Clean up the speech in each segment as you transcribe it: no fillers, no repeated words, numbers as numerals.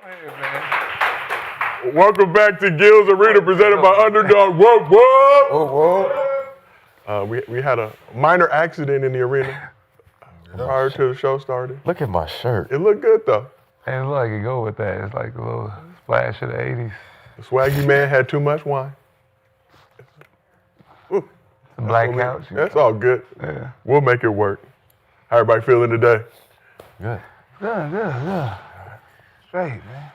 Hey, man. Welcome back to Gil's Arena, presented by Underdog. Whoa, whoa! Whoa, whoa. We had a minor accident in the arena prior to the show starting. Look at my shirt. It looked good though. Hey, it's like it go with that. It's like a little splash of the 80s. The swaggy man had too much wine. Ooh, The black couch. that's all good. Yeah. We'll make it work. How everybody feeling today? Good. Good. Straight, man.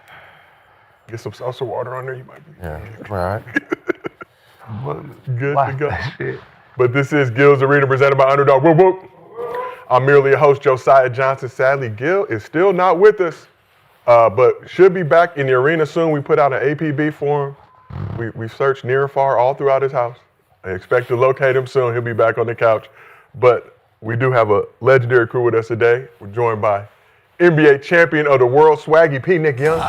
Get some salsa water on there, you might be. Yeah, all right. Good Watch to go. that shit. But this is Gil's Arena, presented by Underdog. Whoop, whoop. I'm merely a host, Josiah Johnson. Sadly, Gil is still not with us, but should be back in the arena soon. We put out an APB for him. We searched near and far all throughout his house. I expect to locate him soon. He'll be back on the couch. But we do have a legendary crew with us today. We're joined by NBA champion of the world, Swaggy P. Nick Young.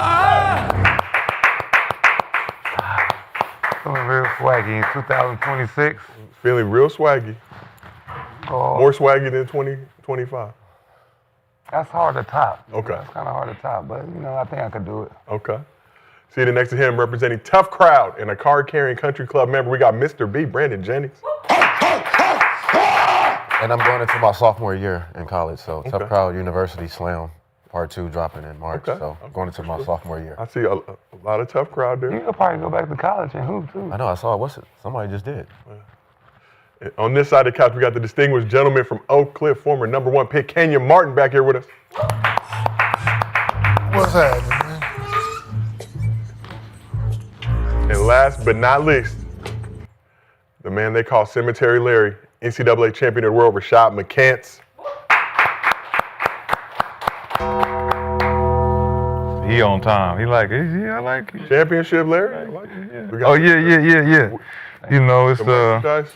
Feeling real swaggy in 2026. Feeling real swaggy. Oh, More swaggy than 2025. that's hard to top. Okay. That's kind of hard to top, but I think I could do it. Okay. Seated next to him, representing Tough Crowd and a card-carrying country club member, we got Mr. B, Brandon Jennings. And I'm going into my sophomore year in college, so Okay. Tough Crowd University Slam Part 2 dropping in March, Okay. so I'm going into my sophomore year. I see a lot of Tough Crowd there. You could probably go back to college and hoop, too. I know, I saw somebody just did. On this side of the couch, we got the distinguished gentleman from Oak Cliff, former #1 pick, Kenyon Martin, back here with us. What's happening, man? And last but not least, the man they call Cemetery Larry, NCAA champion of the world, Rashad McCants. He on time. He like it. Yeah, I like it. Championship Larry? We got Oh, yeah. It's merchandise.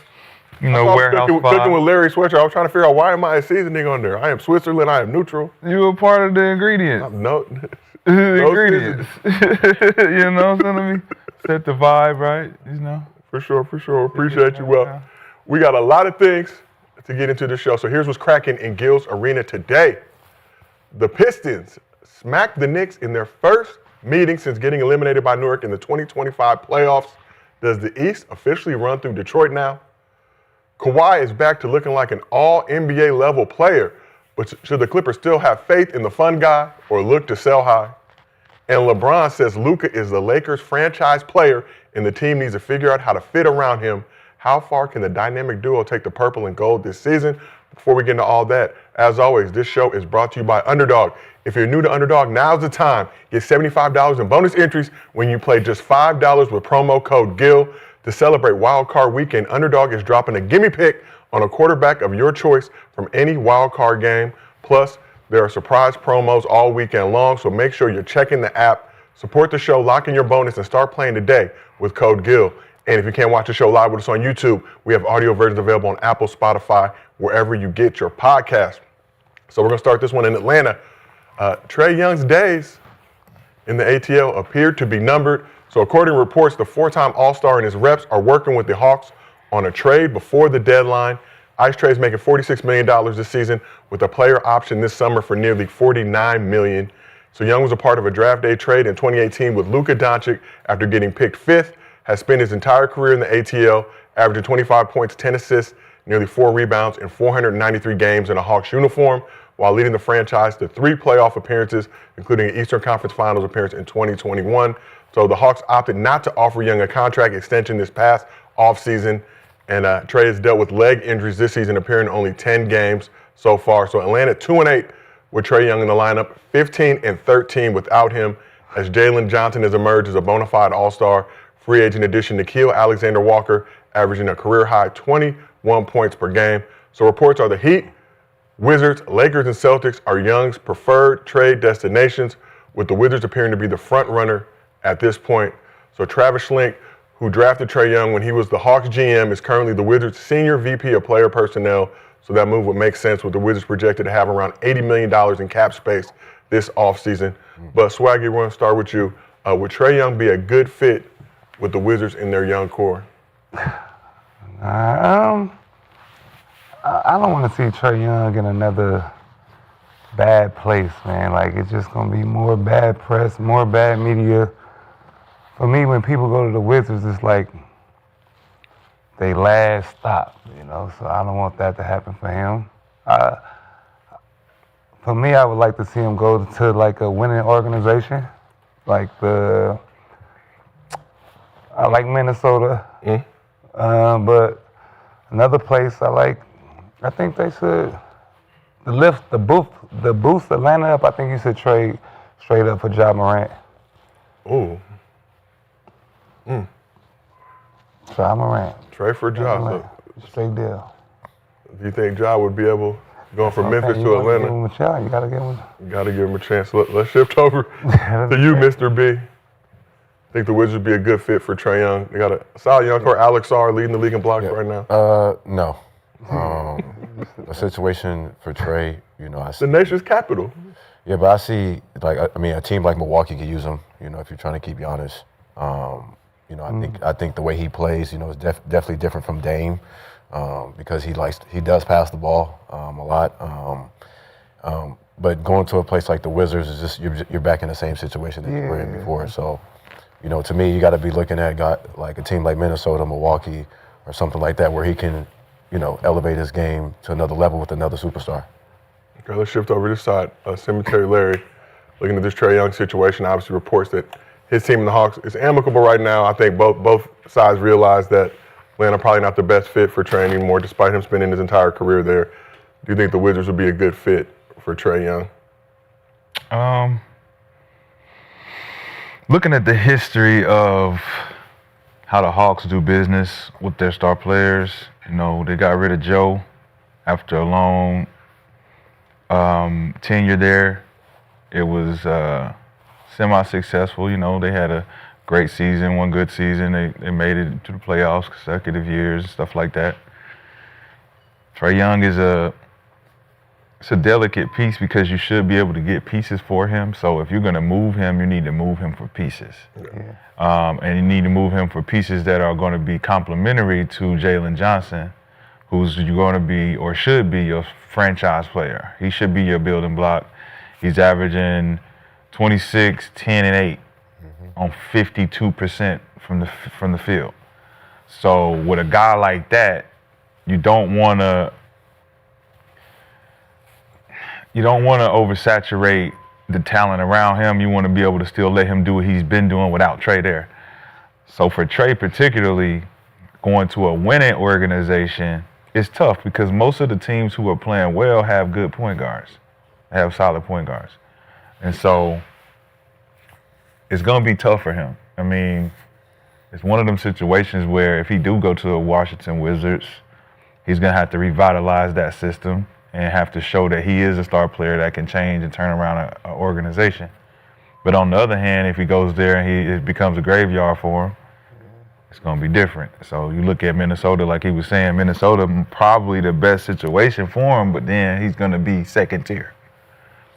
warehouse cooking with 5. Larry Sweatshirt. I was trying to figure out, why am I a seasoning on there? I am Switzerland, I am neutral. You a part of the ingredients. No. Ingredients. You know what I'm saying? Set the vibe, right? For sure. Appreciate you. Well, we got a lot of things to get into the show. So here's what's cracking in Gil's Arena today. The Pistons smacked the Knicks in their first meeting since getting eliminated by Newark in the 2025 playoffs. Does the East officially run through Detroit now? Kawhi is back to looking like an all-NBA level player, but should the Clippers still have faith in the fun guy or look to sell high? And LeBron says Luka is the Lakers franchise player and the team needs to figure out how to fit around him. How far can the dynamic duo take the purple and gold this season? Before we get into all that, as always, this show is brought to you by Underdog. If you're new to Underdog, now's the time. Get $75 in bonus entries when you play just $5 with promo code GIL. To celebrate Wild Card Weekend, Underdog is dropping a gimme pick on a quarterback of your choice from any Wild Card game. Plus, there are surprise promos all weekend long, so make sure you're checking the app. Support the show, lock in your bonus, and start playing today with code GIL. And if you can't watch the show live with us on YouTube, we have audio versions available on Apple, Spotify, wherever you get your podcast. So we're going to start this one in Atlanta. Trae Young's days in the ATL appeared to be numbered. So according to reports, the 4-time All-Star and his reps are working with the Hawks on a trade before the deadline. Ice Trae's making $46 million this season with a player option this summer for nearly $49 million. So Young was a part of a draft day trade in 2018 with Luka Doncic after getting picked 5th, has spent his entire career in the ATL, averaging 25 points, 10 assists, nearly 4 rebounds in 493 games in a Hawks uniform, while leading the franchise to 3 playoff appearances, including an Eastern Conference Finals appearance in 2021. So the Hawks opted not to offer Young a contract extension this past offseason, and Trae has dealt with leg injuries this season, appearing in only 10 games so far. So Atlanta 2-8 with Trae Young in the lineup, 15-13 without him, as Jalen Johnson has emerged as a bona fide All-Star free agent addition. Nickeil Alexander-Walker averaging a career-high 21 points per game. So reports are the Heat, Wizards, Lakers, and Celtics are Young's preferred trade destinations, with the Wizards appearing to be the front runner at this point. So Travis Schlenk, who drafted Trae Young when he was the Hawks GM, is currently the Wizards' senior VP of player personnel. So that move would make sense, with the Wizards projected to have around $80 million in cap space this offseason. But Swaggy, we're going to start with you. Would Trae Young be a good fit with the Wizards in their young core? I don't want to see Trae Young in another bad place, man. Like, it's just going to be more bad press, more bad media. For me, when people go to the Wizards, it's like they last stop, you know? So I don't want that to happen for him. For me, I would like to see him go to, like, a winning organization. Like I like Minnesota. But another place I think they should boost Atlanta up. I think you should trade straight up for Ja Morant. Ooh. Ja Morant. Trade for Ja. So, Straight deal. do you think Ja would be able, going from Memphis to Atlanta? Give him a chance. You gotta give him. Got to give him a chance. Let's shift over to you, Mr. B. Think the Wizards would be a good fit for Trae Young. They got a solid young core. Alex R leading the league in blocks right now. No. The situation for Trae, you know, I see. The nation's capital. Yeah, but I see, like, I mean, a team like Milwaukee could use him. You know, if you're trying to keep Giannis. You know, I think the way he plays, you know, is definitely different from Dame because he does pass the ball a lot. But going to a place like the Wizards is just you're back in the same situation that you were in before. So, you know, to me, you got to be looking at like a team like Minnesota, Milwaukee, or something like that where he can, you know, elevate his game to another level with another superstar. Okay, let's shift over this side. Cemetery Larry, looking at this Trae Young situation, obviously reports that his team and the Hawks is amicable right now. I think both sides realize that Atlanta probably not the best fit for Trae anymore, despite him spending his entire career there. Do you think the Wizards would be a good fit for Trae Young? Looking at the history of how the Hawks do business with their star players, you know, they got rid of Joe after a long tenure there. It was semi-successful. You know, they had a great season, one good season. They made it to the playoffs consecutive years, stuff like that. Trae Young is it's a delicate piece because you should be able to get pieces for him. So if you're going to move him, you need to move him for pieces. And you need to move him for pieces that are going to be complementary to Jalen Johnson, who's going to be or should be your franchise player. He should be your building block. He's averaging 26, 10, and 8 on 52% from the field. So with a guy like that, you don't want to oversaturate the talent around him. You want to be able to still let him do what he's been doing without Trae there. So for Trae particularly, going to a winning organization is tough because most of the teams who are playing well have good point guards, have solid point guards. And so it's going to be tough for him. I mean, it's one of them situations where if he do go to the Washington Wizards, he's going to have to revitalize that system and have to show that he is a star player that can change and turn around an organization. But on the other hand, if he goes there and it becomes a graveyard for him, it's going to be different. So you look at Minnesota, like he was saying, Minnesota probably the best situation for him, but then he's going to be second tier.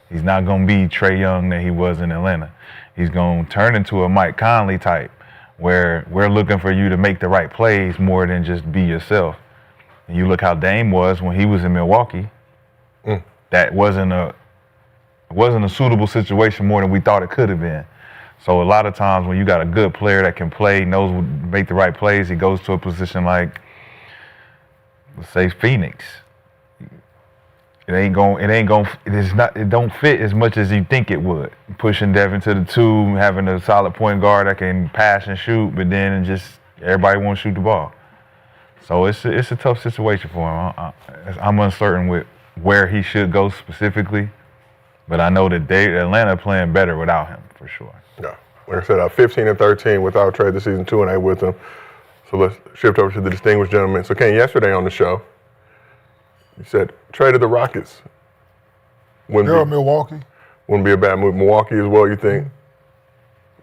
He's not going to be Trae Young that he was in Atlanta. He's going to turn into a Mike Conley type where we're looking for you to make the right plays more than just be yourself. And you look how Dame was when he was in Milwaukee. That wasn't a suitable situation more than we thought it could have been. So a lot of times when you got a good player that can play, knows what make the right plays, he goes to a position like, let's say Phoenix. It don't fit as much as you think it would. Pushing Devin to the 2, having a solid point guard that can pass and shoot, but then everybody wants to shoot the ball. So it's a tough situation for him. I'm uncertain with where he should go specifically, but I know that Atlanta playing better without him for sure. Yeah, like I said, 15 and 13 without Trae this season, 2 and 8 with him. So let's shift over to the distinguished gentleman. So Ken, yesterday on the show, you said Trae to the Rockets. Milwaukee. Wouldn't be a bad move. Milwaukee as well, you think?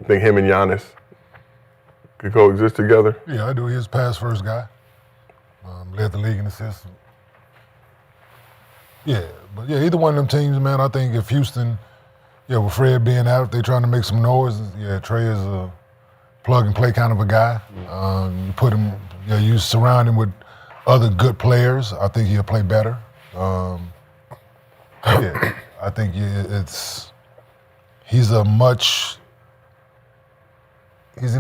You think him and Giannis could coexist together? Yeah, I do. He's a pass-first guy. Led the league in assists. Yeah, but yeah, either one of them teams, man, I think if Houston, with Fred being out, they trying to make some noise, Trae is a plug-and-play kind of a guy. You put him, you surround him with other good players, I think he'll play better. I think he's an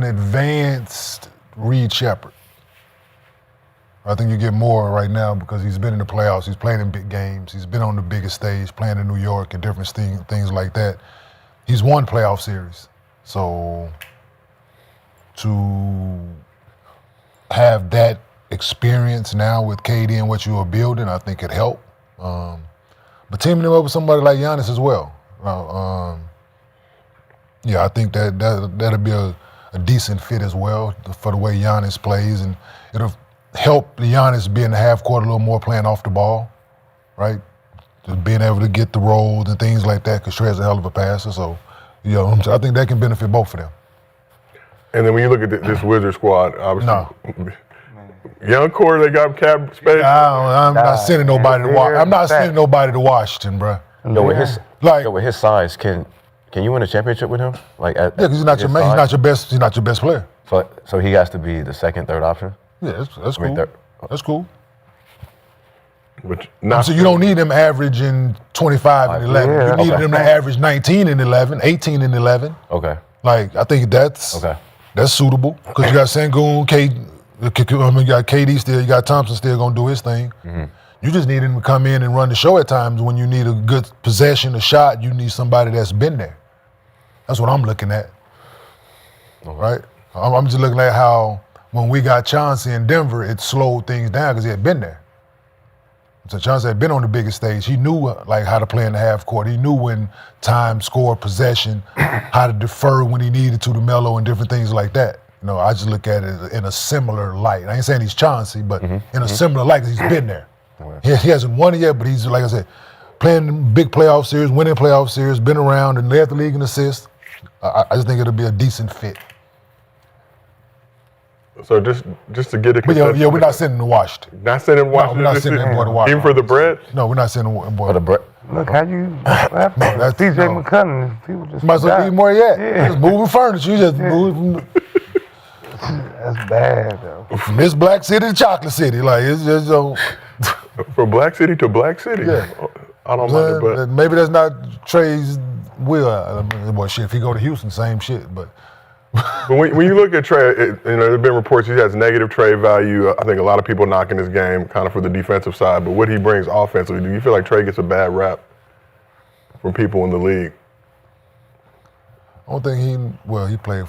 advanced Reed Shepard. I think you get more right now because he's been in the playoffs, he's playing in big games, he's been on the biggest stage, playing in New York and different things like that. He's won playoff series. So to have that experience now with KD and what you are building, I think it helped. But teaming him up with somebody like Giannis as well. Yeah, I think that'll be a decent fit as well for the way Giannis plays, and it'll help Giannis be in the half court a little more, playing off the ball, right? Just being able to get the rolls and things like that, because Shred's a hell of a passer. So, I think that can benefit both of them. And then when you look at this Wizard squad, obviously, young core, they got cap space. I'm not sending nobody to Washington. I'm not sending nobody to Washington, bro. With his size, can you win a championship with him? Because he's not your best. He's not your best player. So he has to be the second, third option. Yeah, that's cool. That's cool. But so you don't need him averaging 25 and 11. Yeah, you need him to average 19 and 11, 18 and 11. Okay. I think that's suitable because you got Sengun, you got KD still, you got Thompson still gonna do his thing. Mm-hmm. You just need him to come in and run the show at times when you need a good possession, a shot. You need somebody that's been there. That's what I'm looking at. Right? I'm just looking at how when we got Chauncey in Denver, it slowed things down because he had been there. So Chauncey had been on the biggest stage. He knew how to play in the half court. He knew when time, score, possession, how to defer when he needed to Melo and different things like that. I just look at it in a similar light. I ain't saying he's Chauncey, but in a similar light because he's been there. He hasn't won it yet, but he's, like I said, playing big playoff series, winning playoff series, been around and led the league in assists. I just think it'll be a decent fit. So just to get it. But we're not sending him to Washington. Not sending him to Washington. No, we're not sending him to Washington. Even for the bread? No, we're not sending him for the bread. Look how you. That's TJ McConnell. People just. Might as well eat more yet. Yeah. Just moving furniture. You just moving. That's bad though. From this Black City to Chocolate City, it's just from Black City to Black City. Yeah. I don't mind it, but maybe that's not Trey's will. Well, shit, if he go to Houston, same shit, but. But when you look at Trey, there have been reports he has negative trade value. I think a lot of people knocking his game kind of for the defensive side, but what he brings offensively, do you feel like Trey gets a bad rap from people in the league? I don't think he played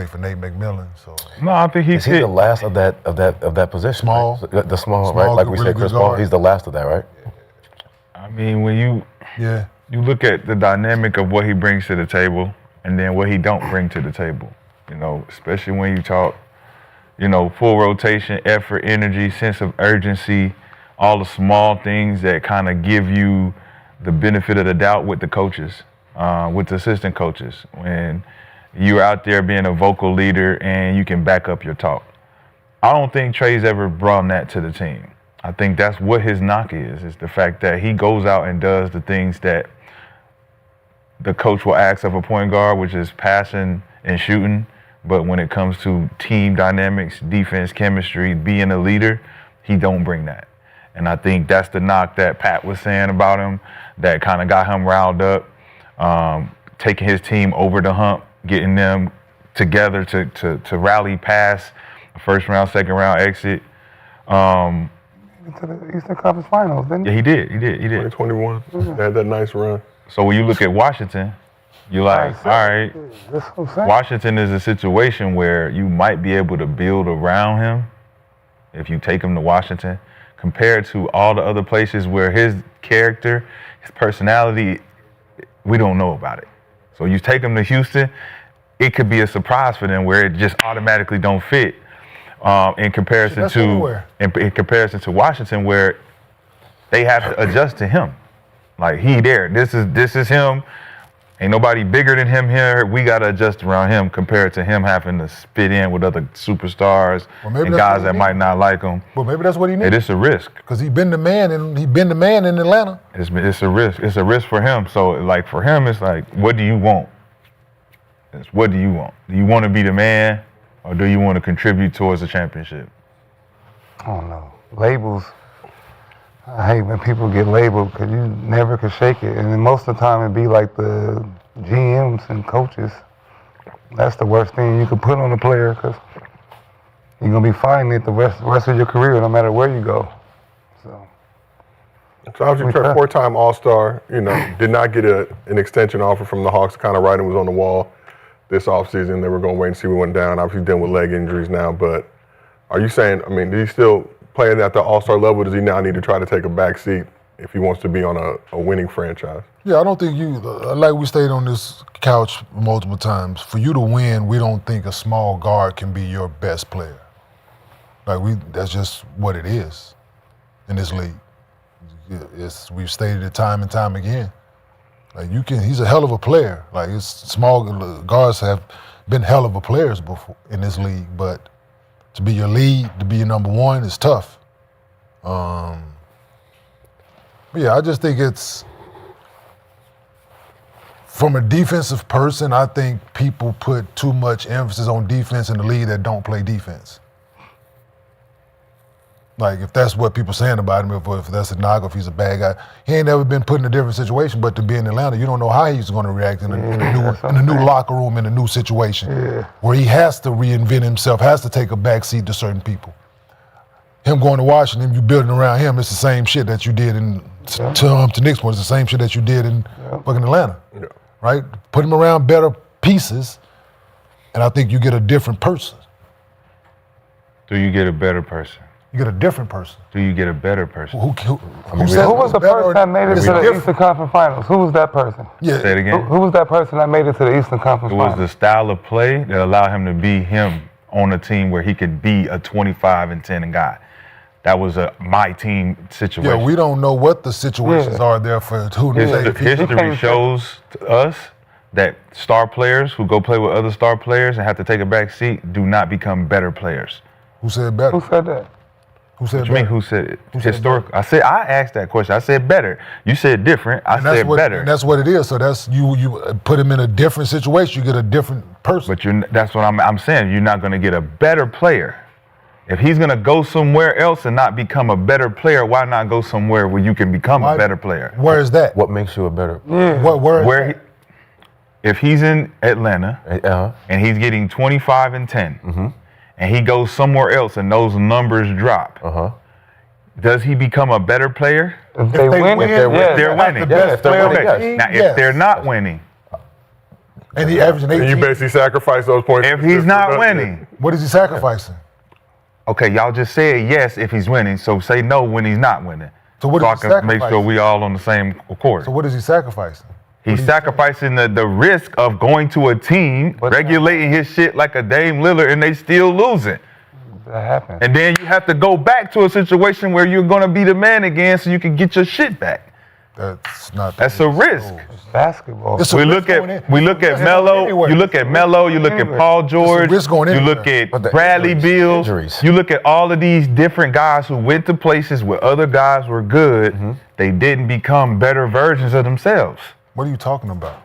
for Nate McMillan, so. No, I think he's the last of that position. Small. Right? The small, right? Like we said, Chris Paul, he's the last of that, right? I mean, when you look at the dynamic of what he brings to the table and then what he don't bring to the table, especially when you talk, full rotation, effort, energy, sense of urgency, all the small things that kind of give you the benefit of the doubt with the coaches, with the assistant coaches, when you're out there being a vocal leader and you can back up your talk. I don't think Trey's ever brought that to the team. I think that's what his knock is the fact that he goes out and does the things that the coach will ask of a point guard, which is passing and shooting. But when it comes to team dynamics, defense, chemistry, being a leader, he don't bring that. And I think that's the knock that Pat was saying about him that kind of got him riled up, taking his team over the hump, getting them together to rally past the first round, second round exit. To the Eastern Conference Finals, didn't he? Yeah, he did. 2021, they had that nice run. So when you look at Washington, you're like, all right, Washington is a situation where you might be able to build around him if you take him to Washington, compared to all the other places where his character, his personality, we don't know about it. So you take him to Houston, it could be a surprise for them where it just automatically don't fit. In comparison to Washington, where they have to adjust to him. Like he there. This is him. Ain't nobody bigger than him here. We gotta adjust around him compared to him having to spit in with other superstars and guys that might not like him. Well, maybe that's what he needs. It is a risk. Because he's been the man in Atlanta. It's a risk. It's a risk for him. So like for him, it's like, what do you want? What do you want? Do you want to be the man, or do you want to contribute towards a championship? I don't know. Labels. I hate when people get labeled because you never could shake it. And then most of the time it'd be like the GMs and coaches. That's the worst thing you could put on a player because you're going to be fighting it the rest of your career no matter where you go. So obviously, Trey, four-time All-Star, did not get an extension offer from the Hawks. Kind of writing was on the wall this offseason. They were going to wait and see what went down. Obviously, dealing with leg injuries now. But are you saying, did he still playing at the All-Star level? Does he now need to try to take a back seat if he wants to be on a winning franchise? Yeah, I don't think like we stayed on this couch multiple times, for you to win, we don't think a small guard can be your best player. That's just what it is in this league. We've stated it time and time again. He's a hell of a player. Small guards have been hell of a players before in this league, but to be your lead, to be your number one is tough. I just think it's, from a defensive person, I think people put too much emphasis on defense in the league that don't play defense. If that's what people saying about him, if that's a knock, if he's a bad guy, he ain't never been put in a different situation. But to be in Atlanta, you don't know how he's going to react in a new locker room, in a new situation, where he has to reinvent himself, has to take a back seat to certain people. Him going to Washington, you building around him, it's the same shit that you did to Nick's point, it's the same shit that you did in fucking Atlanta, right? Put him around better pieces, and I think you get a different person. Do you get a better person? You get a different person. Do you get a better person? Who was the person that made it to the Eastern Conference Finals? Who was that person? Yeah. Say it again. Who was that person that made it to the Eastern Conference It Finals? was the style of play that allowed him to be him on a team where he could be a 25-10 guy. That was my team situation. Yeah, we don't know what the situations are there for who to say. History shows to us that star players who go play with other star players and have to take a back seat do not become better players. Who said better? Who said that? Who said What you better? mean, who said it? Historical. I asked that question. I said better. You said different. I said better. And that's what it is. So that's you put him in a different situation, you get a different person. But that's what I'm saying. You're not going to get a better player. If he's going to go somewhere else and not become a better player, why not go somewhere where you can become a better player? Where is that? What makes you a better? If he's in Atlanta and he's getting 25 and 10, and he goes somewhere else and those numbers drop, does he become a better player? If they win, if they're winning. If they're not winning, and he averaging 18. And you basically sacrifice those points. if he's not winning, What is he sacrificing? okay, y'all just said yes if he's winning, so say no when he's not winning. So what so I is he can make sure sacrificing? we all on the same accord. So what is he sacrificing? He's sacrificing the risk of going to a team, regulating his shit like a Dame Lillard, and they still losing. that happens. And then you have to go back to a situation where you're going to be the man again so you can get your shit back. That's a risk. It's basketball. We look at Melo. You look at Melo. You look at Paul George. You look at Bradley Beal. You look at all of these different guys who went to places where other guys were good. They didn't become better versions of themselves. What are you talking about?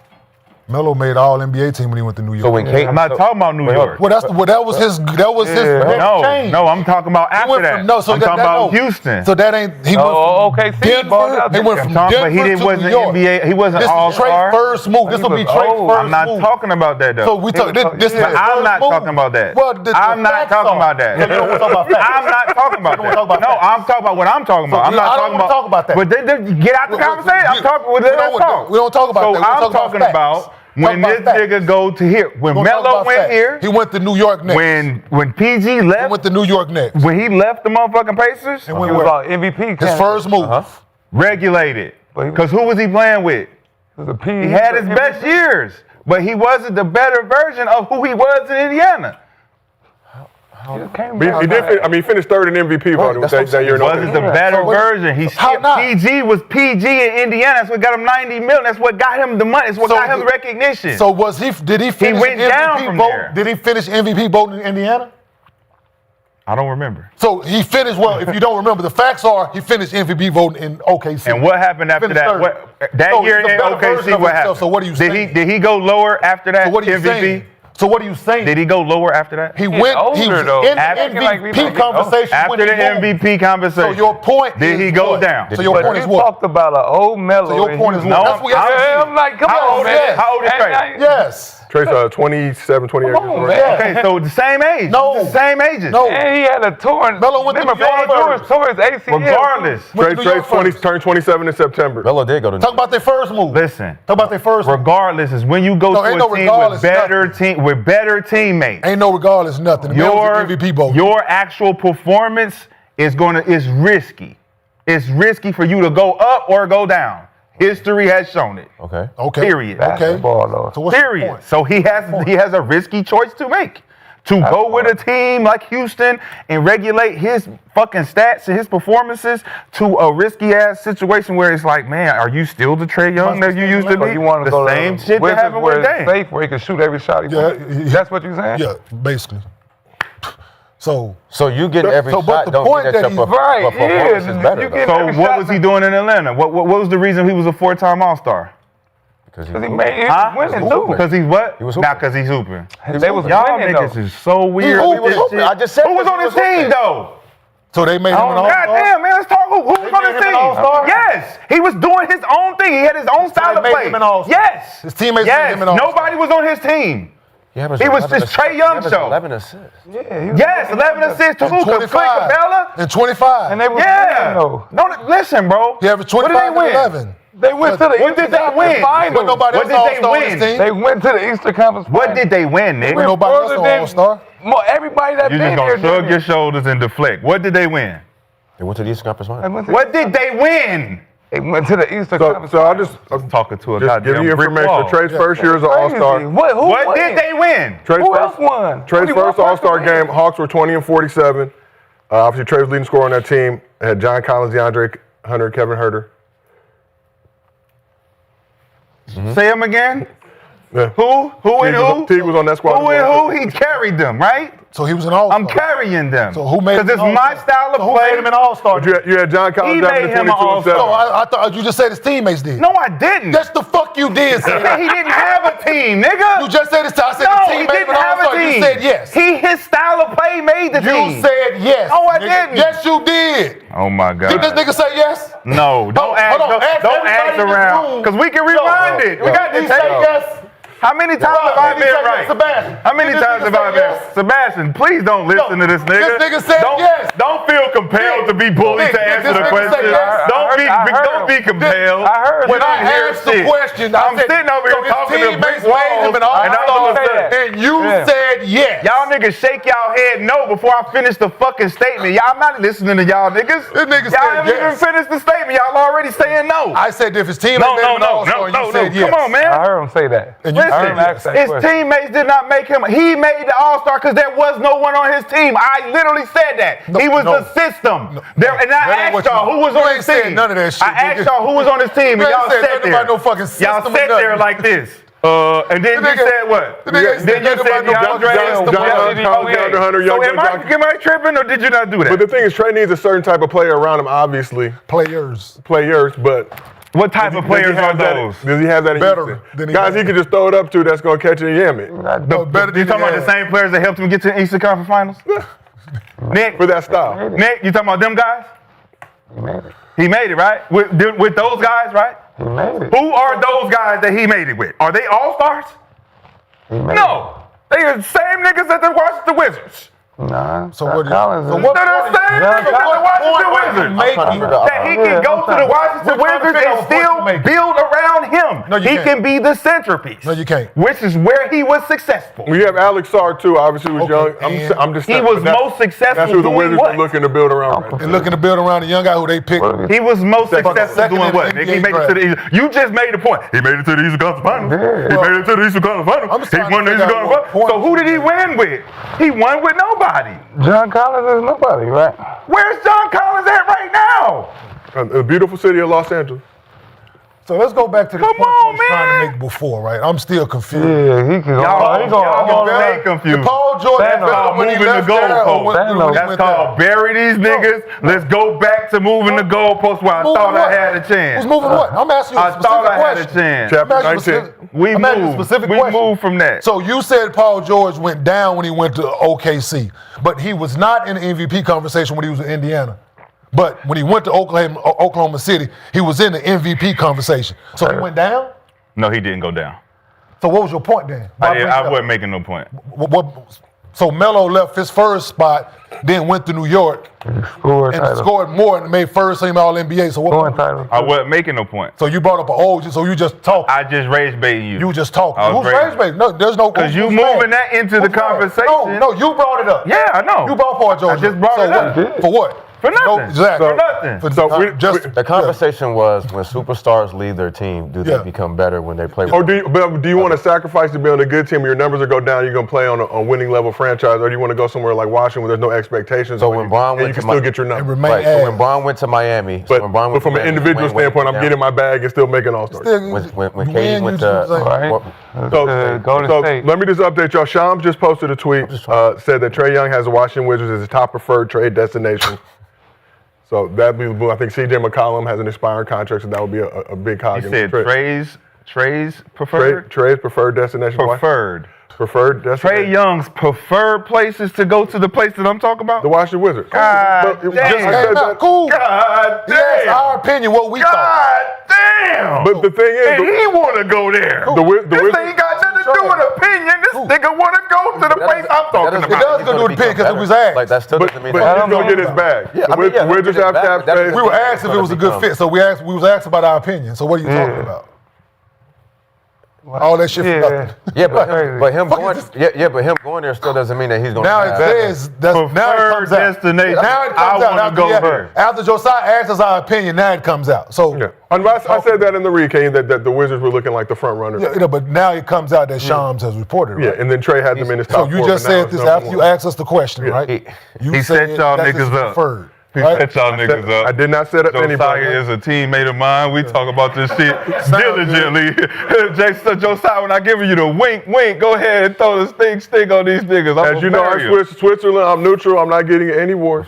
Melo made all NBA team when he went to New York. So when I'm not talking about New York. Well, that was his change. No, I'm talking about after that. I'm talking about Houston. So that ain't. He went from Denver. He went from Denver he to wasn't New York. NBA. He wasn't This all is Trey's star. first move. This will be Trey's first move. I'm not talking about that though. So we talk. This is I'm not talking about that. Well, I'm not talking about that. You don't want to talk about facts. I'm not talking about that. talk about No, facts. I'm talking about what I'm talking about. I'm not I don't talking want to talk about that. But get out the conversation. I'm talking. Let's talk. We don't talk about that. So I'm talking about when this nigga go to here. When Melo went here, he went to New York Knicks. When PG left, he went to New York Knicks. when he left the motherfucking Pacers, He was about MVP. His first move. regulated. Because who was he playing with? He had his best years, but he wasn't the better version of who he was in Indiana. He did. He finished third in MVP voting that year. He wasn't the better version. PG was PG in Indiana. That's what got him $90 million. That's what got him the money. That's what got him recognition. So did he finish went down MVP from vote? there. Did he finish MVP voting in Indiana? I don't remember. So he finished, well, if you don't remember, the facts are he finished MVP voting in OKC. And what happened after that? That year in OKC, what happened? So what are you saying? Did he go lower after that So what are you MVP? saying? So what are you saying? Did he go lower after that? He went. older, He was though. in the Acting like we MVP don't get conversation. After when the he moved. MVP conversation. So your point Did is he go what? down? So your But point you is what? talked about an old Melo. So your and point he is was what? No, That's what we I'm like, come How on, old is- man. how old is Trey? Yes. Trey's 27, 28 Come on, years old. man. Okay, so the same age. No. The same ages. No. And he had a torn. Melo went to remember, New York Paul George first. tore his ACL. Regardless. Went to New York Trey's first. turned 27 in September. Melo did go to. Talk about their first move. Listen. Talk about their first move. Regardless is when you go No, to ain't a no team regardless, with better teammates. Ain't no regardless nothing. The man was the MVP vote. Your actual performance is risky. It's risky for you to go up or go down. History has shown it. Okay. Okay. Period. Okay. Basketball, though. So what's your Period. point? So he has a risky choice to make. To go with a team like Houston and regulate his fucking stats and his performances to a risky ass situation where it's like, man, are you still the Trae Young that you used to So be? you want to the go same to shit that Wizards happened where with it's Dame. safe, where he can shoot every shot he wants. That's what you're saying? Yeah, basically. So So you getting every So, but shot the don't point mean that that he's your right, performance yeah, is better. you though. get- So every what shot was he that- doing in Atlanta? What was the reason he was a 4-time All-Star? Because Because he was Huh? winning, too. Because he's what? He was Not hooping. because he's hooping. They was Y'all winning, niggas though. is so weird. Who with was this hooping? shit. I just said Who was that on he his was team hooping. though? So they made him an God all-star? damn, man, let's talk. Who was on made his him an team? all-star? Yes, he was doing his own thing. He had his own style they of made play. him an all-star. Yes, His teammates made yes. him an all-star. Nobody was on his team. He was He was just Trae Young show. 11 assists. Yeah, he was Yes, 11 assists to who? Clint Capella? And 25. And they was Yeah. winning, though. Don't listen, bro. He averaged What did 25 they and win? 11. They went to the What did Eastern they Conference win? Finals. But nobody What else did they all-star on win? his team. They went to the Eastern Conference What Finals. did they win, Nick? But nobody else Further on than all-star. Everybody that You been just gonna there shrug did your it. shoulders and deflect. What did they win? They went to the Eastern Conference They Finals. went to- What did they win? They went to the Eastern So, Conference so I'll Finals. just Talking to a give goddamn you brick information. wall. Trey's first year as an Crazy. All-Star. Who What won? did they win? Trey's Who first, else won? Trey's Only first one All-Star person game, won. Hawks were 20 and 47. Obviously, Trey was leading scorer on that team. It had John Collins, DeAndre Hunter, Kevin Huerter. Say him again. Yeah. Who and who? Teague was on that squad. Who and who? He carried them, right? So he was an all-star. I'm carrying them. So who made him Because an it's my all-star? style of So who play. made him an all-star? But you had John Collins He down made to him an 22 and 7. No, I thought you just said his teammates did. No, I didn't. Yes, the fuck you did. He said he didn't have a team, nigga. You just said his I said No, his he team made him didn't an have a all-star. team. You said yes. His style of play made the team. You said yes. No, I nigga. didn't. Yes, you did. Oh my God. Did this nigga say yes? No, don't Hold ask. on, ask Don't everybody ask in this around. room. Because we can rewind it. We got Did the he say tape. yes? How many times have I Did he say been yes, right? Sebastian? How many Did this times nigga have I say been? yes? Sebastian, please don't listen to this nigga. This nigga said don't, yes. Don't feel compelled to be bullied Nick, to answer this the nigga said question. yes. Don't be compelled. I heard When you I didn't hear asked the shit. question, I I'm said, sitting over here so his talking to teammates brick made him an walls, and all-star, all of a sudden- and you Yeah. said yes. Y'all niggas shake y'all head no before I finish the fucking statement. Y'all not listening to y'all niggas. This nigga y'all said haven't even yes. finished the statement. Y'all already saying no. I said if his teammates No, made no, him an no, all-star, no, you no, said no. yes. Come on, man. I heard him say that. And you I heard him Listen, ask that his question. teammates did not make him. He made the All-Star because there was no one on his team. I literally said that. No, he was no. the system. No, there, and that I ain't asked what y'all you- who was you on ain't his said team. none of that shit, I asked nigga. y'all who was on his team, You and ain't y'all said sat nothing there. about no fucking Y'all system or sat there nothing. like this. And then The you nigga- said what? the nigga ain't Then said you nothing said about no DeAndre. fucking John Yeah. Collins, DeAndre Hunter, So young am I tripping or did you not do that? But the thing is, Trey needs a certain type of player around him, obviously. Players. Players, but What type of players are those? Does he have that in Better Houston? than he Guys has. he could just throw it up to that's going to catch it and yam it. Better You than talking about he the same players that helped him get to the Eastern Conference Finals? Nick, For that style. Nick, you talking about them guys? He made it. He made it, right? With those guys, right? He made it. Who are those guys that he made it with? Are they all-stars? He made No. They are the same niggas that the Washington Wizards. it. Nah. So what? Collins So is- what? They're the same Yeah, niggas that the Washington Wizards. Making That he can go to the Washington We're trying to Wizards figure out and what point still you're making. build around him. No, you he can't. can be the centerpiece. No, you can't. Which is where he was successful. We have Alex Sarr too. Obviously, was Okay, young. and I'm just. He saying, was but that's- most successful That's who the doing Wizards what? are looking to build around. Right now. and looking to build around a young guy who they picked. He was most Second successful doing in what? the Nick? He NBA made it to the East. You just made the point. He made it to the Eastern Conference Finals. Yeah. He made it to the Eastern Conference I'm Finals. just He trying to won the figure Eastern out Conference what Finals. So point who did he win with? He won with nobody. John Collins is nobody, right? Where's John Collins at right now? A beautiful city of Los Angeles. So let's go back to the Come point on, I was trying man. to make before, right? I'm still confused. Yeah, he can go. Y'all He going stay confused. Did Paul George That's better called when he moving the left there or goalpost. when he That's went called bury these niggas. Let's go back to moving the goalposts where I Moving thought what? I had a chance. Who's moving what? I'm asking you a I specific thought I had a question. chance. Chapter I'm asking you 19. We I'm asking a moved. specific We question. moved from that. So you said Paul George went down when he went to OKC, but he was not in the MVP conversation when he was in Indiana. But when he went to Oklahoma City, he was in the MVP conversation. So he went down? No, he didn't go down. So what was your point then? I wasn't making no point. So Melo left his first spot, then went to New York Scored and title. scored more and made first team All-NBA. So Scoring what? title. I wasn't making no point. So you brought up an old, so you just talking. I just raised baiting you. You just talking. I was Who's raising- raised? No, there's no. Because you who's moving mad? that into the Who's mad? conversation. No, you brought it up. Yeah, I know. You brought Paul George. I just brought it up. For what? For nothing. No, exactly. For nothing. The conversation was when superstars leave their team, do they Yeah. become better when they play with Or do you want to sacrifice to be on a good team where your numbers will go down, you're going to play on a winning level franchise, or do you want to go somewhere like Washington where there's no expectations So on when you, Bron and went you can to still Mi- get your And numbers? remain Right, so when ass. Bron went to Miami, But when Bron went from to an Miami, individual Wayne standpoint, I'm went getting my bag and still making All-Stars. when You KD win, went you to choose, like- Right. So, Go to so state. let me just update y'all. Shams just posted a tweet, said that Trae Young has the Washington Wizards as his top preferred trade destination. So that'd be the boom. I think CJ McCollum has an expiring contract, so that would be a big cog He in said the trade. Trey's preferred? Trade's preferred destination. Preferred. Preferred destination. Trey Young's preferred places to go to the place that I'm talking about? The Washington Wizards. God But- damn. I said Came that- out cool. God He asked damn. our opinion, what we thought. God damn. But the thing And is, he want to go there. the Wizards. This ain't got nothing to do with opinion. This nigga want to go to the place I'm talking It about. does go to the pin because it was asked. Like that still But doesn't mean he's that. gonna get his bag. Yeah, The I mean, yeah, Wizards he'll have get his cap bag, but that space. We were asked if it was a good fit, so we was asked about our opinion. So what are you talking about? All that shit for nothing. Yeah, but him Fuck going, is but him going there still doesn't mean that he's going Now to it says now it Preferred comes out. destination. Now it I comes out. wanna go there. After Josiah asked us our opinion, now it comes out. So Yeah. I said that in the recap that the Wizards were looking like the front runners. yeah, but now it comes out that Shams has reported. Yeah, Right? and then Trey had them in his So top you four, just but now said it's this number after you one. asked us the question, right? You He said set y'all that's his niggas up. preferred, He right? set y'all niggas up. I did not set up Josiah anybody. is a teammate of mine. We talk about this shit diligently. Josiah, when I give you the wink, go ahead and throw the stick on these niggas. I'm As you know, gonna I'm marry 'em. Switzerland. I'm neutral. I'm not getting any wars.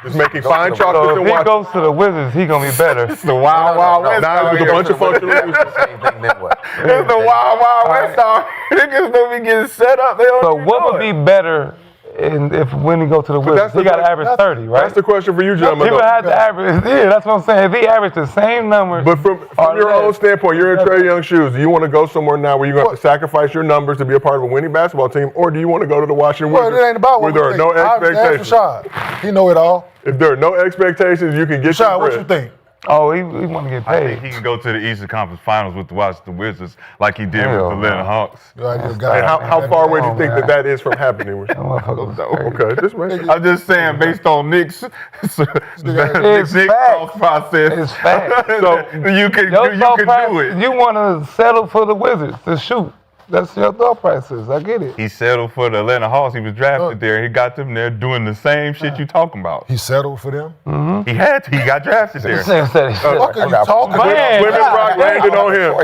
Just making fine chocolates So and if he watching. goes to the Wizards, he gonna be better. It's the wild, wild west. Now out it's a here. bunch of functional users. Same thing, then what? It's the wild, wild west out here. Niggas don't be getting set up. They don't So even what know would it. be better if when he go to the Wizards? that's He the- got to average 30, right? That's the question for you, He gentlemen. would though. have to average. Yeah, that's what I'm saying. If he averaged the same numbers, But from or your own less, standpoint, you're in Trae Young's shoes. Do you want to go somewhere now where you're going to have to sacrifice your numbers to be a part of a winning basketball team, or do you want to go to the Washington Well, Wizards it ain't about where what there we are no think. Ask expectations? Rashad. He know it all. If there are no expectations, you can get Rashad, your what bread. you think? Oh, he want to get I think paid. he can go to the Eastern Conference Finals with the Washington Wizards like he did Hell with the Atlanta no. Hawks. And how far away do you think that is from happening? That motherfucker was crazy. Okay, just man. I'm just saying, based on Nick's It's Nick's facts. thought process, It's facts. so you can Your thought do process, it. you want to settle for the Wizards to shoot. That's your thought process. I get it. He settled for the Atlanta Hawks. He was drafted there. He got them there doing the same shit you talking about. He settled for them? He had to. He got drafted there. What are you talking about? Man, Plymouth Rock landed on him.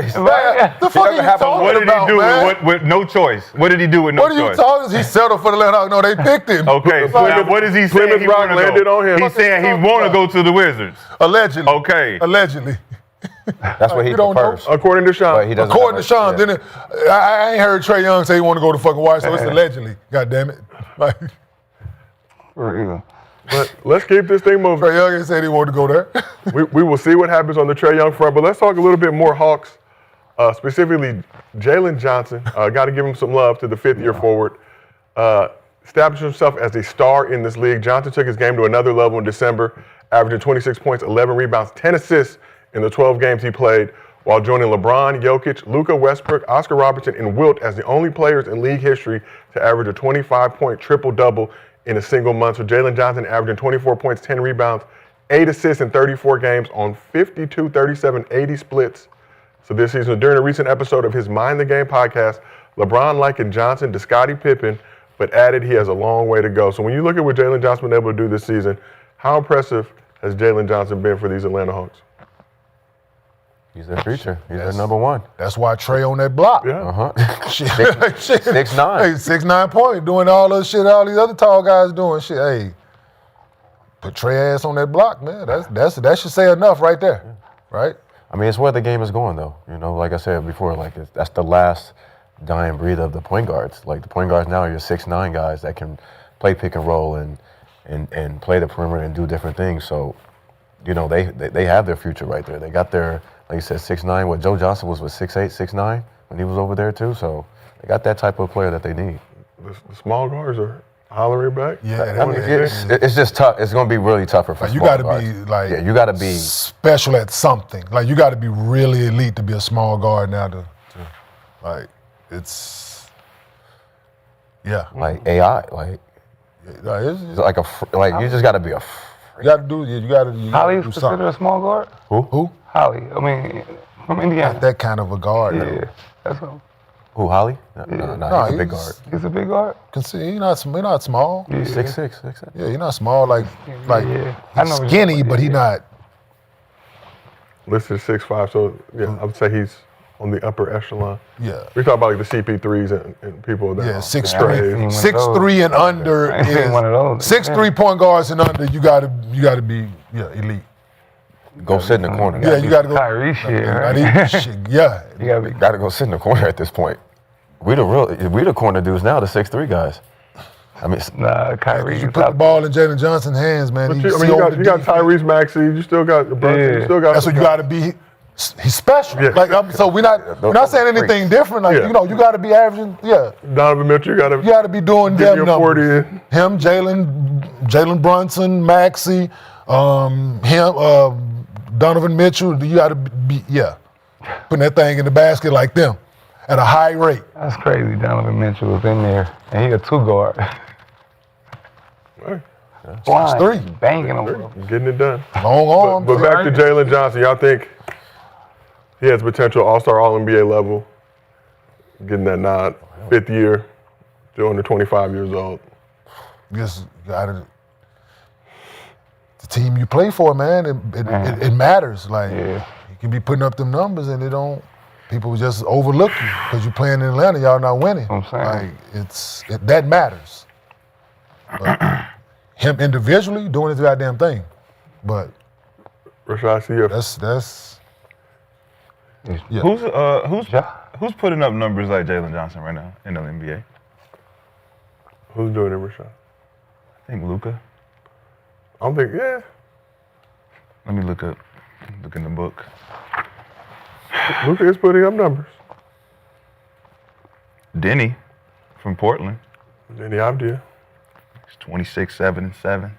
The fuck are you talking What did he about, do man? with no choice? What did he do with no What are you choice? talking? He settled for the Atlanta Hawks. No, they picked him. Okay, so now what is he saying? Plymouth he Rock wanna landed go? on him. He's saying he want to go to the Wizards. Allegedly. Okay. Allegedly. That's what he You don't know. prefers. According to Sean. But he doesn't According to have Sean, a- then I ain't heard Trae Young say he want to go to fucking Washington, so it's allegedly. God damn it. Like, For real. But let's keep this thing moving. Trae Young ain't said he wanted to go there. We will see what happens on the Trae Young front, but let's talk a little bit more Hawks, specifically Jalen Johnson. Got to give him some love to the fifth-year forward. Established himself as a star in this league. Johnson took his game to another level in December, averaging 26 points, 11 rebounds, 10 assists in the 12 games he played, while joining LeBron, Jokic, Luka Westbrook, Oscar Robertson, and Wilt as the only players in league history to average a 25-point triple-double in a single month. So Jalen Johnson averaging 24 points, 10 rebounds, 8 assists in 34 games on 52, 37, 80 splits. So this season, during a recent episode of his Mind the Game podcast, LeBron likened Johnson to Scottie Pippen, but added he has a long way to go. So when you look at what Jalen Johnson been able to do this season, how impressive has Jalen Johnson been for these Atlanta Hawks? He's their future. He's their number one. That's why Trae on that block. Yeah. Uh-huh. Shit. 6'9". Hey, 6'9" point, doing all the shit all these other tall guys doing. Shit, hey, put Trae ass on that block, man. That should say enough right there, right? I mean, it's where the game is going, though. You know, like I said before, like that's the last dying breed of the point guards. Like the point guards now are your 6'9" guys that can play pick and roll and play the perimeter and do different things. So, you know, they have their future right there. They got their, like you said, 6'9". What Joe Johnson was 6'8", 6'9" when he was over there too. So they got that type of player that they need. The small guards are hollering back. Yeah, I mean, it's just tough. It's going to be really tougher for you small got to guards. be like, yeah, you got to be special at something. Like you got to be really elite to be a small guard now. Like it's, yeah. like AI. Like It's like like you just got to be a. you got to do. You got to. Holly is do considered something. a small guard? Who? Holly. I mean, from Indiana. Not that kind of a guard. Yeah, though. that's what. Who, Holly? No, he's a big he's- guard. He's a big guard? He's not small. Yeah. 6'6", 6'7". Yeah, he's not small. Like Yeah. I know he's what you're skinny, talking but he about, not. Listed 6'5", so yeah, I would say he's on the upper echelon. Yeah. We talk about like the CP3s and people that Yeah, are 6'3", one of 6'3" and under I ain't seen is one of those. 6'3" point guards and under. You got to be elite. Go sit in the corner. Yeah, you got to go. Kyrie shit, I right? need- shit, yeah. You gotta be. Got to go sit in the corner at this point. We the corner dudes now, the 6'3" guys. I mean, Nah, Kyrie. You put the ball in Jalen Johnson's hands, man. But he you, I see mean, you over got, the you got defense. Tyrese Maxey, you still got Brunson, you Yeah. still got. That's what you got to be. He's special. Yeah. Like so, we're not saying anything different. Like Yeah. you got to be averaging. Yeah, Donovan Mitchell, you you got to be doing give them me a numbers. 40. Him, Jalen Brunson, Maxey, Donovan Mitchell. You got to be putting that thing in the basket like them at a high rate. That's crazy. Donovan Mitchell was in there, and he a two guard. Hey, Blind, 6'3". banging him. getting it done. Long arms. But back to Jalen Johnson, y'all think he has potential All-Star, All-NBA level, getting that nod, 5th year, still under 25 years old. Just got to. The team you play for, man, it matters. Like Yeah. you can be putting up them numbers and people just overlook you because you're playing in Atlanta. Y'all not winning. I'm saying. Like that matters. But him individually doing his goddamn thing, but Rashad, see you. that's yeah. Who's putting up numbers like Jalen Johnson right now in the NBA? Who's doing it, Rashad? I think Luka. I don't think, yeah. Let me look in the book. Luka is putting up numbers. Denny from Portland. Any idea? He's 26, 7, and 7.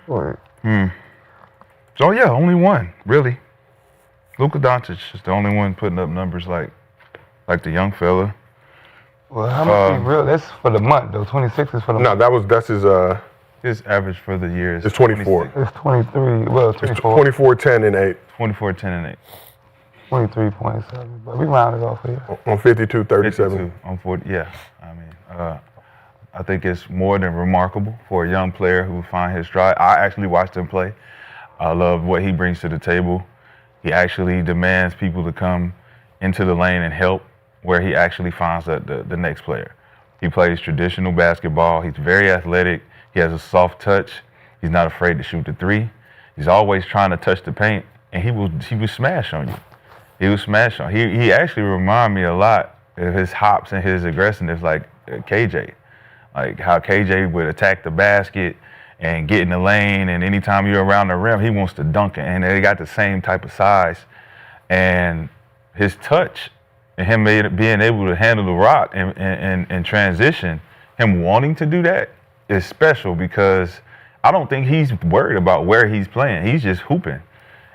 Word. So yeah, only one, really. Luka Doncic is the only one putting up numbers like the young fella. Well, how much he real? That's for the month though. 26 is for the No, month. that's his, His average for the year is it's 24. It's 23. Well, It's 24. 24, 10, and 8 24, 10, and 8. 23.7. But we rounded off here. on 52, 37. 52 on 40. Yeah, I mean, I think it's more than remarkable for a young player who find his stride. I actually watched him play. I love what he brings to the table. He actually demands people to come into the lane and help where he actually finds the next player. He plays traditional basketball. He's very athletic. He has a soft touch. He's not afraid to shoot the three. He's always trying to touch the paint, and he will smash on you. He was smash on. He actually reminded me a lot of his hops and his aggressiveness, like KJ. Like how KJ would attack the basket and get in the lane, and anytime you're around the rim, he wants to dunk it. And they got the same type of size. And his touch and him being able to handle the rock and transition, him wanting to do that is special because I don't think he's worried about where he's playing. He's just hooping.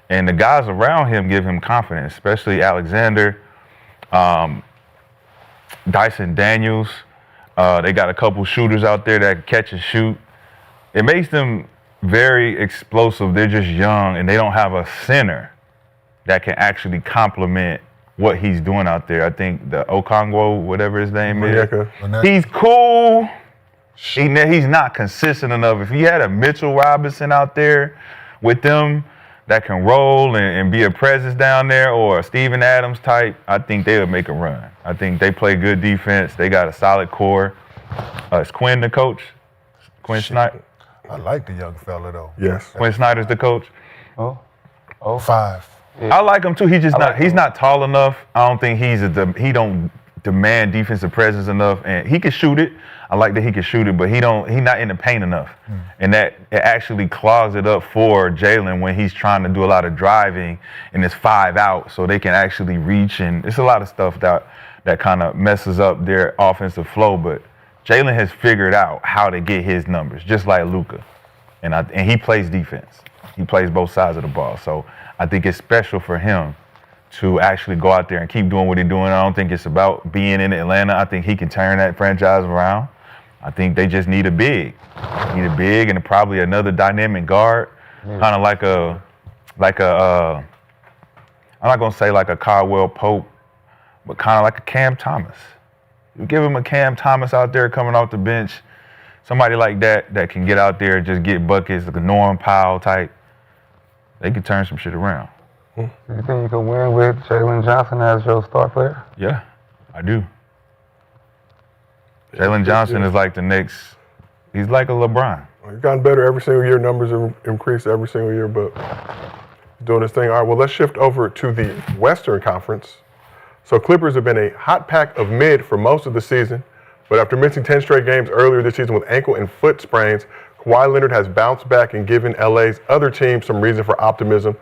And the guys around him give him confidence, especially Alexander, Dyson Daniels. They got a couple shooters out there that catch and shoot. It makes them very explosive. They're just young, and they don't have a center that can actually complement what he's doing out there. I think the Okongwu, whatever his name is, he's cool. He's not consistent enough. If you had a Mitchell Robinson out there with them that can roll and be a presence down there, or a Steven Adams type, I think they would make a run. I think they play good defense. They got a solid core. Is Quinn the coach? Quinn Snyder? I like the young fella though. Yes. Quinn Snyder's the coach? Oh. 5. I like him too. He's not tall enough. I don't think he don't demand defensive presence enough, and he can shoot it. I like that he can shoot it, but he's not in the paint enough, and that it actually clogs it up for Jalen when he's trying to do a lot of driving and it's 5 out, so they can actually reach, and it's a lot of stuff that kind of messes up their offensive flow. But Jalen has figured out how to get his numbers, just like Luka, and he plays defense. He plays both sides of the ball, so I think it's special for him to actually go out there and keep doing what he's doing. I don't think it's about being in Atlanta. I think he can turn that franchise around. I think they just need a big. And probably another dynamic guard, kind of like a I'm not gonna say like a Caldwell Pope, but kind of like a Cam Thomas. You give him a Cam Thomas out there coming off the bench, somebody like that can get out there and just get buckets, like a Norm Powell type. They can turn some shit around. Do you think you can win with Jalen Johnson as your star player? Yeah, I do. Jalen Johnson is like the next, he's like a LeBron. He's gotten better every single year. Numbers have increased every single year, but he's doing his thing. All right, well, let's shift over to the Western Conference. So Clippers have been a hot pack of mid for most of the season, but after missing 10 straight games earlier this season with ankle and foot sprains, Kawhi Leonard has bounced back and given LA's other teams some reason for optimism.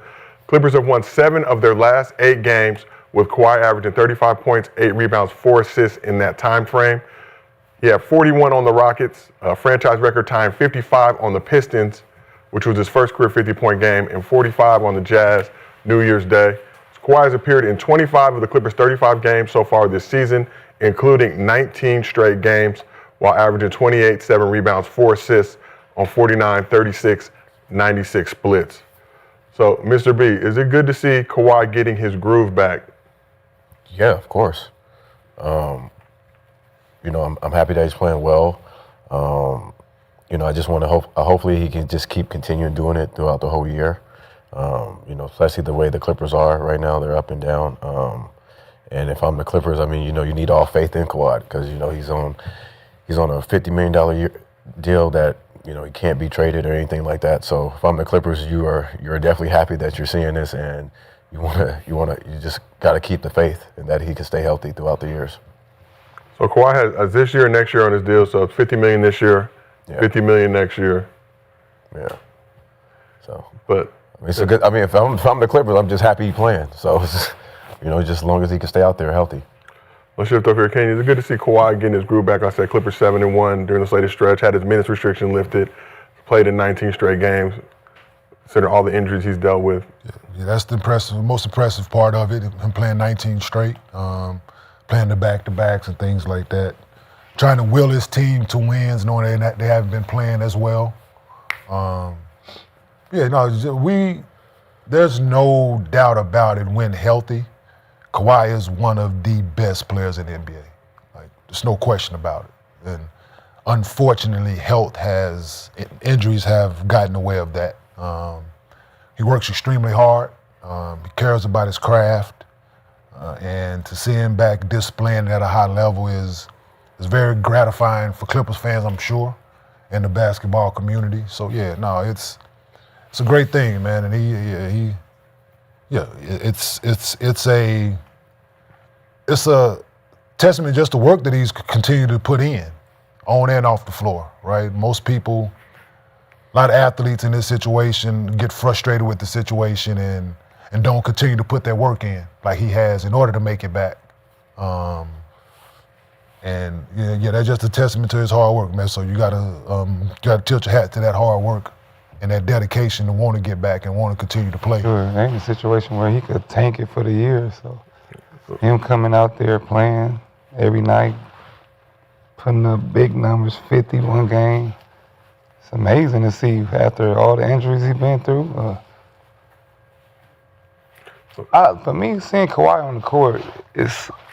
Clippers have won 7 of their last 8 games, with Kawhi averaging 35 points, 8 rebounds, 4 assists in that time frame. He had 41 on the Rockets, franchise record tying 55 on the Pistons, which was his first career 50-point game, and 45 on the Jazz New Year's Day. Kawhi has appeared in 25 of the Clippers' 35 games so far this season, including 19 straight games, while averaging 28, 7 rebounds, 4 assists on 49, 36, 96 splits. So, Mr. B, is it good to see Kawhi getting his groove back? Yeah, of course. I'm happy that he's playing well. I just want to hopefully he can just keep continuing doing it throughout the whole year. Especially the way the Clippers are right now, they're up and down. And if I'm the Clippers, you need all faith in Kawhi because, he's on a $50 million deal that, he can't be traded or anything like that. So if I'm the Clippers, you're definitely happy that you're seeing this, and you just got to keep the faith and that he can stay healthy throughout the years. So Kawhi has this year and next year on his deal, so it's $50 million this year, $50 million next year. Yeah. So, but it's a good. If I'm the Clippers, I'm just happy he's playing. So, just as long as he can stay out there healthy. Let's shift over here, Kenyon. It's good to see Kawhi getting his groove back. Like I said, Clippers 7-1 during this latest stretch, had his minutes restriction lifted, played in 19 straight games, considering all the injuries he's dealt with. Yeah, that's the most impressive part of it, him playing 19 straight, playing the back-to-backs and things like that. Trying to will his team to wins, knowing they haven't been playing as well. There's no doubt about it when healthy. Kawhi is one of the best players in the NBA. There's no question about it. And unfortunately, injuries have gotten in the way of that. He works extremely hard. He cares about his craft. And to see him back displaying at a high level is very gratifying for Clippers fans, I'm sure, and the basketball community. So it's a great thing, man. And it's a testament just to work that he's continued to put in, on and off the floor, right? Most people, a lot of athletes in this situation get frustrated with the situation and don't continue to put their work in like he has in order to make it back. That's just a testament to his hard work, man. So you gotta tilt your hat to that hard work and that dedication to want to get back and want to continue to play. Sure, it ain't a situation where he could tank it for the year. So him coming out there playing every night, putting up big numbers, 51 game. It's amazing to see after all the injuries he's been through. For me, seeing Kawhi on the court,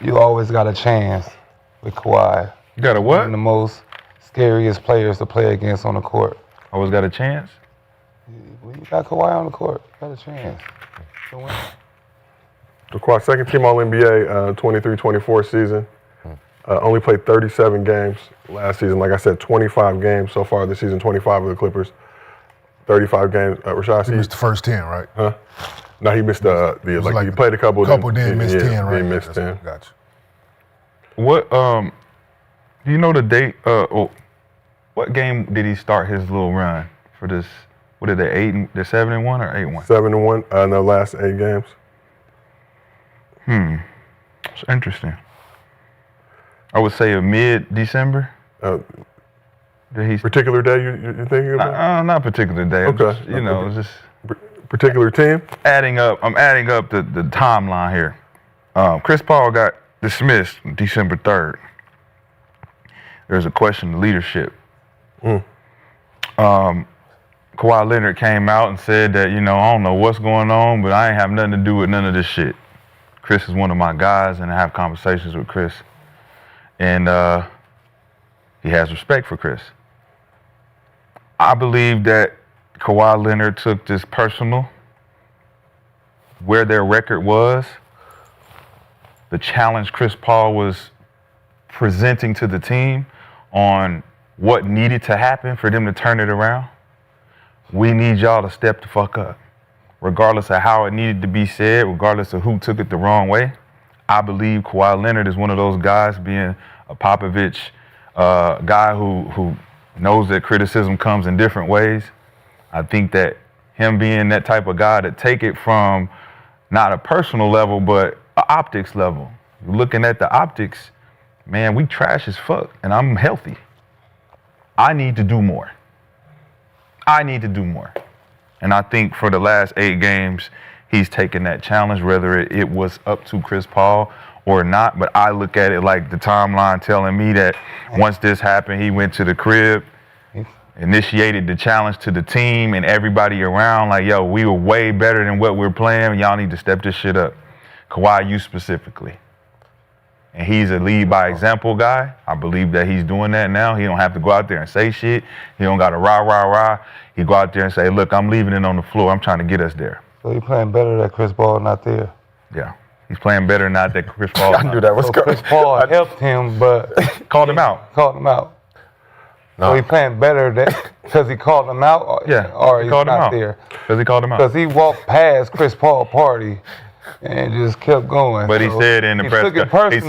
you always got a chance with Kawhi. You got a what? One of the most scariest players to play against on the court. Always got a chance? When you got Kawhi on the court, you got a chance to win. The Kawhi, second team All-NBA 23-24 season. Only played 37 games last season. Like I said, 25 games so far this season, 25 of the Clippers. 35 games. Rashad, He missed the first 10, right? Huh? No, he missed he played a couple. Then missed 10, right? He missed 10. Gotcha. What do you know the date? What game did he start his little run for this? What are they 7-1 or 8-1? 7-1 in the last 8 games. It's interesting. I would say a mid-December. Particular day you're thinking about? Not particular day. Okay. Just particular team. I'm adding up the timeline here. Chris Paul got dismissed December 3rd. There's a question of leadership. Kawhi Leonard came out and said that, I don't know what's going on, but I ain't have nothing to do with none of this shit. Chris is one of my guys, and I have conversations with Chris. And he has respect for Chris. I believe that Kawhi Leonard took this personal, where their record was, the challenge Chris Paul was presenting to the team on what needed to happen for them to turn it around. We need y'all to step the fuck up. Regardless of how it needed to be said, regardless of who took it the wrong way, I believe Kawhi Leonard is one of those guys, being a Popovich guy who knows that criticism comes in different ways. I think that him being that type of guy to take it from not a personal level, but an optics level. Looking at the optics, man, we trash as fuck, and I'm healthy. I need to do more. And I think for the last 8 games, he's taken that challenge, whether it was up to Chris Paul or not. But I look at it like the timeline telling me that once this happened, he went to the crib, initiated the challenge to the team and everybody around, like, yo, we were way better than what we're playing. Y'all need to step this shit up. Kawhi, you specifically. And he's a lead by example guy. I believe that he's doing that now. He don't have to go out there and say shit. He don't got to rah. He go out there and say, look, I'm leaving it on the floor. I'm trying to get us there. So he's playing better that Chris Paul not there. Yeah. He's playing better not that Chris Paul. I knew that was So coming. Chris Paul helped him, but Called him out. So he's playing better because he called him out, or he he's called him not out. there. Because he called him out. Because he walked past Chris Paul party and just kept going. But he said in the press conference. He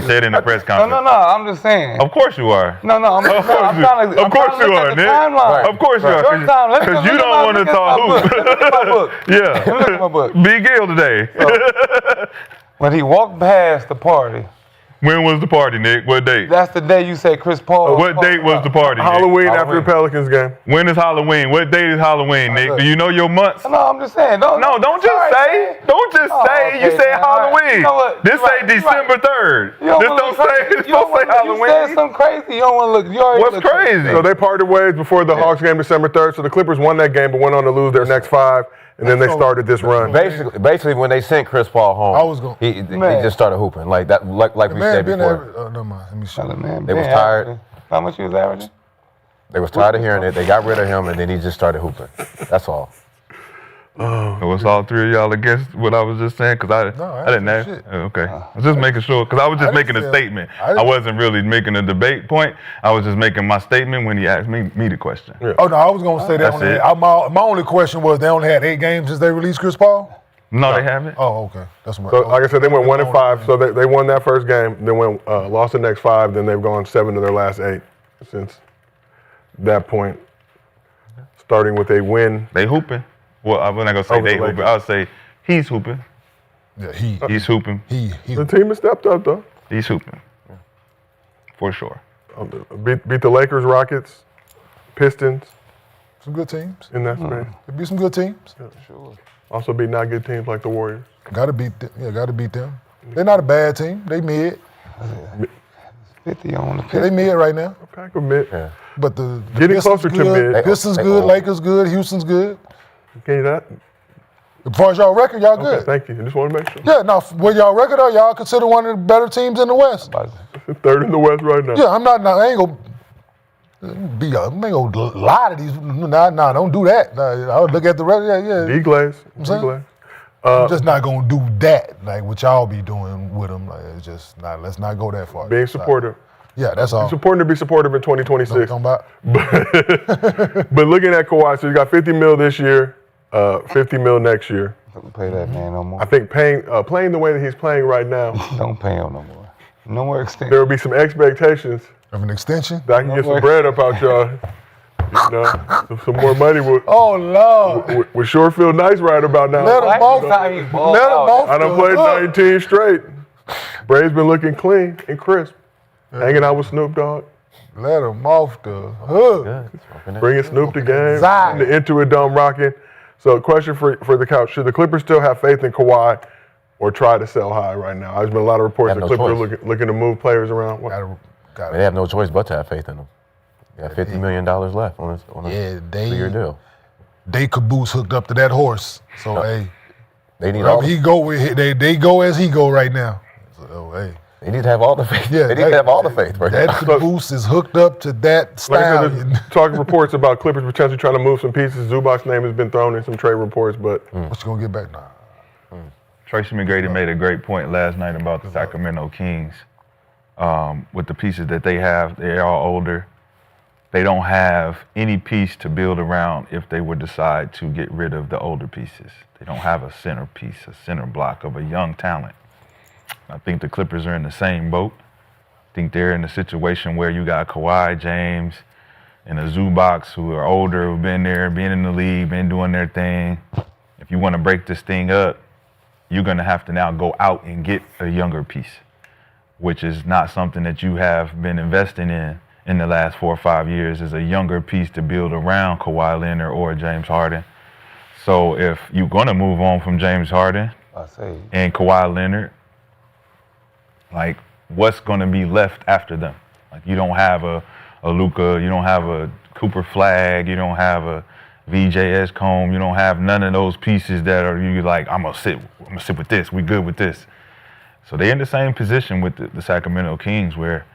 said in the press conference. No, I'm just saying. Of course you are. No, I'm Of course you are, Nick. Timeline. Of course you are. Your time. Because you don't want to talk hoop. Look at my book. Yeah. Look at my book. Big Gil today. When he walked past the party, When was the party, Nick? What date? that's the day you said Chris Paul. What date was the party, Nick? Halloween after the Pelicans game. When is Halloween? What date is Halloween, Nick? Do you know your months? No, I'm just saying. No, don't just say. Don't just say. You okay, said man. All right. Halloween. You know what? This You're say right. You're December 3rd. You don't This wanna don't look say. crazy. This You don't don't say wanna- You said Halloween. something crazy. You don't want to look. You already What's look crazy? So they parted ways before the Hawks game December 3rd. So the Clippers won that game, but went on to lose their next 5, and then they started this run. Basically, when they sent Chris Paul home, he just started hooping like that, like we said before. Never mind. Let me show you. Man, They was Ben tired. averaging. How much he was averaging? They was tired of hearing it. They got rid of him, and then he just started hooping. That's all. It was all 3 of y'all against what I was just saying? Because I didn't know. shit. Okay. I was just making sure. Because I was just making a statement. I wasn't really making a debate point. I was just making my statement when he asked me the question. Yeah. Oh, no, I was going to say that. That's it. My only question was they only had 8 games since they released Chris Paul? No, they haven't. Oh, okay. That's what. So, like I said, they went 1-5. So they won that first game, then lost the next 5. Then they've gone 7 of their last 8 since that point. Starting with a win. They hooping. Well, I'm not going to say Over they the hooping. I'll say he's hooping. Yeah, He's hooping. he. The team has stepped up though. He's hooping. For sure. Beat the Lakers, Rockets, Pistons Some good teams. in that space. There'd be some good teams. Sure. Also beat not good teams like the Warriors. Got to beat them. Yeah, got to beat them. They're not a bad team. They mid. 50 on the Yeah, pitch. they mid right now. Pack a mid. Yeah. But the Getting Pistons closer to good, mid. Pistons good, Lakers good, Houston's good. Okay, that. As far as y'all record, y'all good. Okay, thank you. I just want to make sure. Yeah, now, what y'all record are, y'all consider one of the better teams in the West. Third in the West right now. Yeah, I ain't gonna lie to these. Nah, don't do that. Nah, I'll look at the record. Yeah. D-Glaze. saying? D-Glaze. I'm just not gonna do that, like what y'all be doing with them. Like, it's just not. Let's not go that far. Being supportive. Yeah, that's all. It's important to be supportive in 2026. Talking about. But looking at Kawhi, so you got $50 million this year, $50 million next year. Don't pay that man no more. I think playing the way that he's playing right now, Don't pay him no more. No more extension. there will be some expectations Of an extension? that I can get some bread up out y'all. You know, some more money with Oh, Lord. with sure feel nice right about now. Let him Last off. time he balled Let him out. off. I done the played hook. 19 straight. Braves been looking clean and crisp. Hanging out with Snoop Dogg. Let him off the hook. Good. Bringing Snoop to game. Zion. The Intuit Dome rocking. So question for the couch. Should the Clippers still have faith in Kawhi or try to sell high right now? There's been a lot of reports Have that no Clippers choice. are looking to move players around. Gotta, They have no choice but to have faith in him. They got $50 million left on a Yeah, two-year deal. they caboose hooked up to that horse. So, hey, They need all. wherever he go, they go as he go right now. So, hey. They need to have all the faith. Yeah, they need to have all the faith right That now. caboose is hooked up to that Like I stallion. said, there's talking reports about Clippers potentially trying to move some pieces. Zubac's name has been thrown in some trade reports, but What you gonna get back now? Tracy McGrady made a great point last night about the Sacramento Kings. With the pieces that they have, they're all older. They don't have any piece to build around if they would decide to get rid of the older pieces. They don't have a centerpiece, a center block of a young talent. I think the Clippers are in the same boat. I think they're in a situation where you got Kawhi, James, and a Zubac who are older, who've been there, been in the league, been doing their thing. If you want to break this thing up, you're going to have to now go out and get a younger piece, which is not something that you have been investing in the last 4 or 5 years, is a younger piece to build around Kawhi Leonard or James Harden. So if you're going to move on from James Harden I say, and Kawhi Leonard, like, what's going to be left after them? Like, you don't have a Luka, you don't have a Cooper Flag, you don't have a VJS Combe, you don't have none of those pieces that are you like, I'm gonna sit with this, we good with this. So they're in the same position with the Sacramento Kings where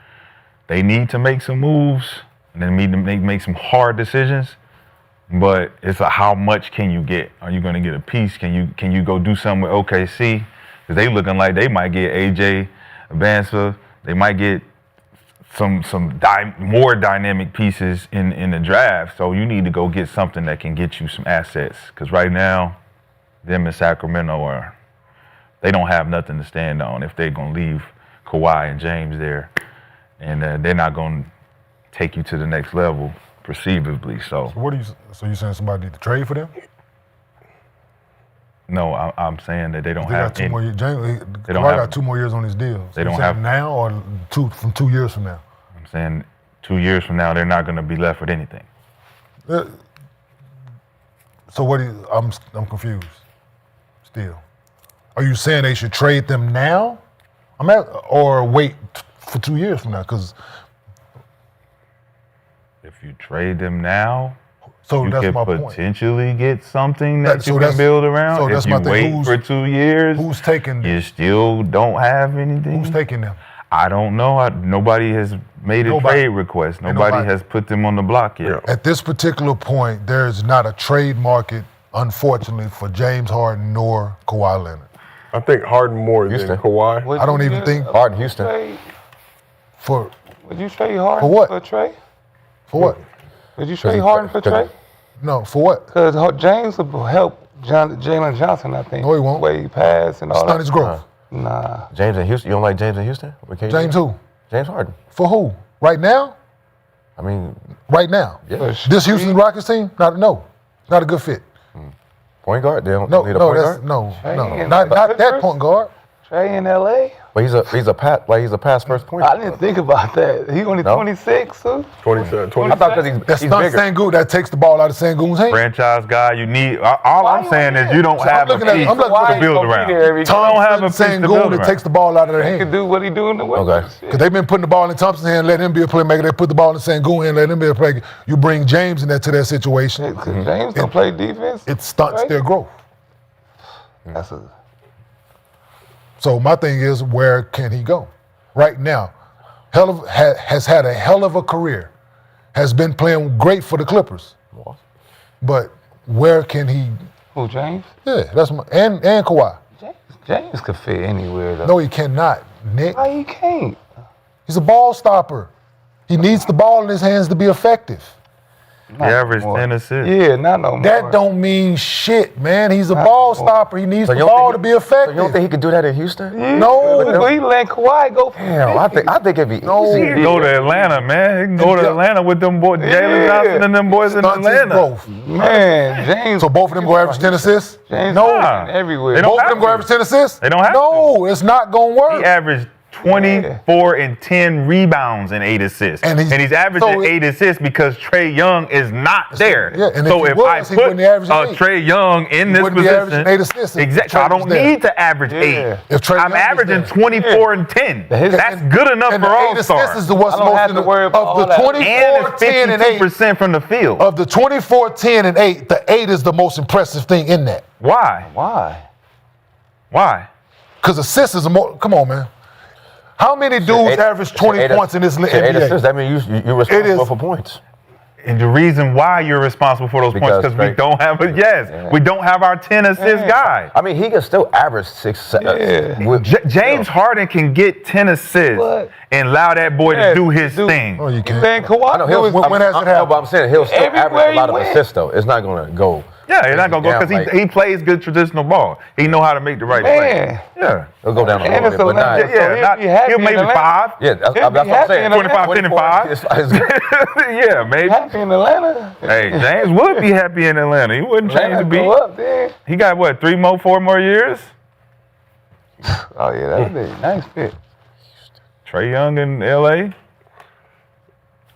they need to make some moves and they need to make some hard decisions. But it's a how much can you get? Are you going to get a piece? Can you go do something with OKC? Because they looking like they might get AJ Bansa. They might get some more dynamic pieces in the draft. So you need to go get something that can get you some assets. Because right now, them in Sacramento they don't have nothing to stand on if they're going to leave Kawhi and James there. And they're not going to take you to the next level, perceivably. So So you saying somebody need to trade for them? no, I'm saying that they don't They have got 2 any. more years. James, They don't Kawhi have- got 2 more years on his deal. So They don't you saying have- now or from 2 years from now. I'm saying 2 years from now, they're not going to be left with anything. So what? I'm confused. Still, are you saying they should trade them now? Or wait for 2 years from now? Because If you trade them now, you that's could my point. potentially get something that So you that's- can build around. so If that's you my thing. wait for 2 years, Who's taking them? you still don't have anything. Who's taking them? I don't know. Nobody has made a Nobody. trade request. Nobody has put them on the block yet. Yeah. At this particular point, there is not a trade market, unfortunately, for James Harden nor Kawhi Leonard. I think Harden more Houston. than Kawhi. would I don't you even get- think- Harden, Houston. Trade- For Would you trade Harden For what? for Trey? what? Would you trade Harden for Trey? No, for what? Because James will help Jalen Johnson, I think. No, he won't. Way he passed and all It's not that. his growth. Nah. James in Houston. You don't like James in Houston? With KD? James who? James Harden. For who? Right now? I mean, Right now. yeah. This Houston Rockets team? Not a good fit. Point guard. They don't No, need a no, point that's guard. not that Clippers? point guard. Trey in LA? But he's a pass first point. I didn't think about that. He only No? 26, so 27, I 20. thought because That's he's not bigger. Sengun. That takes the ball out of Sengun's hand. Franchise guy, you need. All Why I'm you saying want is you don't So have a I'm looking at- piece I'm looking for to the- build gonna be around. there every You don't have a piece to Sengun build that around. takes the ball out of their he can hand. do what he do in the West. Okay. Because they've been putting the ball in Thompson's hand, let him be a playmaker. They put the ball in Sengun hand, let him be a playmaker. You bring James in to that situation, Because James don't play defense. it stunts Right? their growth. That's a So my thing is, where can he go? Right now, has had a hell of a career, has been playing great for the Clippers. But where can he? who, James? Yeah, that's and Kawhi. James could fit anywhere though. No, he cannot, Nick. Why he can't? He's a ball stopper. He needs the ball in his hands to be effective. He averaged 10 assists. Yeah, not no more. That don't mean shit, man. He's a ball stopper. He needs the ball to be So effective. you don't think he could do that in Houston? Yeah, No. but he let Kawhi go for Damn, I think it'd be He easy. can go to Atlanta, man. He can go to Atlanta with them boys, Jalen Johnson and them boys in Stunts his Atlanta. growth. Man, James. So both of them go average 10 assists? James No. everywhere. They don't Both of have them go to. average 10 assists? They don't have No, it's not going to He work. averaged 24 and 10 rebounds and 8 assists. And he's- averaging so 8 assists because Trae Young is not there. Yeah, and so if he if was, I he wouldn't be averaging put 8. Trae Young in this wouldn't be position, averaging 8 assists if exactly. Trae I don't was there. need to average 8. If Trae I'm Young was averaging there. 24 and 10. That's good enough and for the 8 All-Star. assists is the what's I don't most have in to the, worry about of all the that. 24, And 10, and 8. 52% from the field. Of the 24, 10, and 8, the 8 is the most impressive thing in that. Why? Why? Why? Because assists is a more. Come on, man. How many dudes average 20 points in this 8 NBA? assists, that means you're responsible is. for points. And the reason why you're responsible for those points Because because we Trae- don't have we don't have our 10 assist guy. I mean, he can still average 6, 7. Yeah. James Harden can get 10 assists What? and allow that boy to do his thing. Oh, you can't. Man, Kawhi. I know do his- when has it happened? But I'm saying he'll still Everywhere average a lot he of went. assists, though. It's not going to go. Yeah, he's not gonna go because down, like- he plays good traditional ball. He know how to make the right play. Man. Yeah. He'll go down a And little it's bit, but not. Atlanta. Yeah, he'll not, be happy he'll in maybe Atlanta. 5. Yeah, that's He'll what be I'm happy saying. in 25, 10 and 5. Yeah, maybe. Happy in Atlanta. Hey, James would be happy in Atlanta. He wouldn't change Atlanta the beat. go up there. He got what, 4 more years? Oh yeah, that'd be a nice fit. Trae Young in LA. He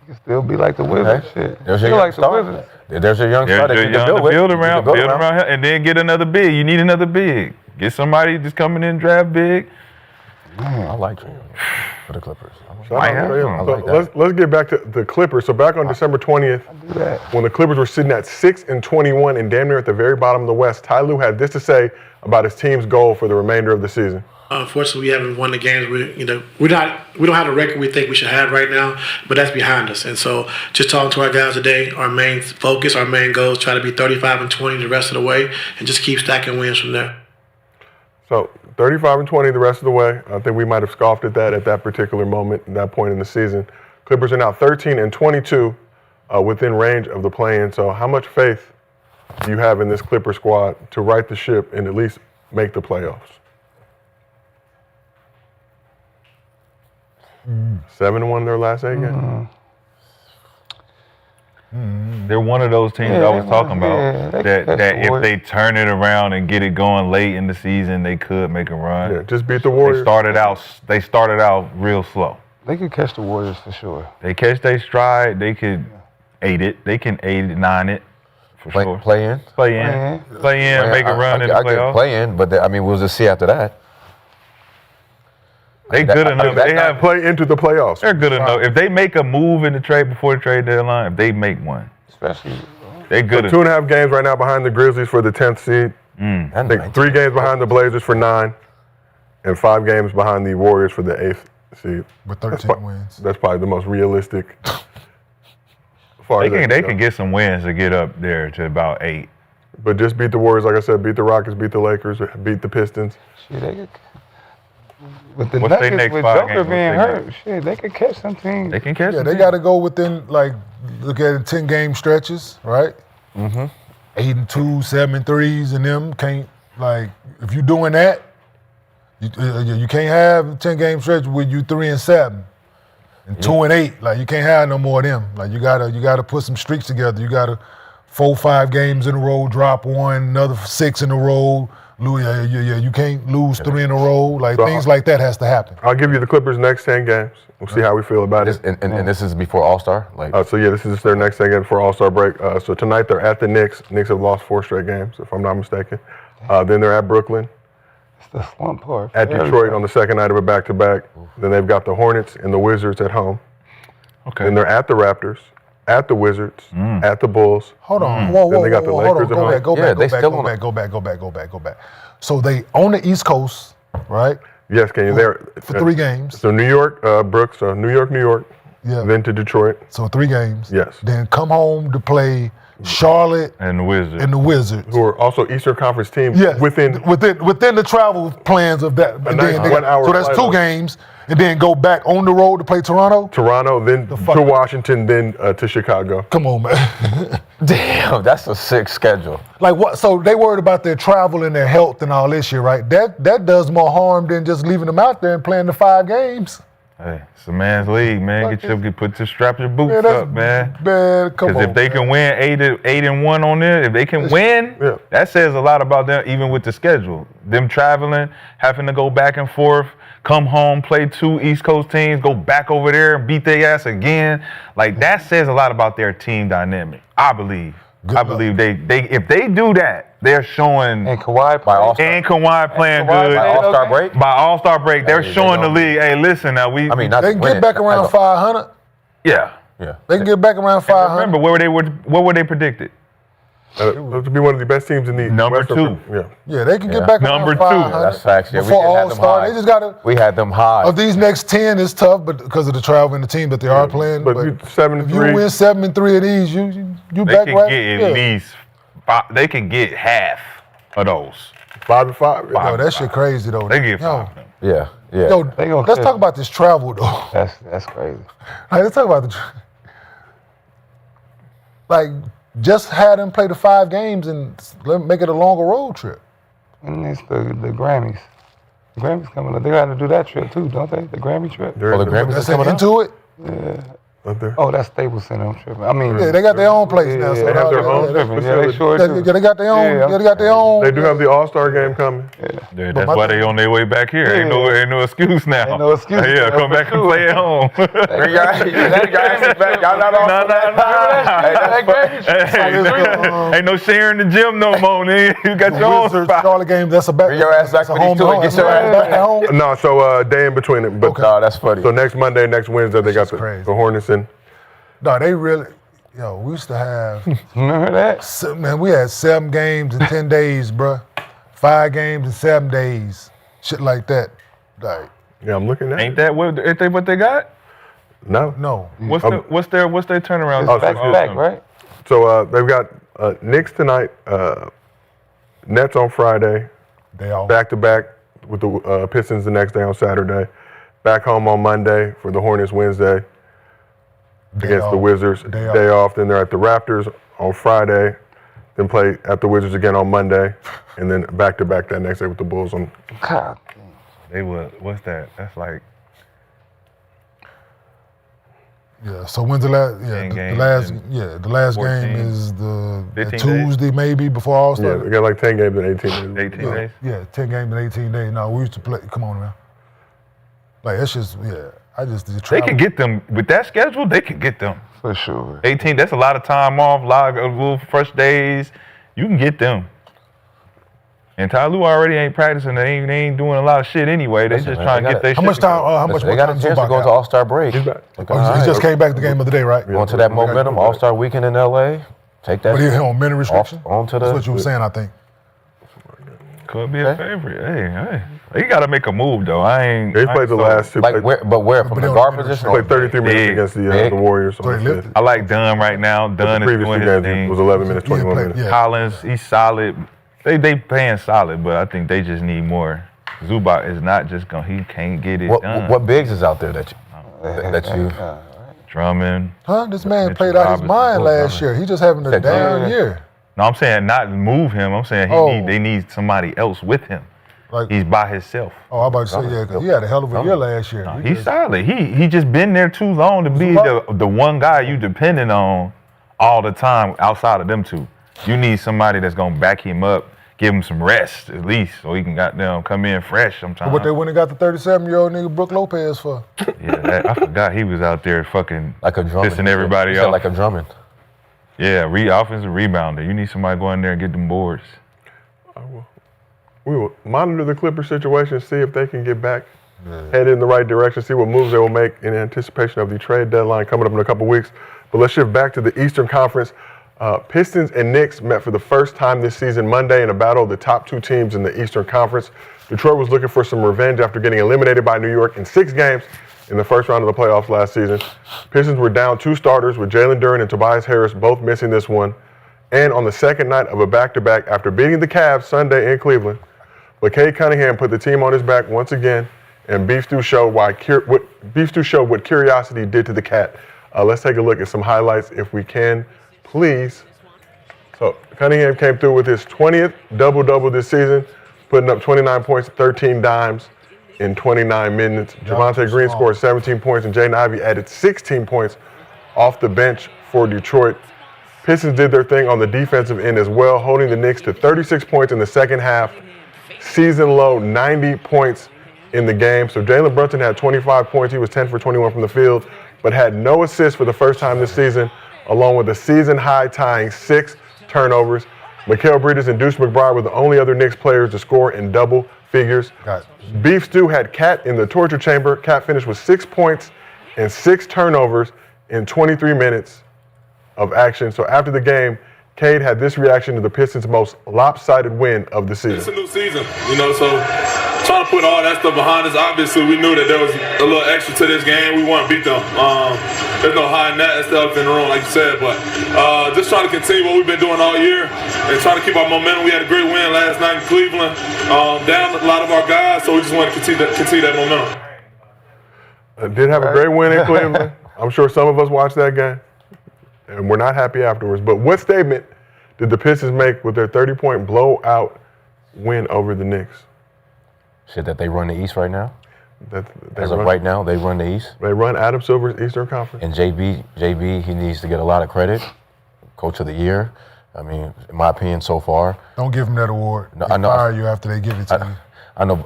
can still be like the Wizards. Shit. There's Still your young like the star. Wizards. There's your young star that They're you young can to build with. build You can around, build him, and then get another big. You need another big. Get somebody just coming in, draft big. I like Trae Young for the Clippers. Might have So some. like that. let's get back to the Clippers. So back on December 20th, Do that. when the Clippers were sitting at 6-21 and damn near at the very bottom of the West, Ty Lue had this to say about his team's goal for the remainder of the season. Unfortunately, we haven't won the games. We don't have the record we think we should have right now, but that's behind us. And so, just talking to our guys today, our main focus, our main goal is try to be 35-20 the rest of the way, and just keep stacking wins from there. So 35-20 the rest of the way. I think we might have scoffed at that particular moment, at that point in the season. Clippers are now 13-22 within range of the play-in. So how much faith do you have in this Clipper squad to right the ship and at least make the playoffs? 7-1 their last 8 games. They're one of those teams I was talking about yeah, that that's if the they turn it around and get it going late in the season, they could make a run. Yeah, just beat the They Warriors. started out real slow. They could catch the Warriors for sure. They catch their stride, they could 8 it. They can 8 it, 9 it for sure. Play in. Play in, make a run in the I get playoffs. play in, but we'll just see after that. They good enough. They have. Play into the playoffs. They're good enough. If they make a move in the trade before the trade deadline, if they make one, Especially. they're good enough. 2.5 games right now behind the Grizzlies for the 10th seed. I think 3 games behind the Blazers for 9, and 5 games behind the Warriors for the 8th seed. With 13 wins. That's probably the most realistic. As far as They that can goes. get some wins to get up there to about 8. But just beat the Warriors, like I said, beat the Rockets, beat the Lakers, beat the Pistons. Shit, they could. With the What's they Nuggets, next with 5 Joker games? being What's they hurt, shit, they could catch some teams. They can catch. Yeah, some they teams. got to go within, like, look at it, 10-game stretches, right? 8 and 2, 7 and 3s, and them can't, like, if you're doing that, you can't have a 10-game stretch with you 3 and 7 and 2 and 8. Like, you can't have no more of them. Like, you gotta put some streaks together. You gotta 4, 5 games in a row, drop one, another 6 in a row. You can't lose 3 in a row. Like, So, things like that has to happen. I'll give you the Clippers' next 10 games. We'll see how we feel about it. And this is before All-Star? Like, This is their next 10 games before All-Star break. So tonight they're at the Knicks. Knicks have lost 4 straight games, if I'm not mistaken. Then they're at Brooklyn, It's the slump part. at Detroit on the second night of a back-to-back. Then they've got the Hornets and the Wizards at home. Okay. Then they're at the Raptors, at the Wizards, at the Bulls. Hold on. Whoa, Then they got the hold on. Lakers at Go home. back, go Yeah, back, they go back, still go on back, go back. So they on the East Coast, right? Yes, Kenyon. They're For 3 games. So New York, Brooks, New York. Yeah. Then to Detroit. So 3 games. Yes. Then come home to play Charlotte And the Wizards. and the Wizards. Who are also Eastern Conference teams Yes. within within the travel plans of that. And nice then 1 hour so that's flight 2 on. games. And then go back on the road to play Toronto? Toronto, then fuck? to Washington, then to Chicago. Come on, man. Damn, that's a sick schedule. Like what? So they worried about their travel and their health and all this shit, right? That does more harm than just leaving them out there and playing the 5 games. Hey, it's a man's league, man. Strap your boots Man, that's up, man. Man, come on. Because if they can win 8-1 on there, if they can win, yeah. that says a lot about them, even with the schedule. Them traveling, having to go back and forth, come home, play 2 East Coast teams, go back over there and beat their ass again. Like, that says a lot about their team dynamic, I believe. I believe they if they do that, they're showing. And Kawhi And Kawhi playing good. By All-Star break? By All-Star break, they're Hey, showing they the league, hey, listen now, I mean, not They to can win get it. back around 500. yeah. Yeah. They can get back around 500. Remember, where were they predicted? To be one of the best teams in the Number Western, 2. Yeah. Yeah, they can get back Number around 2. 500. That's facts. Yeah, we Before did have them All-Star, high. they just got to. We had them high. Of these next 10, it's tough, but because of the travel and the team that they are playing. But you 7-3. If you win 7-3 of these, you They back can right. get at least 5, they can get half of those. 5-5. Yo, that shit crazy though. They get Yo, 5. Yeah, yeah. Yo, They gonna let's catch talk about this travel though. That's crazy. Like, let's talk about like just have them play the 5 games and make it a longer road trip. And it's the Grammys. The Grammys coming up. They got to do that trip too, don't they? The Grammy trip. Oh, the Grammys That's is coming up? into it. Up there. Oh, that's Staples Center. I'm tripping. I mean, Yeah, they got their own place now. So They have their own tripping. Yeah, they sure do. They got their own. Yeah, They got their own. They do have the All-Star game coming. Yeah, that's why they on their way back here. Ain't no excuse now. Ain't no excuse. Yeah, come back and play at home. Y'all not all Ain't no sharing the gym no more, nigga. You got your own Wizards, spot. all the games. That's a back. Bring your ass back that's a for these home two to and home. get your ass Back at home. No, so day in between it. But No, that's funny. so next Monday, next Wednesday, they got the crazy. Hornets in. No, they really. Yo, we used to have. remember that? Man, we had 7 games in 10 days, bruh. 5 games in 7 days. Shit like that. Like, Yeah, I'm looking at Ain't it. that what they got? No. no. What's their turnaround? It's back to back, right? So they've got Knicks tonight, Nets on Friday, They all. back to back with the Pistons the next day on Saturday, back home on Monday for the Hornets Wednesday against the off. Wizards. Day off. Then they're at the Raptors on Friday, then play at the Wizards again on Monday, and then back to back that next day with the Bulls on. God. They would. What's that? That's like Yeah. So when's the last? Yeah, 10 the games last. and Yeah, the last 14, game is the 15 Tuesday maybe before All Yeah, Star. they got like 10 games in 18 days. 18 days. Yeah, 10 games in 18 days. No, we used to play. Come on, man. Like that's just I just did They travel. could get them with that schedule. They could get them. For sure. 18. That's a lot of time off. A lot of little fresh days. You can get them. And Ty Lue already ain't practicing. They ain't doing a lot of shit anyway. They Listen, just man, trying they to got get their How shit much time? together. How much Listen, more they got time a chance to Zubac go into got? All-Star break. He's back. Looking Oh, he high. just came back the game of the day, right? Going to that momentum, All-Star weekend in LA. Take that. But he on minute restriction. on to That's the- what you were saying, I think. Could be a favorite. Hey. He got to make a move though. They played the last two. Like played, where? But where? From But the they guard don't- position? played 33 minutes Big. against the Big. Warriors. So he lifted. I like Dunn right now. The Dunn is previous doing two his games thing. was 11 minutes, Yeah, 21 played- minutes. yeah. Collins, he's solid. They paying solid, but I think they just need more. Zubac is not just going. He can't get it done. What bigs is out there that you? Drummond. Huh? This man Mitchell played out his Robinson. mind last year. He just having a Said down Drummond. year. No, I'm saying not move him. I'm saying Oh. they need somebody else with him. Like, He's by himself. I'm about to say, yeah, because he had a hell of a year last year. He He's just- solid. He just been there too long to be the one guy you depending on all the time outside of them two. You need somebody that's gonna back him up, give him some rest at least, so he can goddamn come in fresh sometimes. What they went and got the 37-year-old nigga Brook Lopez for? Yeah, I forgot he was out there fucking Like a Drummond. pissing everybody You said off. like a Drummond. Yeah, offensive rebounder. You need somebody go in there and get them boards. We will monitor the Clipper situation, see if they can get back, head in the right direction, see what moves they will make in anticipation of the trade deadline coming up in a couple weeks. But let's shift back to the Eastern Conference. Pistons and Knicks met for the first time this season Monday in a battle of the top 2 teams in the Eastern Conference. Detroit was looking for some revenge after getting eliminated by New York in 6 games in the first round of the playoffs last season. Pistons were down 2 starters with Jalen Duren and Tobias Harris both missing this one. And on the second night of a back-to-back after beating the Cavs Sunday in Cleveland, but Cade Cunningham put the team on his back once again and Beef Stew showed what curiosity did to the cat. Let's take a look at some highlights if we can, please. So Cunningham came through with his 20th double-double this season, putting up 29 points, 13 dimes in 29 minutes. Javonte Green scored 17 points, and Jaden Ivey added 16 points off the bench for Detroit. Pistons did their thing on the defensive end as well, holding the Knicks to 36 points in the second half. Season low, 90 points in the game. So Jalen Brunson had 25 points. He was 10 for 21 from the field, but had no assists for the first time this season, along with a season high tying 6 turnovers. Mikal Bridges and Deuce McBride were the only other Knicks players to score in double figures. Beef Stew had Cat in the torture chamber. Cat finished with 6 points and 6 turnovers in 23 minutes of action. So after the game, Cade had this reaction to the Pistons' most lopsided win of the season. It's a new season, so trying to put all that stuff behind us. Obviously, we knew that there was a little extra to this game. We want to beat them. There's no high net and stuff in the room, like you said, but just trying to continue what we've been doing all year and trying to keep our momentum. We had a great win last night in Cleveland, down a lot of our guys, so we just want to continue that momentum. Did have a great win in Cleveland. I'm sure some of us watched that game, and we're not happy afterwards. But what statement did the Pistons make with their 30-point blowout win over the Knicks? Shit, that they run the East right now? As of right now, they run the East. They run Adam Silver's Eastern Conference. And JB, he needs to get a lot of credit. Coach of the Year. I mean, in my opinion, so far. Don't give him that award. No, they I know. fire you after they give it to you. I know,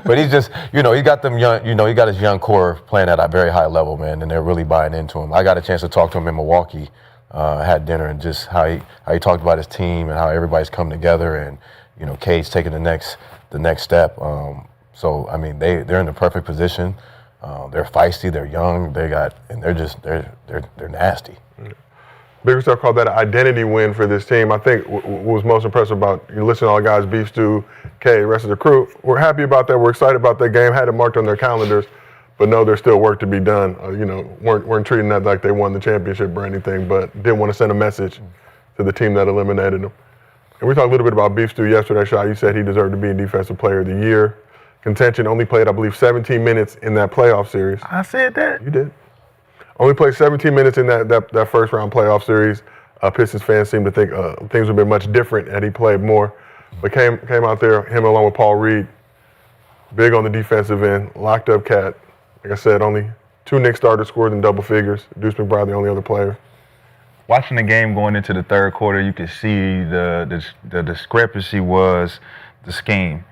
but he's just, he got them young, he got his young core playing at a very high level, man, and they're really buying into him. I got a chance to talk to him in Milwaukee, had dinner, and just how he talked about his team and how everybody's come together, and Cade's taking the next step. So I mean, they're in the perfect position. They're feisty, they're young, they're nasty. Bigger Stuff called that an identity win for this team. I think what was most impressive about, you listen to all the guys, Beef Stew, K, the rest of the crew, we're happy about that. We're excited about that game. Had it marked on their calendars, but know there's still work to be done. Weren't treating that like they won the championship or anything, but didn't want to send a message to the team that eliminated them. And we talked a little bit about Beef Stew yesterday, Shah. You said he deserved to be Defensive Player of the Year. Contention, only played, I believe, 17 minutes in that playoff series. I said that. You did. Only played 17 minutes in that first round playoff series. Pistons fans seem to think things would have been much different had he played more. But came out there, him along with Paul Reed, big on the defensive end, locked up Cat. Like I said, only 2 Knicks starters scored in double figures. Deuce McBride, the only other player. Watching the game going into the third quarter, you could see the discrepancy was the scheme.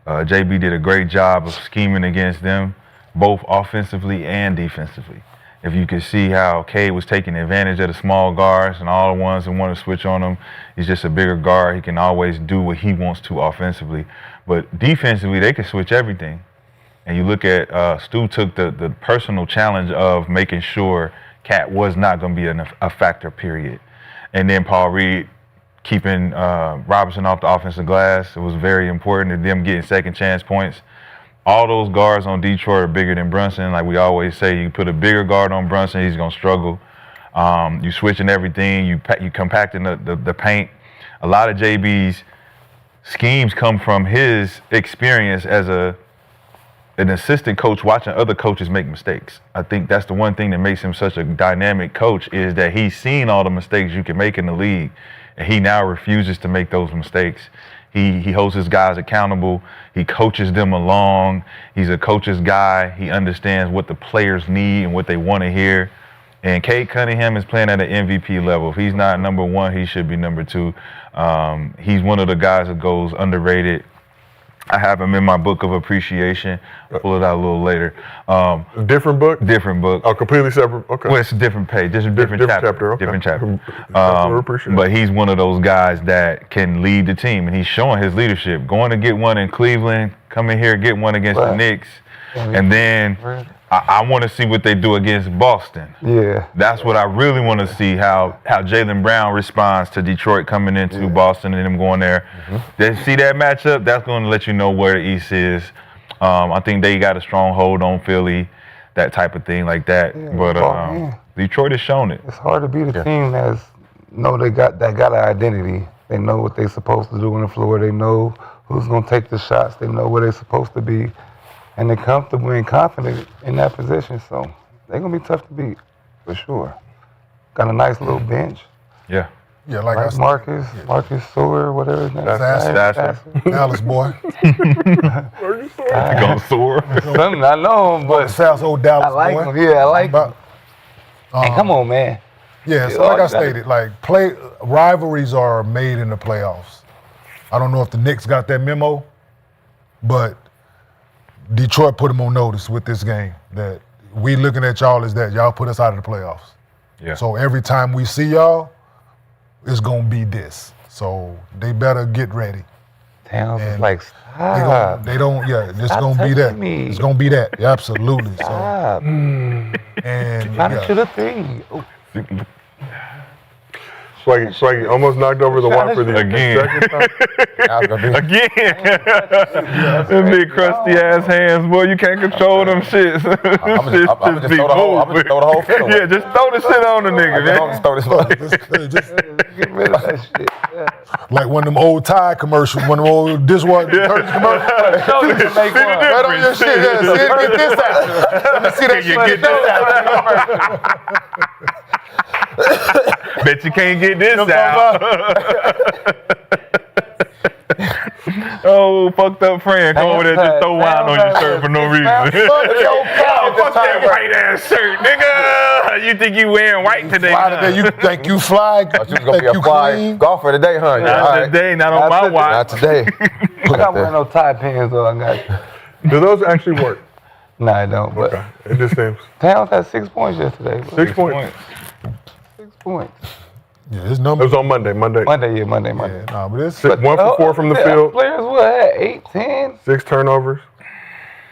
JB did a great job of scheming against them, both offensively and defensively. If you could see how Cade was taking advantage of the small guards and all the ones that want to switch on him, he's just a bigger guard. He can always do what he wants to offensively. But defensively, they can switch everything. And you look at Stu took the personal challenge of making sure Cat was not going to be a factor, period. And then Paul Reed keeping Robinson off the offensive glass. It was very important to them getting second chance points. All those guards on Detroit are bigger than Brunson. Like we always say, you put a bigger guard on Brunson, he's going to struggle. You switching everything, you compacting the paint. A lot of JB's schemes come from his experience as an assistant coach watching other coaches make mistakes. I think that's the one thing that makes him such a dynamic coach is that he's seen all the mistakes you can make in the league, and he now refuses to make those mistakes. He holds his guys accountable. He coaches them along. He's a coach's guy. He understands what the players need and what they want to hear. And Cade Cunningham is playing at an MVP level. If he's not number 1, he should be number 2. He's one of the guys that goes underrated. I have him in my book of appreciation. I'll pull it out a little later. Different book? Different book. Oh, completely separate? Okay. Well, it's a different page. Just a different chapter. Okay. Different chapter. Appreciate But he's one of those guys that can lead the team, and he's showing his leadership. Going to get one in Cleveland, coming here, get one against the Knicks, and then I want to see what they do against Boston. Yeah. That's what I really want to see, how Jaylen Brown responds to Detroit coming into Boston and them going there. They see that matchup, that's going to let you know where the East is. I think they got a strong hold on Philly, that type of thing like that. Yeah, but Detroit has shown it. It's hard to beat a team that's they got an identity. They know what they're supposed to do on the floor. They know who's going to take the shots. They know where they're supposed to be. and they're comfortable and confident in that position. So they're gonna be tough to beat for sure. Got a nice little bench. Yeah. Yeah, like I Like said, Marcus Sewell, whatever his name is. Sasser. Dallas boy. He gonna soar. Something I know him, but South old Dallas I like boy. him. Yeah, I like him. But, Hey, come on, man. yeah, so Yeah, like I you gotta- stated, like rivalries are made in the playoffs. I don't know if the Knicks got that memo, but Detroit put them on notice with this game that we looking at y'all as that y'all put us out of the playoffs. Yeah. So every time we see y'all, it's gonna be this. So they better get ready. Towns is And like, They don't. Yeah, it's Stop gonna be that. touching me. It's gonna be that. Yeah, absolutely. So stop. and Trying to yeah. shoot a three. Oh, Swaggy almost knocked over the wine for the Again. second time. I was gonna be- Again. Them big crusty ass hands, boy. You can't control them shits. I'ma just throw the whole fit away. Yeah, just throw the shit on the nigga, I'm man. just throw this Just get rid of that shit. Yeah. like one of them old Tide commercials, one of them old dishwater detergent commercials. Show me to make one. Right on your shit. Yeah, see, get this out. Let me see that Can you shit. get this out? Bet you can't get this out. Oh, fucked up friend. Come over there, just throw wine on your shirt for no reason. Fuck your cow. Fuck that white ass shirt, nigga. You think you wearing white today? Fly today. You think you fly? Thought you was You gonna be think a you fly clean? golfer today, huh? Yeah, all Not right. today, not on my Not watch. Not today. I'm not wearing no tie pants though. I got. Do those actually work? Nah, I don't. But Okay. It just seems Towns had 6 points yesterday. 6 points. 6 points. Yeah, his It number. was on Monday. Monday. Yeah, nah, but it's 1 for 4 from the field. Players what had 8, 10. 6 turnovers.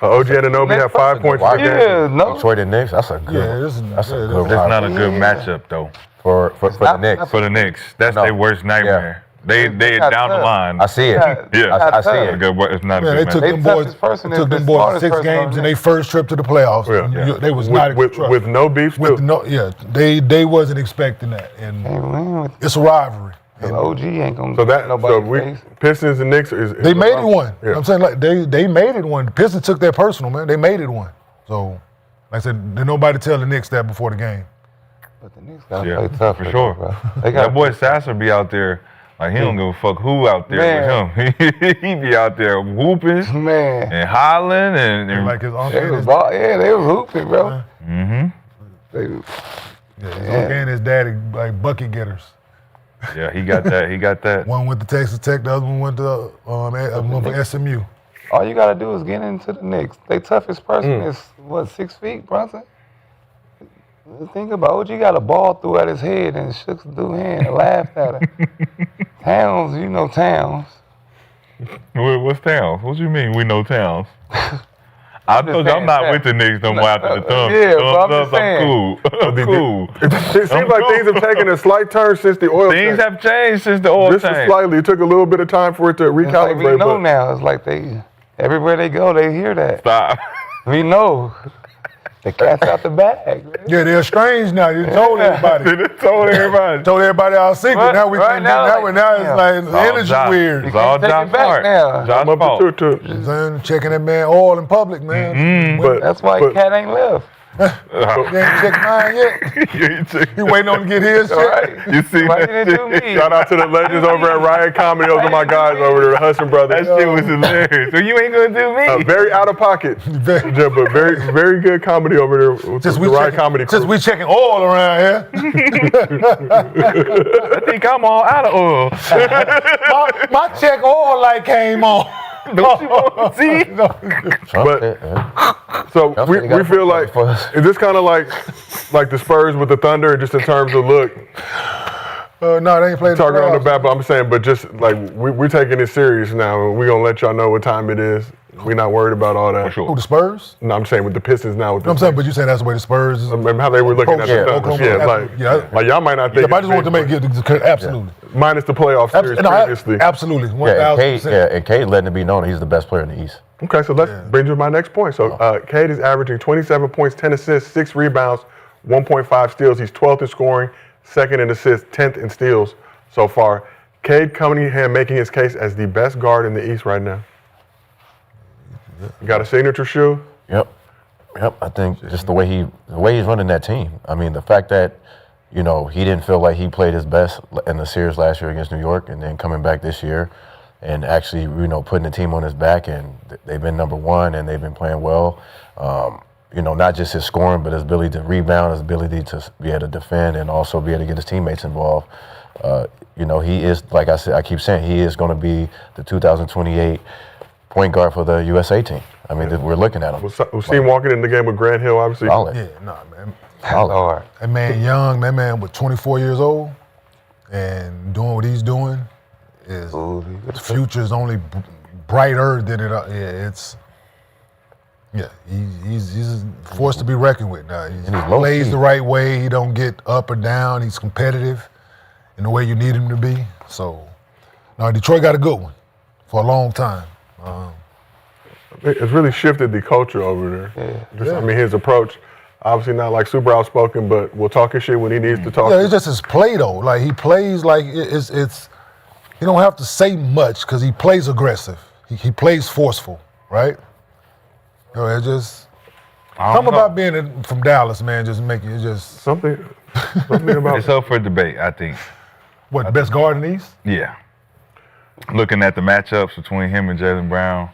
OG Anunoby had 5 points Wow. per game. Yeah, no. Detroit and Knicks. That's a good. yeah, this is That's a yeah, good That's not a rivalry good matchup though for the not- Knicks. for the Knicks. That's No. their worst nightmare. They got down the tough. line. I see it. Yeah. I see It's it. it's not a Man, good they took matchup. them toughest boys. person is Took the them boys smartest 6 person on games in the their first trip to the playoffs. Yeah. And they was not With no beef still. with no. Yeah, they wasn't expecting that, and Hey, man, with it's a rivalry. the OG ain't gonna So get nobody we face. Pistons and Knicks is They made it one. Yeah. I'm saying like they made it one. The Pistons took that personal, man. They made it one. So, like I said, did nobody tell the Knicks that before the game? But the Knicks gotta Yeah, play tough for with sure. them, bro. They gotta That boy Sasser be out there like he don't give a fuck who out there with him. He be out there whooping man. and hollering and Like his uncle They and was his, they was hooping, bro. mm-hmm. They, his uncle and his daddy like bucket getters. Yeah, he got that. He got that. One went to Texas Tech, the other one went to one for SMU. all you gotta do is get into the Knicks. They toughest person is what, 6 feet, Brunson? Think about OG got a ball through at his head and shook the dude's hand and laughed at him. Towns, you know Towns. What's Towns? What you mean we know Towns? I told you I'm not saying, with the Knicks no more after the thumbs. Yeah, but I'm thumbs just up. saying. I'm cool. I'm cool. It seems like things have taken a slight turn since the oil Things change. have changed since the oil Just change. slightly. It took a little bit of time for it to It's like we recalibrate. know But now. It's like they, everywhere they go, they hear that. Stop. We know. The cat's out the bag. Man. Yeah, they're strange now. You told everybody. They just told everybody. Told everybody our secret. Right, now we right can now, now, like, now it's damn. like the It's all energy Josh. weird. It's all can't take Josh it back fault. now. Josh's I'm up fault. to too. Saying, checking that man oil in public, man. But That's why but- cat ain't left. You ain't checked mine yet. He waiting on to get his shit. Right. You see Why that you didn't do shit? me? Shout out to the legends over at Riot Comedy. Those are my guys over there, the Hudson brothers. That shit was hilarious. So you ain't gonna do me? Very out of pocket, yeah, but very good comedy over there with Since the we Riot checking, Comedy since crew. we checking oil around here, I think I'm all out of oil. my check oil light came on. Don't you want to see? But so Trump we said he got feel a like for us. is this kind of like the Spurs with the Thunder, just in terms of look, No, they ain't playing. talking on the playoffs. bat, but I'm saying, but just like we're taking it serious now, and we're gonna let y'all know what time it is. We're not worried about all that. For sure. Who, the Spurs? No, I'm saying with the Pistons now. With the I'm saying, but you saying that's the way the Spurs is. Remember how they were looking at Yeah, the Thunder? Oklahoma, Yeah, like, yeah. like y'all might not think. Yeah, but I just it's want to big, make it absolutely. but minus the playoff series No, previously. absolutely, Yeah, 1,000%. and Cade letting it be known he's the best player in the East. Okay, so let's bring you to my next point. So Cade is averaging 27 points, 10 assists, 6 rebounds, 1.5 steals. He's 12th in scoring, 2nd in assists, 10th in steals so far. Cade Cunningham making his case as the best guard in the East right now. You got a signature shoe? Yep. I think just the way he's running that team. I mean, the fact that he didn't feel like he played his best in the series last year against New York, and then coming back this year, and actually putting the team on his back, and they've been number one, and they've been playing well. Not just his scoring, but his ability to rebound, his ability to be able to defend, and also be able to get his teammates involved. He is, like I said, I keep saying, he is going to be the 2028 point guard for the USA team. I mean, we're looking at him. We'll see him walking in the game with Grant Hill, obviously. Solid. Yeah, man. Solid. That man young, that man was 24 years old and doing what he's doing is the future is only brighter than it. He's a force to be reckoned with now. He plays the right way. He don't get up or down. He's competitive in the way you need him to be. So, now Detroit got a good one for a long time. It's really shifted the culture over there. I mean, his approach, obviously not like super outspoken, but will talk his shit when he needs to talk. Yeah, it's just his play though. Like he plays like it's he don't have to say much because he plays aggressive. He plays forceful, right? It just something about being from Dallas, man. Just making it just something about it's up for debate, I think. What, best guard in the East? Yeah. Looking at the matchups between him and Jaylen Brown,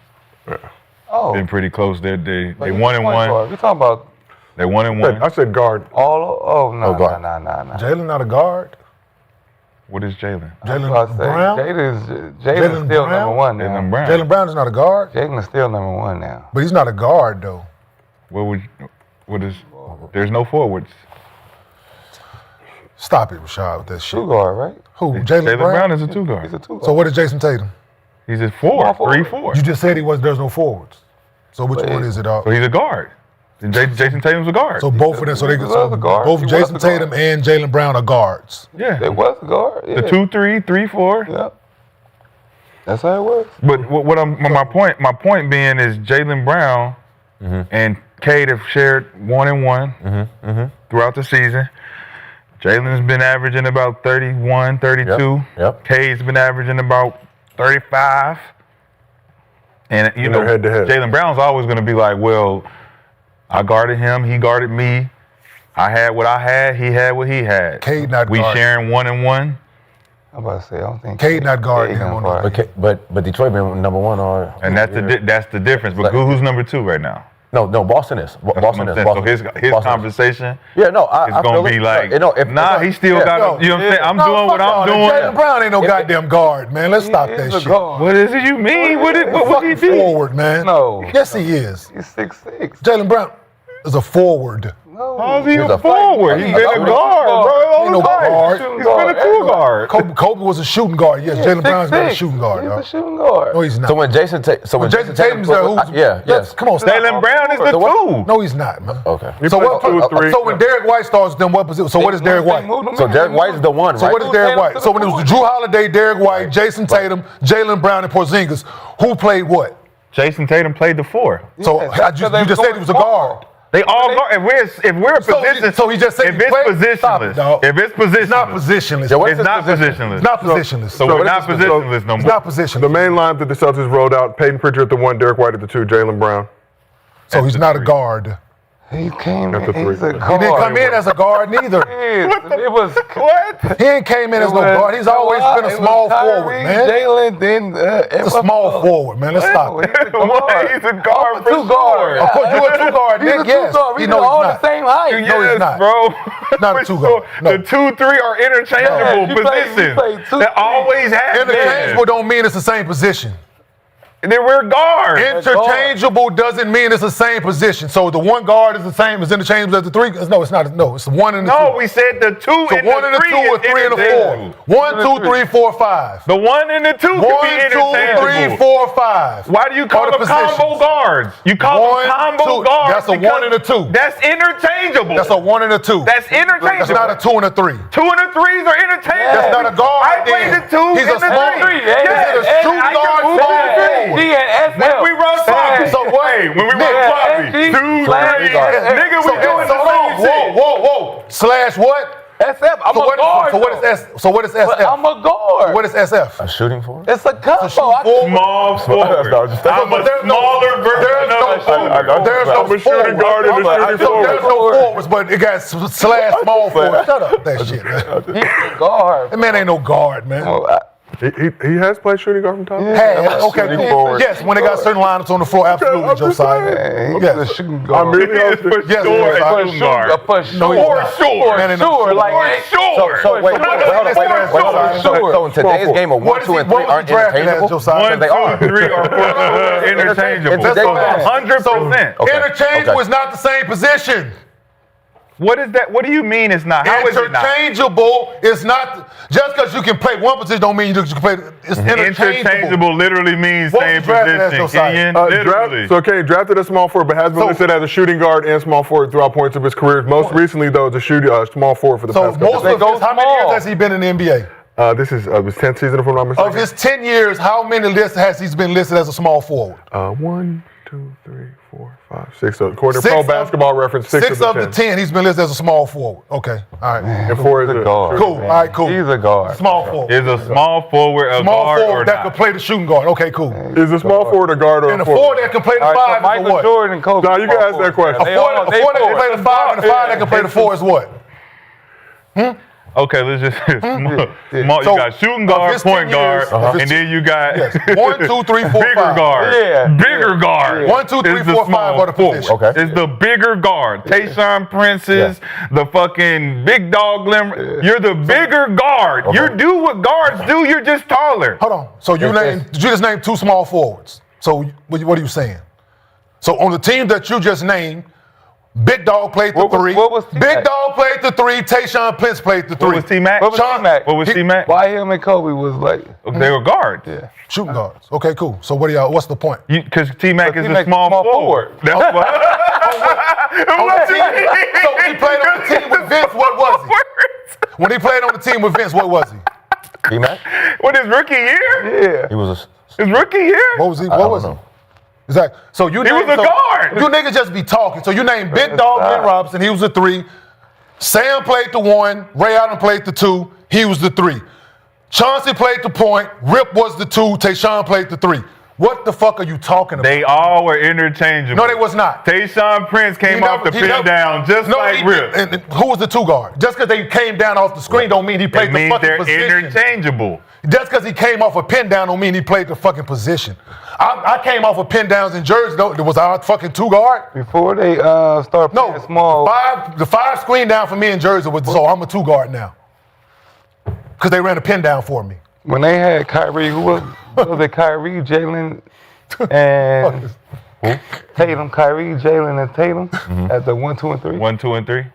been pretty close. They 1-1. We talking about They 1-1. I said guard. No. Jaylen not a guard. What is Jaylen? Jaylen Brown. Jaylen's still number one now. Jaylen Brown. Jaylen Brown is not a guard. Jaylen's still number one now. But he's not a guard though. There's no forwards. Stop it, Rashad, with that shit. Two guard, right? Who? Jaylen Brown is a two guard. He's a two guard. So what is Jason Tatum? He's a 3-4. You just said there's no forwards. So which one is it? So he's a guard. Jason Tatum's a guard. So both of them, both Jason Tatum and Jaylen Brown are guards. Yeah. They was a guard. Yeah. The 2-3, 3-4. Yep. That's how it was. But my point being is Jaylen Brown and Cade have shared 1-1 throughout the season. Jaylen's been averaging about 31, 32. Yep. Cade's been averaging about 35. And head-to-head. Jaylen Brown's always going to be like, well, I guarded him, he guarded me. I had what I had, he had what he had. Cade not we guarding. sharing 1-1. I'm about to say, I don't think Cade not guarding him. But Detroit been number one And that's the difference. But who's number 2 right now? No, Boston is. Boston is. So his conversation is going to be like, he still got, you know what I'm saying? I'm doing what I'm doing. Jaylen Brown ain't no goddamn guard, man. Let's stop that shit. What is it you mean? What he do? Forward, man. No. Yes, he is. He's 6'6". Jaylen Brown is a forward. No. How's he a forward? He's been a guard, bro. Ain't no guard. He's been a 2 guard. Kobe was a shooting guard. Yes, Jaylen Brown's not a shooting guard. He's Yo. a shooting guard. No, he's not. So when Jason Tatum's there, come on, stop. Jaylen Brown is the 2. No, he's not, man. Okay. So when Derek White starts, then what position? So what is Derek White? So Derek White is the one, right? So what is Derek White? So when it was Drew Holiday, Derek White, Jason Tatum, Jaylen Brown, and Porzingis, who played what? Jason Tatum played the 4. So you just said he was a guard. They all guard. If we're position, so he just said if it's positionless, it's not positionless. It's not positionless. It's not positionless. So we're not positionless no more. It's not positionless. The main line that the Celtics rolled out: Peyton Pritchard at the 1, Derek White at the 2, Jaylen Brown. So he's not a guard. He came in At the 3. as a guard. He didn't come in as a guard neither. It was What? He ain't came in as no guard. He's always been a small forward, man. Jaylen, then It's a small forward, man. Let's stop it. He's a guard for two guard. Of course, you're a 2 guard. He's a Nick, yes. two guard. He They're all the not. same height. No, he's not. bro. Not a 2 guard. No. The 2-3 are interchangeable You play positions. 2-3. That always have Interchangeable been. don't mean it's the same position. Then we're guards. Interchangeable doesn't mean it's the same position. So the 1 guard is the same as interchangeable as the 3. No, it's not. No, it's the 1 and the 2. No, we said the 2 So and 1 the and the 3 2 or 3 and the 4. 1, 2, 3, 4, 5. The 1 and the 2 can 1, be 2, interchangeable. 3, 4, 5. Why do you call them combo guards? You call them 1, combo 2. guards. That's a 1 and a 2. That's interchangeable. That's a 1 and a 2. That's interchangeable. That's not a 2 and a 3. 2 and a 3s are interchangeable. That's not a guard. I played the 2 He's and a the small 3. Is it a shoot guard, small forward? When we run sloppy. So what? When we run sloppy. 2, 3. Nigga, we doing the same shit. Whoa. Slash what? SF. I'm a guard. So what is SF? But I'm a guard. What is SF? A shooting forward? It's a combo. Small forward. I'm a smaller version of There's no shooting guard and a shooting forward. There's no forwards, but it got slash small forward. Shut up, that shit, man. He's a guard. That man ain't no guard, man. He has played shooting guard from time to time. Hey, okay, cool. Yes, when they got certain lineups on the floor, absolutely, Josiah. He's Yes. a shooting guard. I'm really He is for Yes, sure yes, a shooting guard. For sure. Man, ain't no Sure. shooting Like, guard. Sure. So wait, so in today's game, a 1, 2, and 3 aren't interchangeable? Josiah? 1, they are. 2, 3 are for sure interchangeable. That's So fine. 100%. Okay. Interchangeable is not the same position. What is that? What do you mean it's not? How is it not? Interchangeable is not just because you can play one position don't mean you can play. It's interchangeable. Interchangeable literally means What same was drafted as position. Josiah? Kenyon, literally. So Kenny drafted a small forward, but has been listed as a shooting guard and small forward throughout points of his career. Most recently, though, as a small forward for the So past couple most of his, how many years has he been in the NBA? This is his 10th season, if I'm not mistaken. Of his 10 years, how many lists has he been listed as a small forward? 1, 2, 3, 4, 5, 6. So according to Six Pro of- Basketball Reference, 6 of the 10, he's been listed as a small forward. Okay, all right. And 4 is He's a guard. Cool, all right, cool. He's a guard. Small forward. Is a small forward a Small guard or forward that not? could play the shooting guard. Okay, cool. Is a small forward a guard or And a a forward? forward that can play the All right, so five is a Michael what? Jordan and Kobe. No, you can ask that question. A forward that can play the five and a five that can play the four is what? Okay, let's just small. So, You got shooting of guard, his point 10 guard, years, and then you got Yes. 1, 2, 3, 4, bigger 5. guard. Yeah. Bigger guard. 1, 2, 3, is the 4, 5 small are the forward. positions. Okay. It's the bigger guard. Tayshaun Prince's, the fucking big dog limb. You're the bigger guard. Okay. You do what guards do. You're just taller. Hold on. So you just named two small forwards. So what are you saying? So on the team that you just named, Big Dog played the three. What was T-Mac? Big Dog played the three. Tayshaun Prince played the three. What was T-Mac? What was T-Mac? What was T-Mac? Why him and Kobe was like, They were guards. yeah. Shooting guards. Okay, cool. So what's the point? Because T-Mac is a T-Mac's small small forward. forward. That's what. What you mean? So when he played on the team with Vince, what was he? When he played on the team with Vince, what was he? D-Mac? What, his rookie year? Yeah. He was His rookie year? What was he? I What don't was know. he? Exactly. So you He was a guard. You niggas just be talking. So you named Big Dog Ben Robinson, he was the three. Sam played the one. Ray Allen played the two. He was the three. Chauncey played the point. Rip was the two. Tayshaun played the three. What the fuck are you talking about? They all were interchangeable. No, they was not. Tayshaun Prince came off the pin down just like Rip. And who was the two guard? Just because they came down off the screen don't mean he It played the means fucking they're position. interchangeable. Just because he came off a pin down don't mean he played the fucking position. I came off of pin downs in Jersey. Though, was I a fucking two guard? Before they start playing No, small. the five screen down for me in Jersey was so I'm a two guard now. Because they ran a pin down for me. When they had Kyrie, who was it? Kyrie, Jalen, and Tatum. Kyrie, Jalen, and Tatum at the 1, 2, and 3. 1, 2, and 3.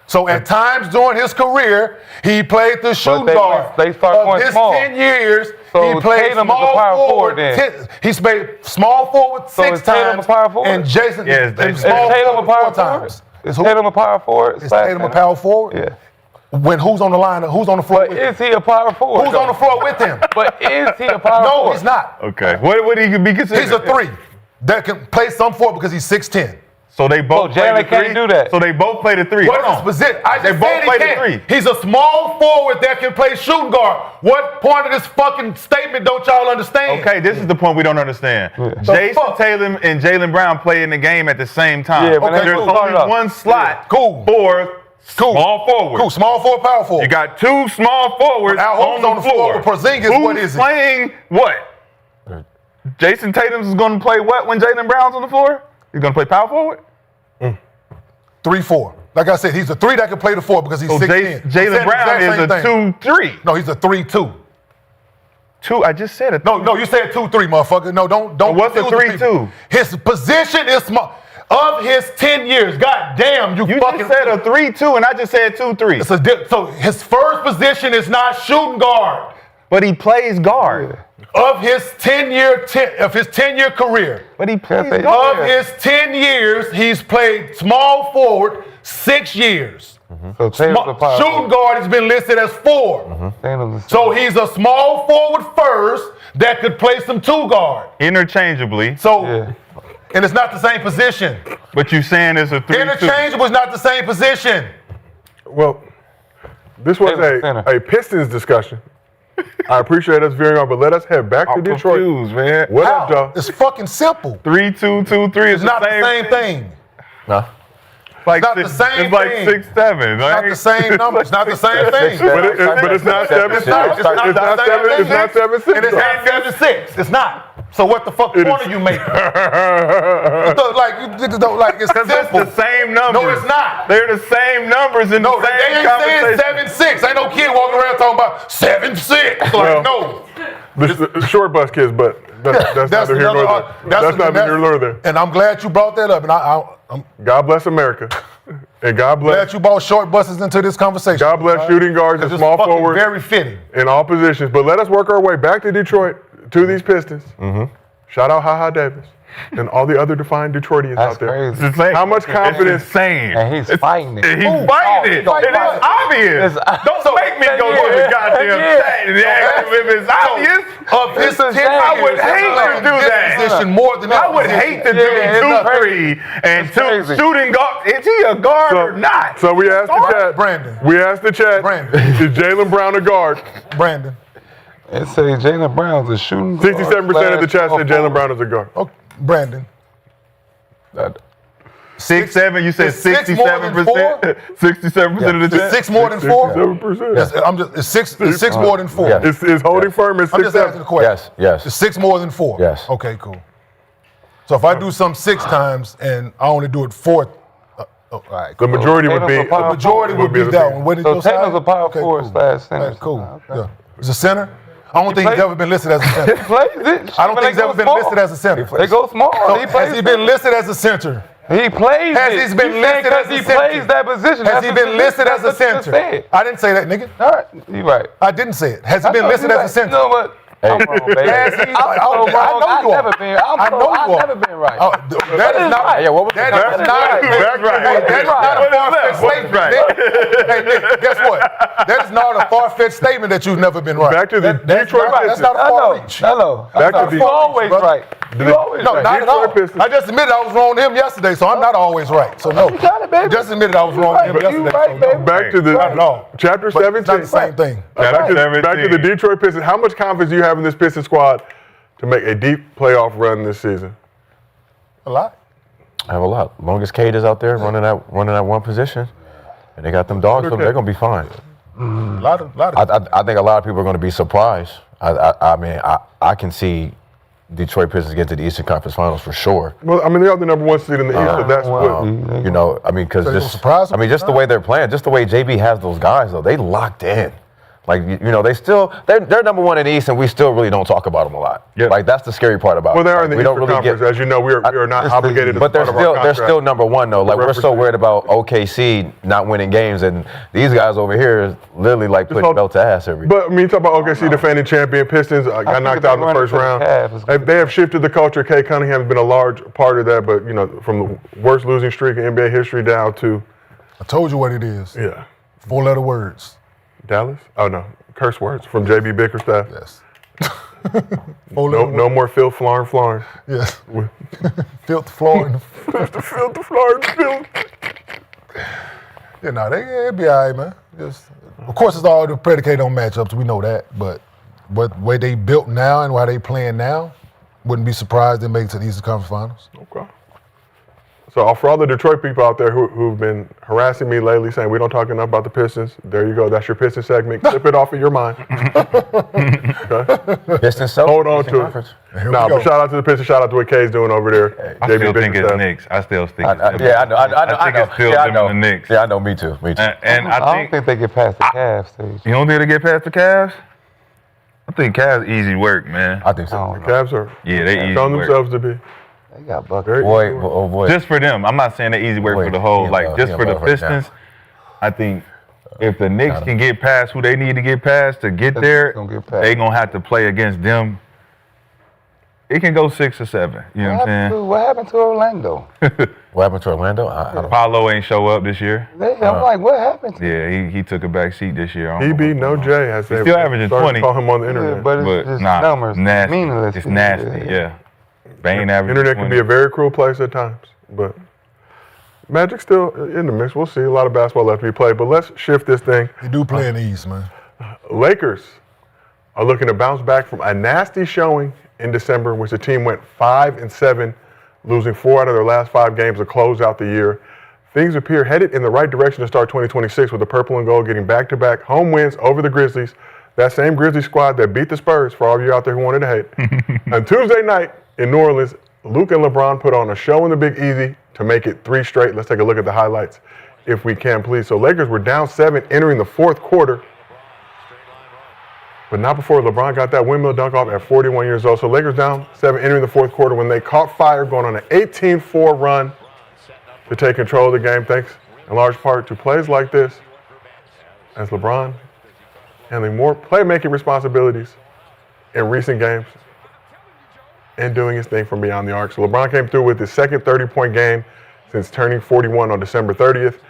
So at times during his career, he played the shooting guard. they start of going his small. 10 years, So he played Tatum is a small power forward. forward then. He's played small forward So 6 is Tatum times. a power forward? And Jason Yes, and Jason. small Is Tatum a forward power 4 forward? times. Is Tatum a power forward? Is Tatum a power forward? Yeah. When who's on the line? Who's on the floor But with him? is he a power forward? Who's on the floor with him? But is he a power forward? No, he's not. Okay. What would he be considered? He's a 3 that can play some forward because he's 6'10". So they both So Jalen play the can't 3? do that. So they both play the 3. What is Hold his on. position? I They just both said he play the can't. 3. He's a small forward that can play shooting guard. What point of this fucking statement don't y'all understand? Okay, this is the point we don't understand. Jason fuck? Tatum and Jalen Brown play in the game at the same time. Yeah, but Okay, there's cool. only one slot Cool. for Cool. small forward. Cool. Small forward, power forward. You got 2 small forwards Al Horford's on the floor. with Porzingis. Who's What is it? playing what? Jason Tatum's is going to play what when Jalen Brown's on the floor? He's going to play power forward? 3-4. Like I said, he's a 3 that can play the 4 because he's So 6'10". Jalen Brown is a 2-3. No, he's a 3-2. 2, I just said it. No, you said 2-3, motherfucker. No, don't. What's a confuse the 3-2? people. His position is small. Of his 10 years, god damn, you fucking just said a 3-2 and I just said 2-3. It's so his first position is not shooting guard. But he plays guard. Of his 10-year career. But he plays Of guard. Of his 10 years, he's played small forward 6 years. So Tatum's a power Shooting forward. guard has been listed as 4. Tatum's a- So he's a small forward first that could play some 2 guard. Interchangeably. So, Yeah. and it's not the same position. But you saying it's a 3-2. Interchangeable is not the same position. Well, this was a Pistons discussion. I appreciate us veering on, but let us head back to I'm Detroit. confused, man. What up, dog? It's fucking simple. 3-2-2-3 is It's not the same thing. No. Like not the same it's like thing. 6-7. Not the same number. It's not the same thing. But it's not 7-6. It's not 7-6. And it's not 7-6. It's not. So what the fuck point are you making? Like it's Because it's simple. the same numbers. No, it's not. They're the same numbers in No, the they same ain't conversation. saying 7-6. Ain't no kid walking around talking about 7-6. Like, Well, no. The short bus kids, but that's neither here nor there. That's neither here nor there. And I'm glad you brought that up. And I'm God bless America. And God glad bless you brought short buses into this conversation. God bless shooting guards and It's small fucking forwards very fitting. in all positions. But let us work our way back to Detroit, to these Pistons. Shout out Ha Davis and all the other defined Detroitians That's out there. crazy. It's the same. How much confidence? It's insane. And he's fighting it. He's fighting it. It is obvious. Don't make me go to the goddamn stat. If it's obvious, Of his It's 10 insane. I would hate to do that. Position more than I would hate to do it's 2-3 and It's two crazy. shooting guard. Is he a guard or not? So we asked the chat. Brandon. We asked the chat. Brandon. Is Jaylen Brown a guard? Brandon. It say Jaylen Brown's a shooting guard. 67% of the chat said Jaylen Brown is a guard. Oh, Brandon. 6-7. You said Is six more than 67%. 67% of the Is chat. 6 more than 4? 7%. Yes, it's six more than 4. Yeah. It's holding firm. It's I'm just asking the 6-7. question. Yes. Is 6 more than 4? Yes. Okay, cool. So if I do some 6 times and I only do it 4, all right, The cool. majority would be. Tatum's a power The majority would be the that thing. one. What did So Josiah? Tatum's a power Okay, forward cool. slash center. Okay, cool. Okay. Yeah. Is a center? I don't think he's ever been listed as a center. Plays it. I don't think he's ever been listed as a center. They go small. So He plays has he been listed as a center? He plays Has it. he been You saying listed as 'cause a he center? plays that position. Has That's he what been you- listed as a that's what you just center? said. I didn't say that, nigga. All right, you right. I didn't say it. Has he been listed as a center? No, but I'm wrong, baby. Has he? I'm so I wrong. know I've you are. never been. I've never been right. That is not. Yeah, what was That that? is not. That is not a far-fetched statement. right? Hey, Nick, guess what? That is not a far-fetched statement that you've never been right. Back to the Detroit That's not a I far know. reach. I know. Back to You the- always brother. right. You always No, right. not at all. Detroit Pistons. I just admitted I was wrong to him yesterday, so I'm not always right. So no. You got it, baby. I just admitted I was wrong to him You yesterday. right, so no. baby. Back to the Not at all. chapter But 17. it's not the same thing. Back to the 17. Detroit Pistons. How much confidence do you have in this Pistons squad to make a deep playoff run this season? A lot. I have a lot. Long as Cade is out there running that one position, and they got them dogs, so they're gonna be fine. A lot of. I think a lot of people are gonna be surprised. I mean, I can see Detroit Pistons get to the Eastern Conference Finals for sure. Well, I mean, they are the number 1 seed in the East, so that's what. You know, I mean, because So you gonna surprise them? just the way they're playing, just the way JB has those guys, though, they locked in. Like, you know, they're number 1 in the East, and we still really don't talk about them a lot. Yeah. Like, that's the scary part about Well, they it. are Like, in the we don't Eastern really Conference. As you know, we are not obligated. But as part of our they're contract. still number 1 though. Like, we're so represent. worried about OKC not winning games, and these guys over here literally like putting hold- belt to ass every. But I mean, you talk about OKC defending champion Pistons, got think knocked if they out in the run it first to the round. Cavs, it's They have shifted the culture. Kay Cunningham has been a large part of that, but you know, from the worst losing streak in NBA history down to I told you what it is. 4-letter words. Dallas. Oh no, curse words from JB Bickerstaff. Yes. No more Phil Florn. Yes. Filth the floor. Phil the Florn. Yeah, no, they'll be all right, man. Just, of course, it's all predicated on matchups. We know that, but what way they built now and why they playing now, wouldn't be surprised they make it to the Eastern Conference Finals. Okay. So for all the Detroit people out there who've been harassing me lately, saying we don't talk enough about the Pistons, there you go. That's your Pistons segment. Clip it off of your mind. Okay. Pistons, so Hold on Eastern to it. Conference. Here we Nah, go. but shout out to the Pistons. Shout out to what Kay's doing over there. I still think it's Knicks. I still think it's them. Yeah, I know. I think it's still Yeah, I them know. and the Knicks. Yeah, I know. Me too. Me too. And I I don't think think they get past the Cavs stage. you don't think they get past the Cavs? I think Cavs easy work, man. I think so. I don't know. Cavs are Yeah, they easy shown work. themselves to be. They got buckets. Very Boy, easy work. oh boy. Just for them. I'm not saying they easy work Boy, for the whole, he in like love. just He in for the love right now. Pistons. I think if the Knicks Got him. can get past who they need to get past to get They're there, gonna get past. they gonna have to play against them. It can go 6 or 7. You know what I'm saying? What happened to Orlando? What happened to Orlando? I don't. Paulo ain't show up this year. I'm like, what happened to Yeah, he took a back seat this year. I don't know PB, what's no going on. J, as they still averaging started 20. to call him on the Yeah, internet. but it's But just nah, numbers. nasty. Meaningless. It's nasty, yeah. Bane averaging Internet can 20. be a very cruel place at times, but Magic still in the mix. We'll see. A lot of basketball left to be played, but let's shift this thing. They do play in the East, man. Lakers are looking to bounce back from a nasty showing in December, in which the team went 5-7, losing 4 out of their last 5 games to close out the year. Things appear headed in the right direction to start 2026 with the purple and gold getting back-to-back home wins over the Grizzlies. That same Grizzlies squad that beat the Spurs, for all of you out there who wanted to hate. On Tuesday night in New Orleans, Luka and LeBron put on a show in the Big Easy to make it 3 straight. Let's take a look at the highlights if we can, please. So Lakers were down 7 entering the fourth quarter, but not before LeBron got that windmill dunk off at 41 years old. So Lakers down 7 entering the fourth quarter when they caught fire, going on an 18-4 run to take control of the game, thanks in large part to plays like this, as LeBron handling more playmaking responsibilities in recent games and doing his thing from beyond the arc. So LeBron came through with his second 30-point game since turning 41 on December 30th,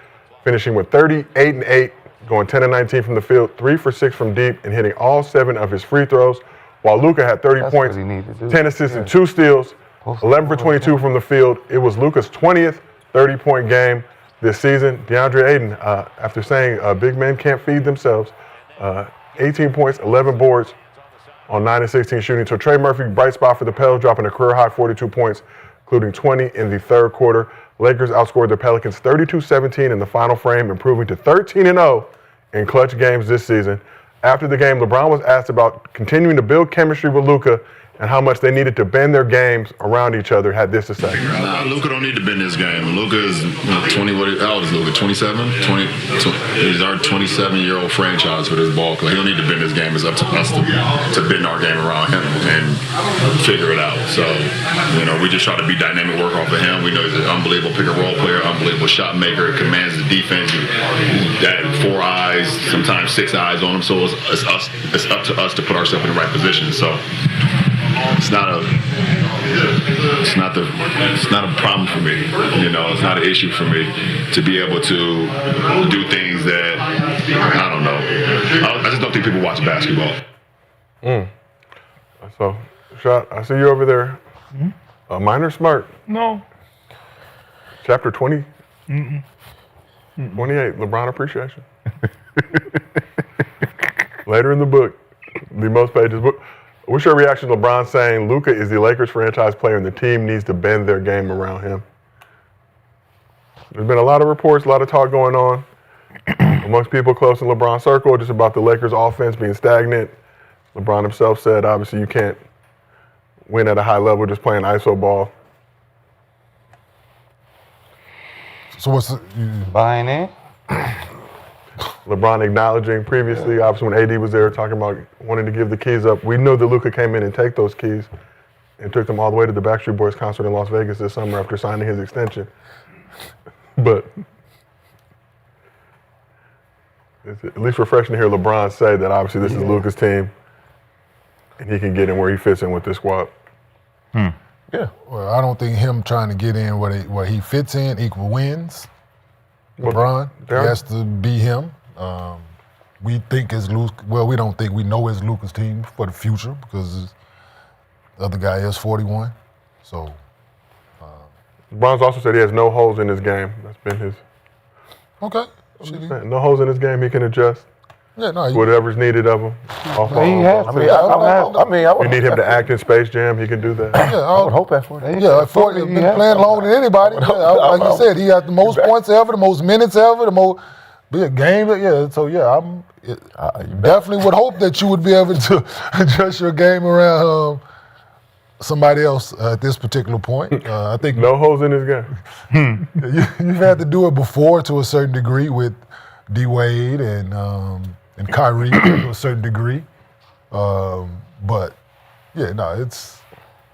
finishing with 38-8, going 10-19 from the field, 3 for 6 from deep, and hitting all 7 of his free throws, while Luka had 30 points, 10 assists, and 2 steals, 11 for 22 from the field. It was Luka's 20th 30-point game this season. DeAndre Ayton, after saying big men can't feed themselves, 18 points, 11 boards on 9 of 16 shooting. So Trey Murphy, bright spot for the Pels, dropping a career-high 42 points, including 20 in the third quarter. Lakers outscored the Pelicans 32-17 in the final frame, improving to 13-0 in clutch games this season. After the game, LeBron was asked about continuing to build chemistry with Luka and how much they needed to bend their games around each other. Had this to say. Nah, Luka don't need to bend his game. Luka is 20. How old is Luka? 27. 20. He's our 27-year-old franchise with his ball club. He don't need to bend his game. It's up to us to bend our game around him and figure it out. So, we just try to be dynamic, work off of him. We know he's an unbelievable pick-and-roll player, unbelievable shot maker, commands the defense. That 4 eyes, sometimes 6 eyes on him. So it's up to us to put ourselves in the right position. So. It's not a problem for me. It's not an issue for me to be able to do things that I don't know. I just don't think people watch basketball. So, Rashad, I see you over there. A minor smart. No. Chapter 20. 28. LeBron appreciation. Later in the book, the most pages book. What's your reaction to LeBron saying Luka is the Lakers franchise player and the team needs to bend their game around him? There's been a lot of reports, a lot of talk going on amongst people close in LeBron's circle just about the Lakers offense being stagnant. LeBron himself said, obviously, you can't win at a high level just playing ISO ball. So what's buying in? LeBron acknowledging previously, obviously when AD was there, talking about wanting to give the keys up. We knew that Luka came in and take those keys and took them all the way to the Backstreet Boys concert in Las Vegas this summer after signing his extension. But it's at least refreshing to hear LeBron say that obviously this is Luka's team and he can get in where he fits in with this squad. Yeah. Well, I don't think him trying to get in where he fits in equal wins. LeBron, he has to be him. We think it's Luka. Well, we don't think. We know it's Luka's team for the future because the other guy is 41. So. LeBron's also said he has no holes in his game. That's been his. Okay. No holes in his game. He can adjust. Yeah, no. Whatever's needed of him. You need him to act in Space Jam. He can do that. Yeah, I would hope that for him. Yeah, he's been playing longer than anybody. Like you said, he got the most points ever, the most minutes ever, the most big game. Yeah, so definitely would hope that you would be able to adjust your game around somebody else at this particular point. I think no holes in his game. You've had to do it before to a certain degree with D Wade and Kyrie to a certain degree. But yeah, no, it's.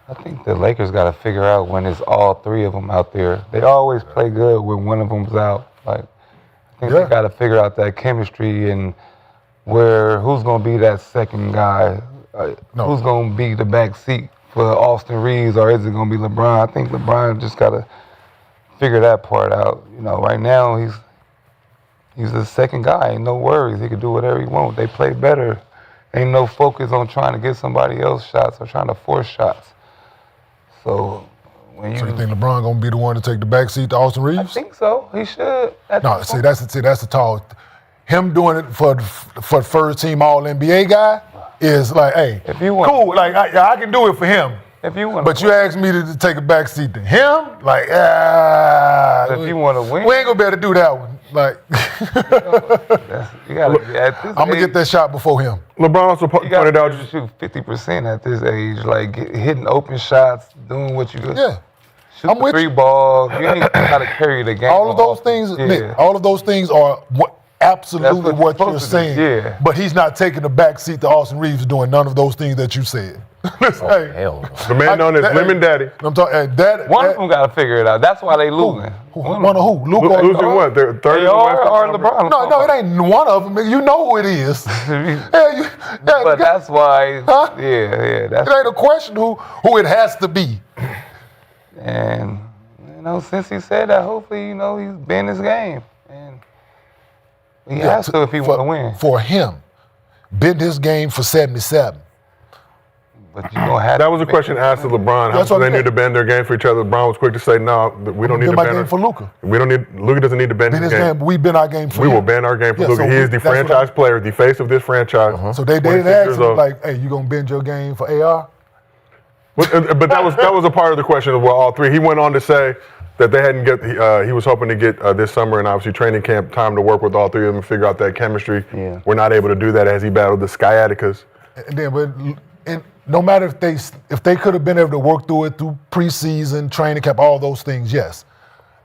I think the Lakers got to figure out when it's all 3 of them out there. They always play good when one of them's out. Like, I think they got to figure out that chemistry and who's going to be that second guy. Who's going to be the back seat for Austin Reeves, or is it going to be LeBron? I think LeBron just got to figure that part out. Right now he's the second guy. Ain't no worries. He can do whatever he wants. They play better. Ain't no focus on trying to get somebody else shots or trying to force shots. So when So you think LeBron gonna be the one to take the back seat to Austin Reeves? I think so. He should. No, see that's the tall. Him doing it for first team All NBA guy is like, hey, If you want- cool. Like I can do it for him. If you want, But you asked me to take a back seat to him, like, if you want to win, we ain't gonna be able to do that one. Like, you gotta be at this. I'm gonna age, get that shot before him. LeBron also You gotta pointed out. be able to shoot 50% at this age, like hitting open shots, doing what you do. Yeah, Shoot I'm the with three you. balls. You ain't gotta carry the game. all of those on things, offense. Nick, all of those things are absolutely That's what what you're you're supposed saying. to do, yeah. But he's not taking the back seat to Austin Reeves doing none of those things that you said. Listen, hey, Hell no. The man known as Lemon Daddy. I'm talking. That One of them gotta figure it out. That's why they losing. one of who? Luke or Losing what? They're third in the West or Conference. LeBron. No, it ain't one of them. You know who it is. But that's why. Huh? Yeah. That's It ain't a question who it has to be. and since he said that, hopefully he's been his game and he has to if he want to win. For him, bend his game for 77. But you gonna have That was a question asked of LeBron. How That's much what they I'm need saying. to bend their game for each other. LeBron was quick to say, no, we don't need Bend to my bend game our, for Luka. We don't need. Luka doesn't need to bend Bend his his game. game. We bend our game for We him. will bend our game for Yeah, Luka. so He is the that's what franchise player, the face of this franchise. So they 26 asked years him, old. like, hey, you gonna bend your game for AR? But that was a part of the question of all three. He went on to say that they hadn't get. He was hoping to get this summer and obviously training camp time to work with all three of them and figure out that chemistry. Yeah. We're not able to do that as he battled the sciaticas. And then, and no matter if they could have been able to work through it through preseason, training camp, all those things, yes.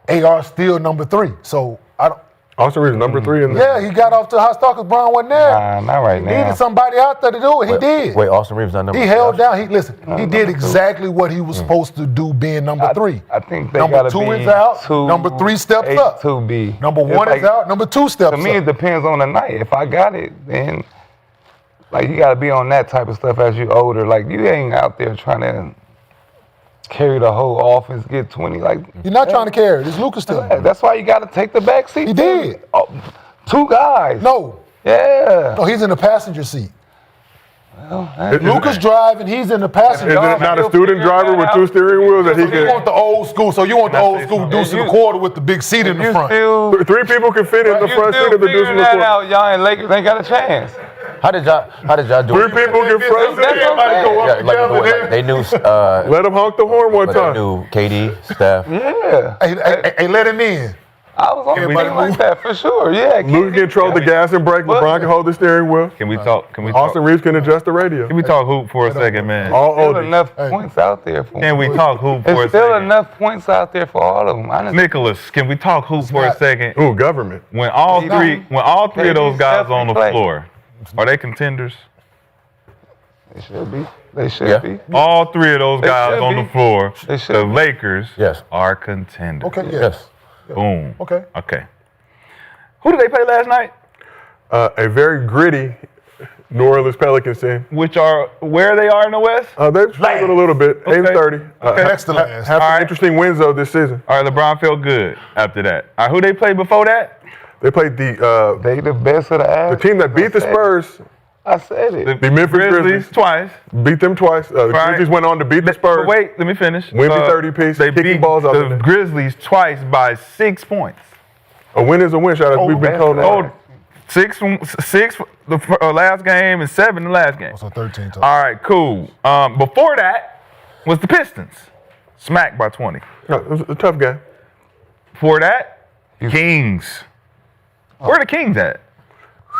AR still number 3. So I don't. Austin Reeves number 3 in the. Yeah, he got off to a hot start because Brown wasn't there. Nah, not right He now. needed somebody out there to do it. He did. Wait, Austin Reeves not number He three? held down. He did exactly what he was supposed to do, being number 3. I think they Number gotta 2 be is out. 2, Number 3 steps 8, up. 2B. Number It's 1 is like- out. Number 2 steps To me, up. it depends on the night. If I got it, then you gotta be on that type of stuff as you older. Like you ain't out there trying to carry the whole offense, get 20. Like You're not trying to carry it. It's Lucas still. that's why you gotta take the back seat. He did. Oh, 2 guys. No, Yeah. he's in the passenger seat. Is Lucas driving. He's in the passenger. it not a You'll student figure driver that with out. 2 steering wheels that he You want can? the old school, so you want the old school deuce in the quarter with the big seat in the front. 3 people can fit in the You front seat still of the deuce figuring in the that front. out, y'all and Lakers ain't got a chance. How did y'all do 3 it? people can front That's seat. what I'm saying. Yeah, like they knew Let him honk the horn one but they time. knew KD, Steph. Yeah. Hey, let him in. I was on a Everybody team like move. that for sure. Yeah. Luka control the gas and brake. LeBron can hold the steering wheel. Can we talk? Can we Austin talk? Reeves can adjust the radio. Can we talk hoop for a second, man? All Still oldies. enough points out there for Can we talk hoop for There's a still second? enough points out there for all of them. Honestly. Nicholas, can we talk hoop for a not- second? Ooh, government. When all He three of those guys on the definitely play. floor, are they contenders? They should be. They should Yeah. be. All 3 of those They guys should on be. the floor, They should the be. Lakers, Yes. are contenders. Okay, yeah. Yes. Boom. Okay. Okay. Who did they play last night? A very gritty New Orleans Pelicans team. Which are where they are in the West? They've struggled a little bit. 8-30. Next to last. Have some All right. interesting wins though this season. All right, LeBron felt good after that. All right, who they played before that? They played the They the best of the ass. team that beat the Spurs. I said it. The Memphis Grizzlies. twice. Beat them twice. The Right. Grizzlies went on to beat the Spurs. But wait, let me finish. Wemby 30-piece, They kicking beat balls out the of there. Grizzlies twice by 6 points. A win is a win. Shout out. We've been told that. Oh, six the last game and 7 the last game. So 13 total. All right, cool. Before that was the Pistons, smacked by 20. No, it was a tough game. Before that, Kings. Where the Kings at?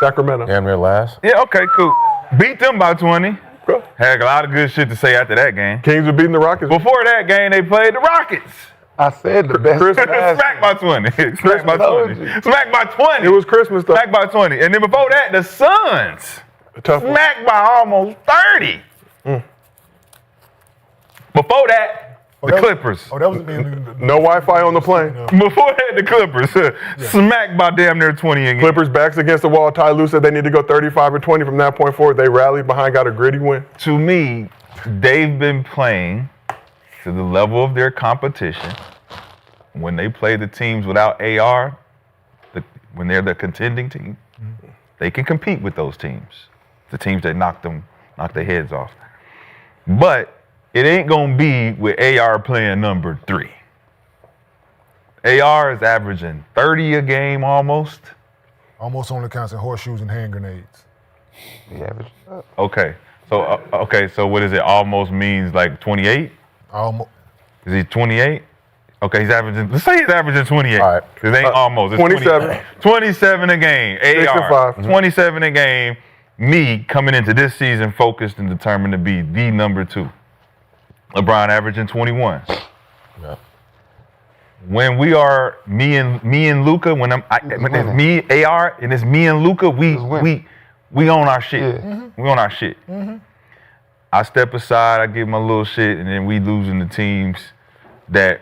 Sacramento. Damn near last. Yeah, okay, cool. Beat them by 20. Go. Had a lot of good shit to say after that game. Kings were beating the Rockets. Before that game, they played the Rockets. I said the best. Christmas. of the ass. Smacked by 20. Smacked by Told 20. you. Smacked by 20. It was Christmas though. Smacked by 20. And then before that, the Suns. A tough one. Smacked by almost 30. Before that, the that was- Clippers. Oh, that was No Wi-Fi on the plane. Before that, the Clippers. Smacked by damn near 20 again. Clippers backs against the wall. Ty Lue said they need to go 35 or 20 from that point forward. They rallied behind, got a gritty win. To me, they've been playing to the level of their competition. When they play the teams without AR, when they're the contending team, they can compete with those teams. The teams that knock their heads off. But it ain't gonna be with AR playing number 3. AR is averaging 30 a game almost. Almost only counts in horseshoes and hand grenades. The average. Okay, so what is it? Almost means like 28. Almost. Is he 28? Okay, he's averaging. Let's say he's averaging 28. All right. It ain't almost. It's 27. 27 a game. AR. 65. 27 a game. Me coming into this season focused and determined to be the number 2. LeBron averaging 21. Yeah. When we are me and Luka, when it's me AR and it's me and Luka, we own our shit. Yeah. We own our shit. I step aside, I give my little shit, and then we losing the teams that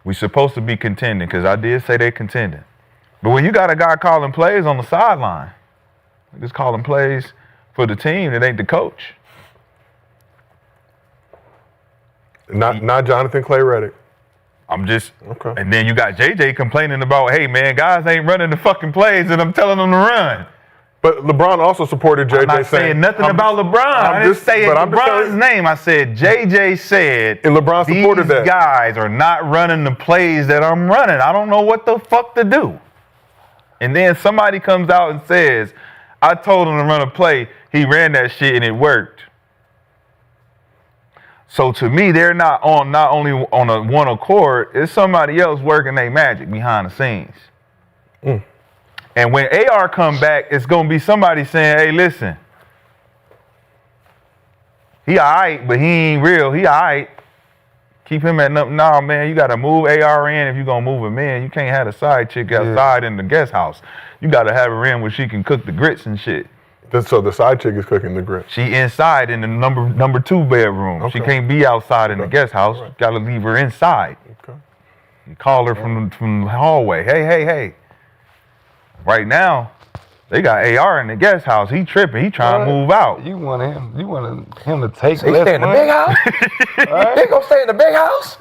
we supposed to be contending, because I did say they contending. But when you got a guy calling plays on the sideline, just calling plays for the team that ain't the coach. Not Jonathan Clay Reddick. I'm just, Okay. And then you got JJ complaining about, hey man, guys ain't running the fucking plays and I'm telling them to run. But LeBron also supported JJ I'm not saying nothing about LeBron. I didn't say LeBron's name. I said JJ said, and LeBron supported these that. guys are not running the plays that I'm running. I don't know what the fuck to do. And then somebody comes out and says, I told him to run a play. He ran that shit and it worked. So to me, they're not only on a one accord, it's somebody else working their magic behind the scenes. And when AR come back, it's gonna be somebody saying, hey, listen, he all right, but he ain't real. He all right. Keep him at nothing. Nah, man, you gotta move AR in if you're gonna move him in. You can't have a side chick outside in the guest house. You gotta have her in where she can cook the grits and shit. So the side chick is cooking the grits. She inside in the number 2 bedroom. Okay. She can't be outside in the guest house. You gotta leave her inside. Okay. You call her from the hallway. Hey. Right now, they got AR in the guest house. He tripping. He trying to move out. You want him to take So he less stay in the money? big house? Right? They gonna stay in the big house?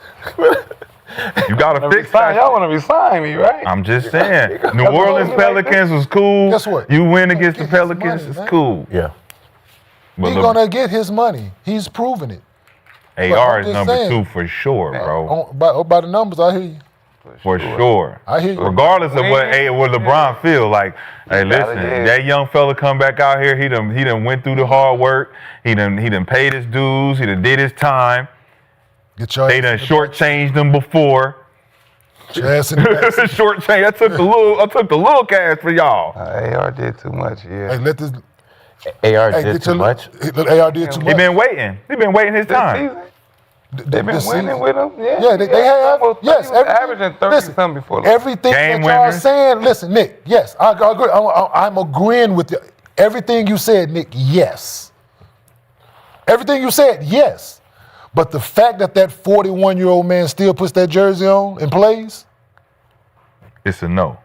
You gotta fix that. Y'all want to resign me, right? I'm just saying. New Orleans Pelicans was cool. Guess what? You win against the Get his Pelicans, money, it's man. cool. Yeah. But He's gonna get his money. He's proven it. AR I'm is just number saying. 2 for sure, bro. By the numbers, I hear you. For sure. I hear you. Regardless of what LeBron feel like. Hey, listen, yeah. that young fella come back out here. He done went through the hard work. He done paid his dues. He done did his time. Get your They done shortchanged him before. your ass in the back. Shortchange. I took the little cash for y'all. AR did too much, yeah. Hey, let this. AR Hey, did get too your much. AR did too He much. been waiting. He been waiting his time. They've been This winning season. with him. Yeah, Yeah, they have. Almost, Yes, he was everything- averaging 30 listen, something before. Everything Game that y'all winners. saying, listen, Nick, yes, I agree. I'm agreeing with you. Everything you said, Nick, yes. Everything you said, yes. But the fact that 41-year-old man still puts that jersey on and plays, It's a no.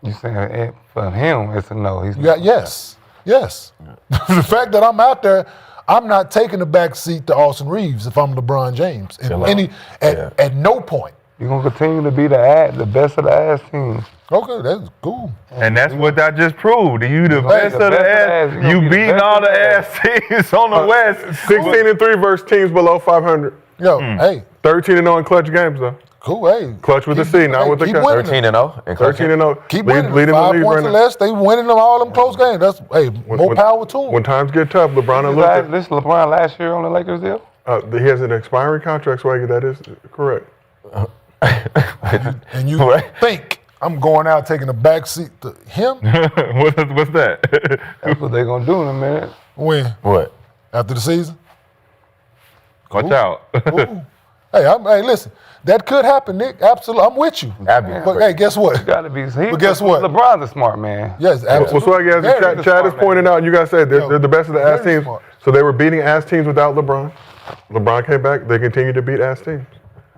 You saying for him, it's a no. He's yes. The fact that I'm out there, I'm not taking the back seat to Austin Reeves if I'm LeBron James. At no point. You're gonna continue to be the best of the ass team. Okay, that's cool. And that's what I just proved. You the best of the ass. You're gonna You be the beating best all of the the ass teams on the West. 16-3 versus teams below 500. Yo, hey, 13-0 in clutch games though. cool, hey. Clutch with the C, not with the keep K. winning 13-0. 13-0. Keep Lead- winning. leading the 5 league points right or now. less, they winning them all them close games. That's more power to them. When times get tough, LeBron and Luka. This LeBron last year on the Lakers deal. He has an expiring contract, Swaggy. That is correct. And you think I'm going out taking a back seat to him? What's that? That's what they're gonna do in a minute. When? What? After the season? Watch out. Ooh. Hey, listen, that could happen, Nick. Absolutely, I'm with you. That'd be But crazy. hey, guess what? Got to be. But guess what? LeBron's a smart man. Yes, Well, absolutely. Swaggy, as Very Chad is smart, pointing man. out, and you guys said they're the best of the ass very teams. smart. So they were beating ass teams without LeBron. LeBron came back. They continued to beat ass teams.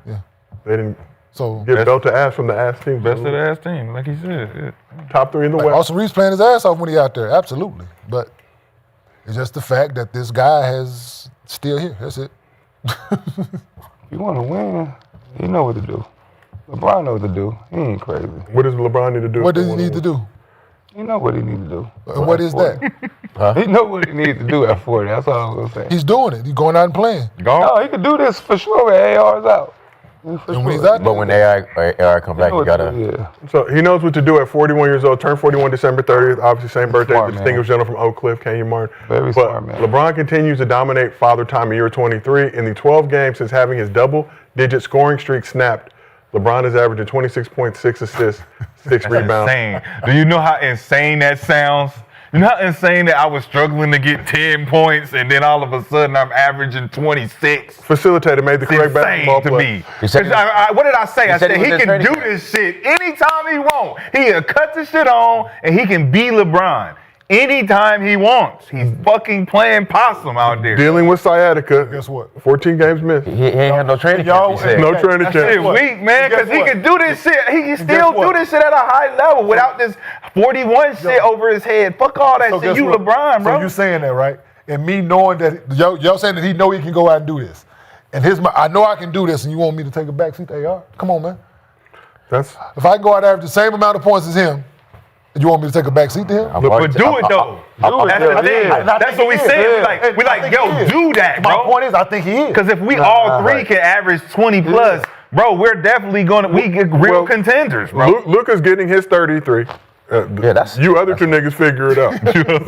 Yeah. They didn't So get belt to ass from the ass teams. Best of the ass team, like he said. Top 3 in the West. Austin Reeves playing his ass off when he out there, absolutely. But it's just the fact that this guy has still here. That's it. You want to win, you know what to do. LeBron knows what to do. He ain't crazy. What does LeBron need to do? What does he need to do? He know what he need to do. And what is that? He know what he needs to do at 40. That's all I'm gonna say. He's doing it. He's going out and playing. No, he can do this for sure with AR's out. And when he's out But when AI come back, you gotta. Yeah. So he knows what to do at 41 years old. Turned 41 December 30th. Obviously, same birthday as Smart the man. distinguished gentleman from Oak Cliff, Kenyon Martin. Very but smart man. LeBron continues to dominate Father Time in year 23. In the 12 games since having his double-digit scoring streak snapped, LeBron is averaging 26.6 assists, 6 rebounds. Insane. Do you know how insane that sounds? You know how insane that I was struggling to get 10 points and then all of a sudden I'm averaging 26? Facilitator made the It's correct basketball insane to play. me. He said he was- What did I say? I said said he he was in can do training this shit anytime he wants. He'll cut the shit on and he can be LeBron anytime he wants. He's fucking playing possum out there. Dealing with sciatica. Guess what? 14 games missed. He ain't had no training camp. He said. No training That shit camp. weak, man, because he what? can do this shit. He can still do this shit at a high level without this 41 shit over his head. Fuck all that shit. guess You what? LeBron, bro. So you saying that, right? And me knowing that y'all saying that he know he can go out and do this. And I know I can do this, and you want me to take a backseat to AR? Come on, man. That's If I go out there average the same amount of points as him, you want me to take a backseat to him? But do it though. That's the thing. That's what we saying. We like, yo, do that, My bro. point is, I think he is. Because if we all three can average 20 plus, bro, we're definitely gonna get real contenders, bro. Luka's getting his 33. that's- you other two niggas figure it out.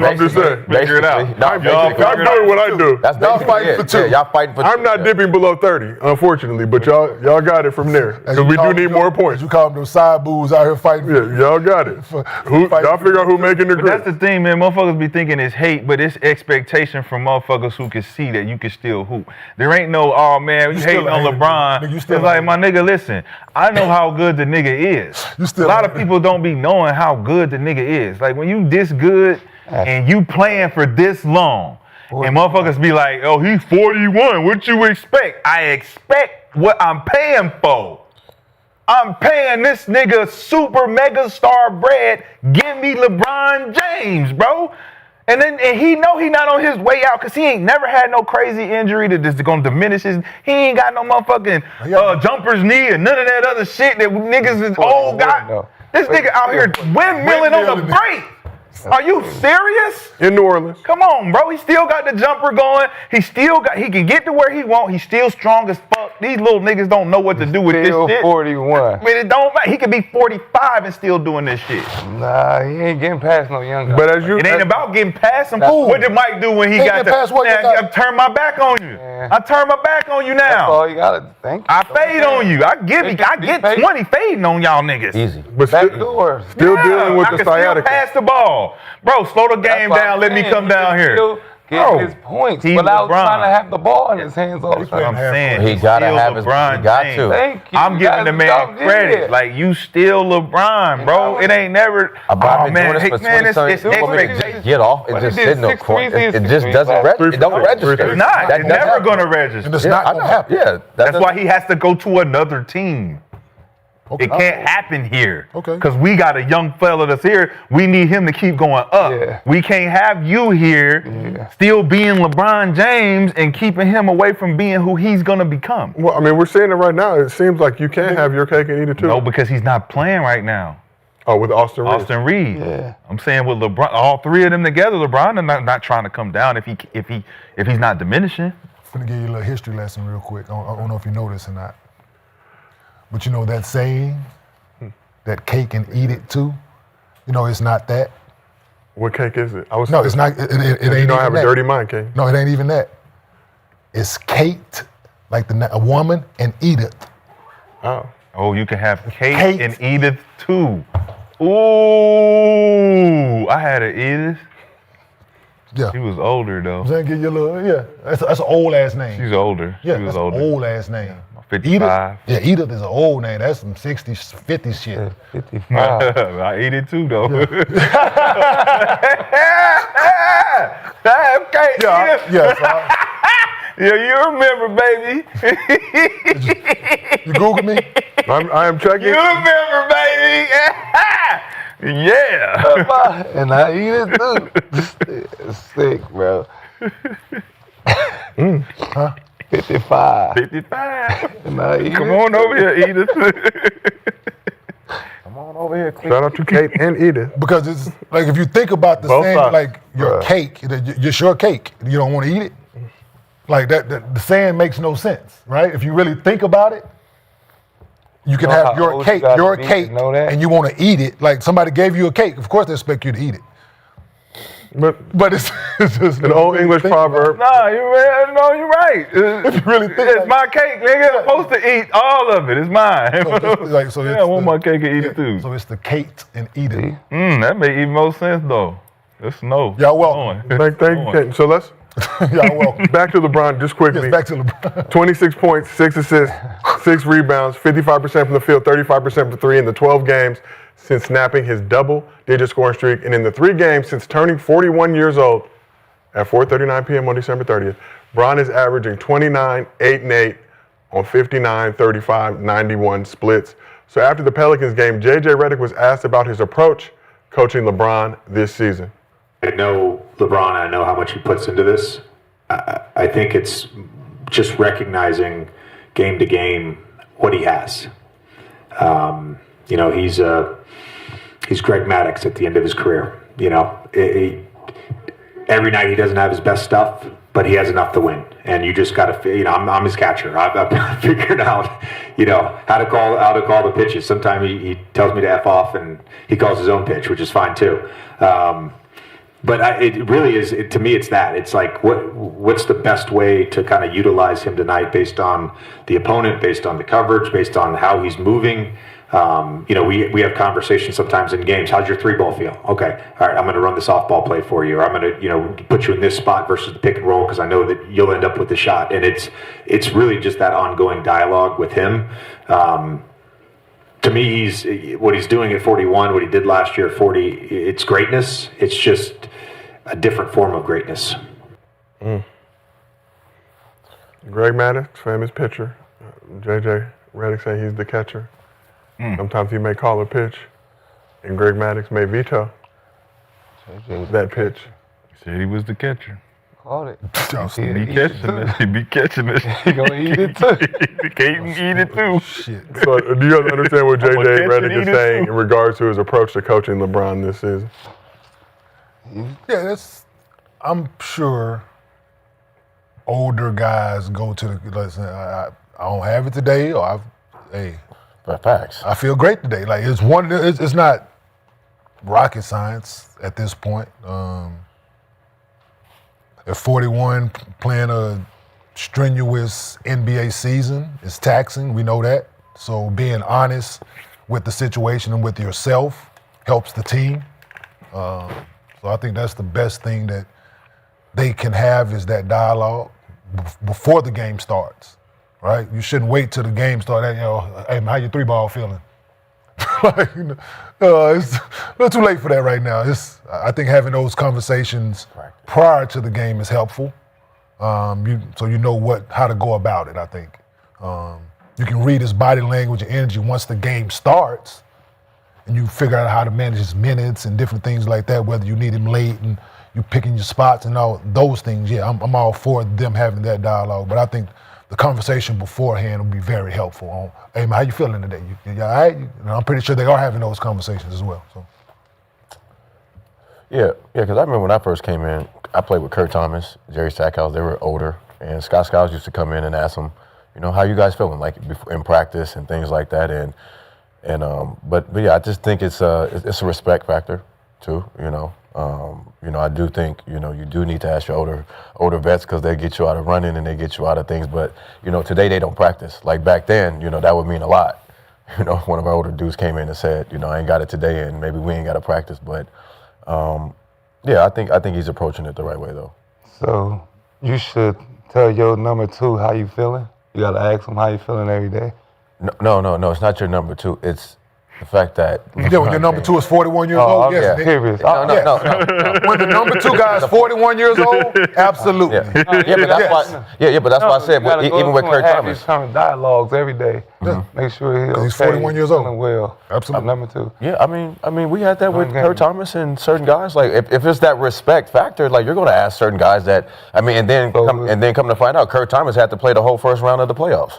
I'm just saying. Figure it out. I'm I'm doing what I do. That's Y'all basically fighting it. for two. Yeah, y'all fighting for two. I'm not Yeah. dipping below 30, unfortunately, but y'all got it from there. As Because you we call do need them- more as points. You call them those side boos out here fighting. Yeah, y'all got it. Y'all figure out who making the But that's grip. the thing, man. Motherfuckers be thinking it's hate, but it's expectation from motherfuckers who can see that you can still hoop. There ain't no, oh man, you still hating a on hater, LeBron. nigga. You It's still a like, hater. my nigga, listen, I know how good the nigga is. You still a lot a of hater. people don't be knowing how good the nigga is. Like when you this good and you playing for this long, and motherfuckers be like, oh, he's 41. What you expect? I expect what I'm paying for. I'm paying this nigga super mega star bread. Give me LeBron James, bro. And he know he not on his way out because he ain't never had no crazy injury that is gonna diminish his. He ain't got no motherfucking jumper's knee and none of that other shit that niggas is old got. This nigga out here windmilling on the break. Are you serious? In New Orleans. Come on, bro. He still got the jumper going. He can get to where he want. He's still strong as fuck. These little niggas don't know what to do with this Still shit. 41. I mean, it don't matter. He could be 45 and still doing this shit. Nah, he ain't getting past no young guy. But as you, It ain't about getting past him. Who? What did Mike do when he Ain't got getting past what you Man, got. I turn my back on you. Yeah. I turn my back on you That's now. all you gotta think. I fade on you. I get 20 fading on y'all niggas. Easy. but Back still, doors. still dealing with I the can still sciatica. pass the ball. Bro, slow the That's game what down. I'm Let me saying. come He down can here. still get Bro, his points he's without LeBron. trying to have the ball in his hands all the That's what I'm time. saying. He He's gotta still have his- he LeBron got James. to. Thank you. I'm giving the man Y'all credit. did. Like, you still LeBron, bro. It ain't never. I've been doing this for 20 it's something. expectation. Get off and But just he did sit in the 6 court. threes, It he just did doesn't 3 register. It don't Three- register. It's not. That It's doesn't never happen. going to register. And it's Yeah, not I gonna know. happen. Yeah, That's why he has to go to another team. Okay. It can't happen here. Okay. Because we got a young fella that's here. We need him to keep going up. Yeah. We can't have you here still being LeBron James and keeping him away from being who he's going to become. Well, I mean, we're seeing it right now. It seems like you can't have your cake and eat it too. No, because he's not playing right now. Oh, with Austin Reeves. Austin Reeves. Yeah. I'm saying with LeBron, all three of them together, LeBron is not trying to come down if he's not diminishing. I'm gonna give you a little history lesson real quick. I don't know if you know this or not. But you know that saying, that cake and eat it too? You know, it's not that. What cake is it? No, it's not. It ain't You even don't have that. a dirty mind, King. No, it ain't even that. It's caked, like a woman, and eateth. Oh. Oh, you can have Kate Kate. and Edith too. Ooh, I had an Edith. Yeah. She was older though. I'm saying, get your little, yeah. That's an old ass name. She's older. Yeah, She was that's older. an old ass name. 55. Edith, yeah, Edith is an old name. That's some 60s, 50s shit. 55. I eat it too though. Okay, Yeah, Edith. yeah. Yeah, you remember, baby. You Google me? I am checking. You remember, baby. Yeah. And I eat it too. It's sick, bro. 55. 55. And I eat Come it. on over here, Edith. Come on over here, Cleve. Shout out to Kate and Edith. Because it's like if you think about the Both saying, sides. like your cake, just your cake, you don't want to eat it. Like that, the saying makes no sense, right? If you really think about it, you can know have how your old cake, you gotta be to know that? and you want to eat it. Like somebody gave you a cake, of course they expect you to eat it. But it's just An old English proverb. Nah, you're right. If you really think It's my cake, nigga. I'm supposed to eat all of it. It's mine. I want my cake and eat it too. So it's the cake and eat it. That make even more sense though. It's no. Y'all welcome. Thank you, Kate. So let's Y'all welcome. back to LeBron just quickly. Yes, back to LeBron. 26 points, 6 assists, 6 rebounds, 55% from the field, 35% from three in the 12 games since snapping his double-digit scoring streak, and in the 3 games since turning 41 years old at 4:39 p.m. on December 30th. Bron is averaging 29, 8, and 8 on 59, 35, 91 splits. So after the Pelicans game, J.J. Redick was asked about his approach coaching LeBron this season. I know LeBron, I know how much he puts into this. I think it's just recognizing game to game what he has. He's Greg Maddux at the end of his career. Every night he doesn't have his best stuff, but he has enough to win. And you just got to, I'm his catcher. I've figured out, how to call the pitches. Sometimes he tells me to F off, and he calls his own pitch, which is fine too. But it really is, to me, it's that. It's like, what's the best way to kind of utilize him tonight based on the opponent, based on the coverage, based on how he's moving. We have conversations sometimes in games. How's your 3-ball feel? Okay, all right, I'm going to run the softball play for you, or I'm going to, put you in this spot versus the pick and roll because I know that you'll end up with the shot. And it's really just that ongoing dialogue with him. To me, what he's doing at 41, what he did last year at 40, it's greatness. It's just a different form of greatness. Greg Maddux, famous pitcher. J.J. Redick say he's the catcher. Sometimes he may call a pitch, and Greg Maddux may veto that pitch. He said he was the catcher. Called it. He be catching it. He gonna eat it too. He can't eat it too. Shit. So do you guys understand what I'm gonna J.J. catch Redick it, is eat it saying too. in regards to his approach to coaching LeBron this season? Yeah, I'm sure older guys go to the, listen, I don't have it today, or Facts. I feel great today. Like it's not rocket science at this point. At 41, playing a strenuous NBA season is taxing. We know that. So being honest with the situation and with yourself helps the team. So I think that's the best thing that they can have is that dialogue before the game starts. Right? You shouldn't wait till the game starts. Hey, man, how your 3-ball feeling? It's a little too late for that right now. I think having those conversations prior to the game is helpful. So you know how to go about it, I think. You can read his body language and energy once the game starts, and you figure out how to manage his minutes and different things like that, whether you need him late and you picking your spots and all those things. Yeah, I'm all for them having that dialogue, but I think the conversation beforehand will be very helpful. Hey man, how you feeling today? You all right? I'm pretty sure they are having those conversations as well. So. Yeah, because I remember when I first came in, I played with Kurt Thomas, Jerry Stackhouse. They were older, and Scott Skiles used to come in and ask them, how you guys feeling, like in practice and things like that. But yeah, I just think it's a respect factor too. I do think you do need to ask your older vets because they get you out of running and they get you out of things. But today they don't practice. Like back then, that would mean a lot. One of our older dudes came in and said, I ain't got it today, and maybe we ain't got to practice. But yeah, I think he's approaching it the right way though. So You should tell your number 2 how you feeling. You gotta ask them how you feeling every day. No, it's not your number 2. It's the fact that When your number 2 is 41 years old, yes. Okay. Serious. No. When the number 2 guy is 41 years old, absolutely. But that's why I said even with Kurt Thomas. These kind of dialogues every day. Make sure he's 41 years old. Feeling well. Absolutely. Number 2. Yeah, I mean, we had that with Kurt Thomas and certain guys. Like, if it's that respect factor, like you're going to ask certain guys that. And then come to find out, Kurt Thomas had to play the whole first round of the playoffs.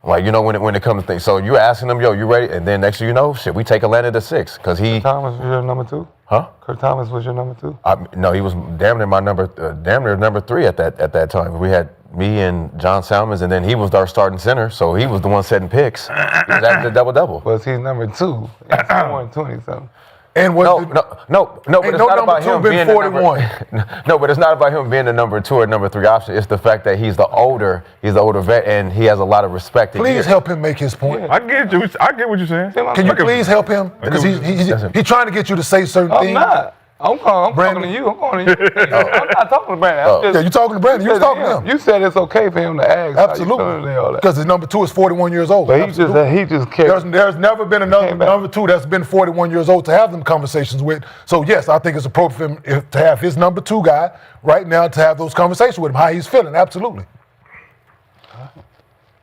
Like, when it comes to things. So you're asking him, yo, you ready? And then next thing you know, shit, we take Atlanta to 6 because he. Thomas was your number 2? Huh? Kurt Thomas was your number 2? No, he was damn near number 3 at that time. We had me and John Salmons, and then he was our starting center, so he was the one setting picks. He was after the double. Was he number 2? He's 20-something. And no, but it's not about him being 41. No, but it's not about him being the number 2 or number 3 option. It's the fact that he's the older vet, and he has a lot of respect. Please help him make his point. I get what you're saying. Can you please help him? Because he's trying to get you to say certain things. I'm not. I'm talking to you. I'm calling you. I'm not talking to Brandon. Yeah, you're talking to Brandon. You was talking to him. You said it's okay for him to ask. Absolutely. Because his number 2 is 41 years old. But he just cared. There's never been another number 2 that's been 41 years old to have them conversations with. So yes, I think it's appropriate for him to have his number 2 guy right now to have those conversations with him, how he's feeling. Absolutely.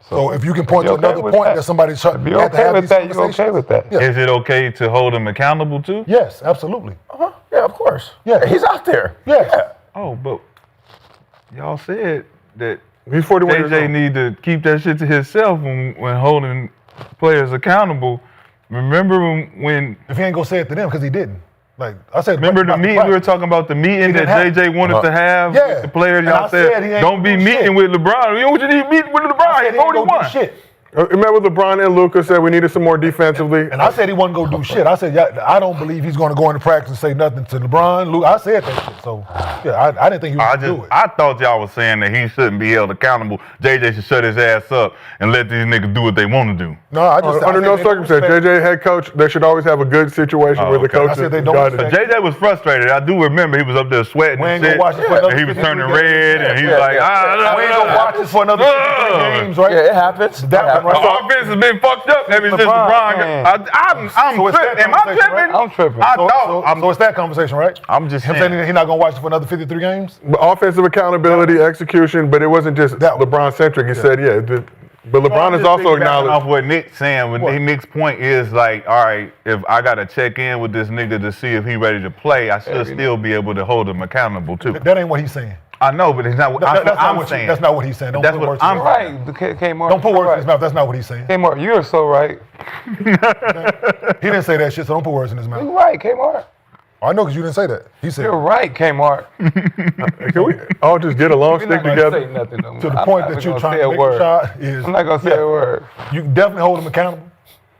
So if you can point to another point that somebody's trying to have these conversations. You okay with that? Yeah. Is it okay to hold him accountable too? Yes, absolutely. Yeah, of course. Yeah. He's out there. Yeah. Oh, but y'all said that He's 41 years JJ old. need to keep that shit to himself when holding players accountable. Remember when If he ain't gonna say it to them, because he didn't. Like I said, remember the meeting we were talking about, the meeting that JJ wanted to have with the players. And Y'all I said he said ain't don't be gonna do meeting shit. with LeBron. You don't need meeting with LeBron. He's He ain't gonna 41. do shit. He met with LeBron and Luka, said we needed some more defensively. And I said he wasn't going to do shit. I said, yeah, I don't believe he's going to go into practice and say nothing to LeBron. Luke, I said that shit. So, yeah, I didn't think he was going to do it. I thought y'all was saying that he shouldn't be held accountable. JJ should shut his ass up and let these niggas do what they want to do. No, I just Under no circumstance, JJ head coach, they should always have a good situation where the coach I said they don't guided. But JJ was frustrated. I do remember he was up there sweating We and ain't shit. gonna watch it for another And he was 53 turning games. red and he was like, We ain't going to watch this for another 53 games, right? Yeah, it happens. That one, The right? offense has been fucked up ever since LeBron, LeBron. I'm So it's tripping. that Am I conversation, tripping? right? I'm tripping. So it's that conversation, right? I'm just Him saying. saying he's not going to watch it for another 53 games? Offensive accountability, execution, but it wasn't just LeBron centric. He said, but LeBron is also acknowledged. Off what Nick's saying, Nick's point is like, all right, if I got to check in with this nigga to see if he ready to play, I should still be able to hold him accountable too. That ain't what he's saying. I know, but it's not what I'm saying. That's not what he's saying. Don't That's put what words I'm in his mouth. Right, Kmart. Don't put words in his mouth. That's not what he's saying. Kmart, you're so right. He didn't say that shit, so don't put words in his mouth. You're right, Kmart. I know because you didn't say that. He said You're right, Kmart. Can we all just get along, stick together? Say nothing no more. to the I'm point not that you're gonna trying say to a make, word. Rashad, is I'm not gonna say a word. you can definitely hold him accountable.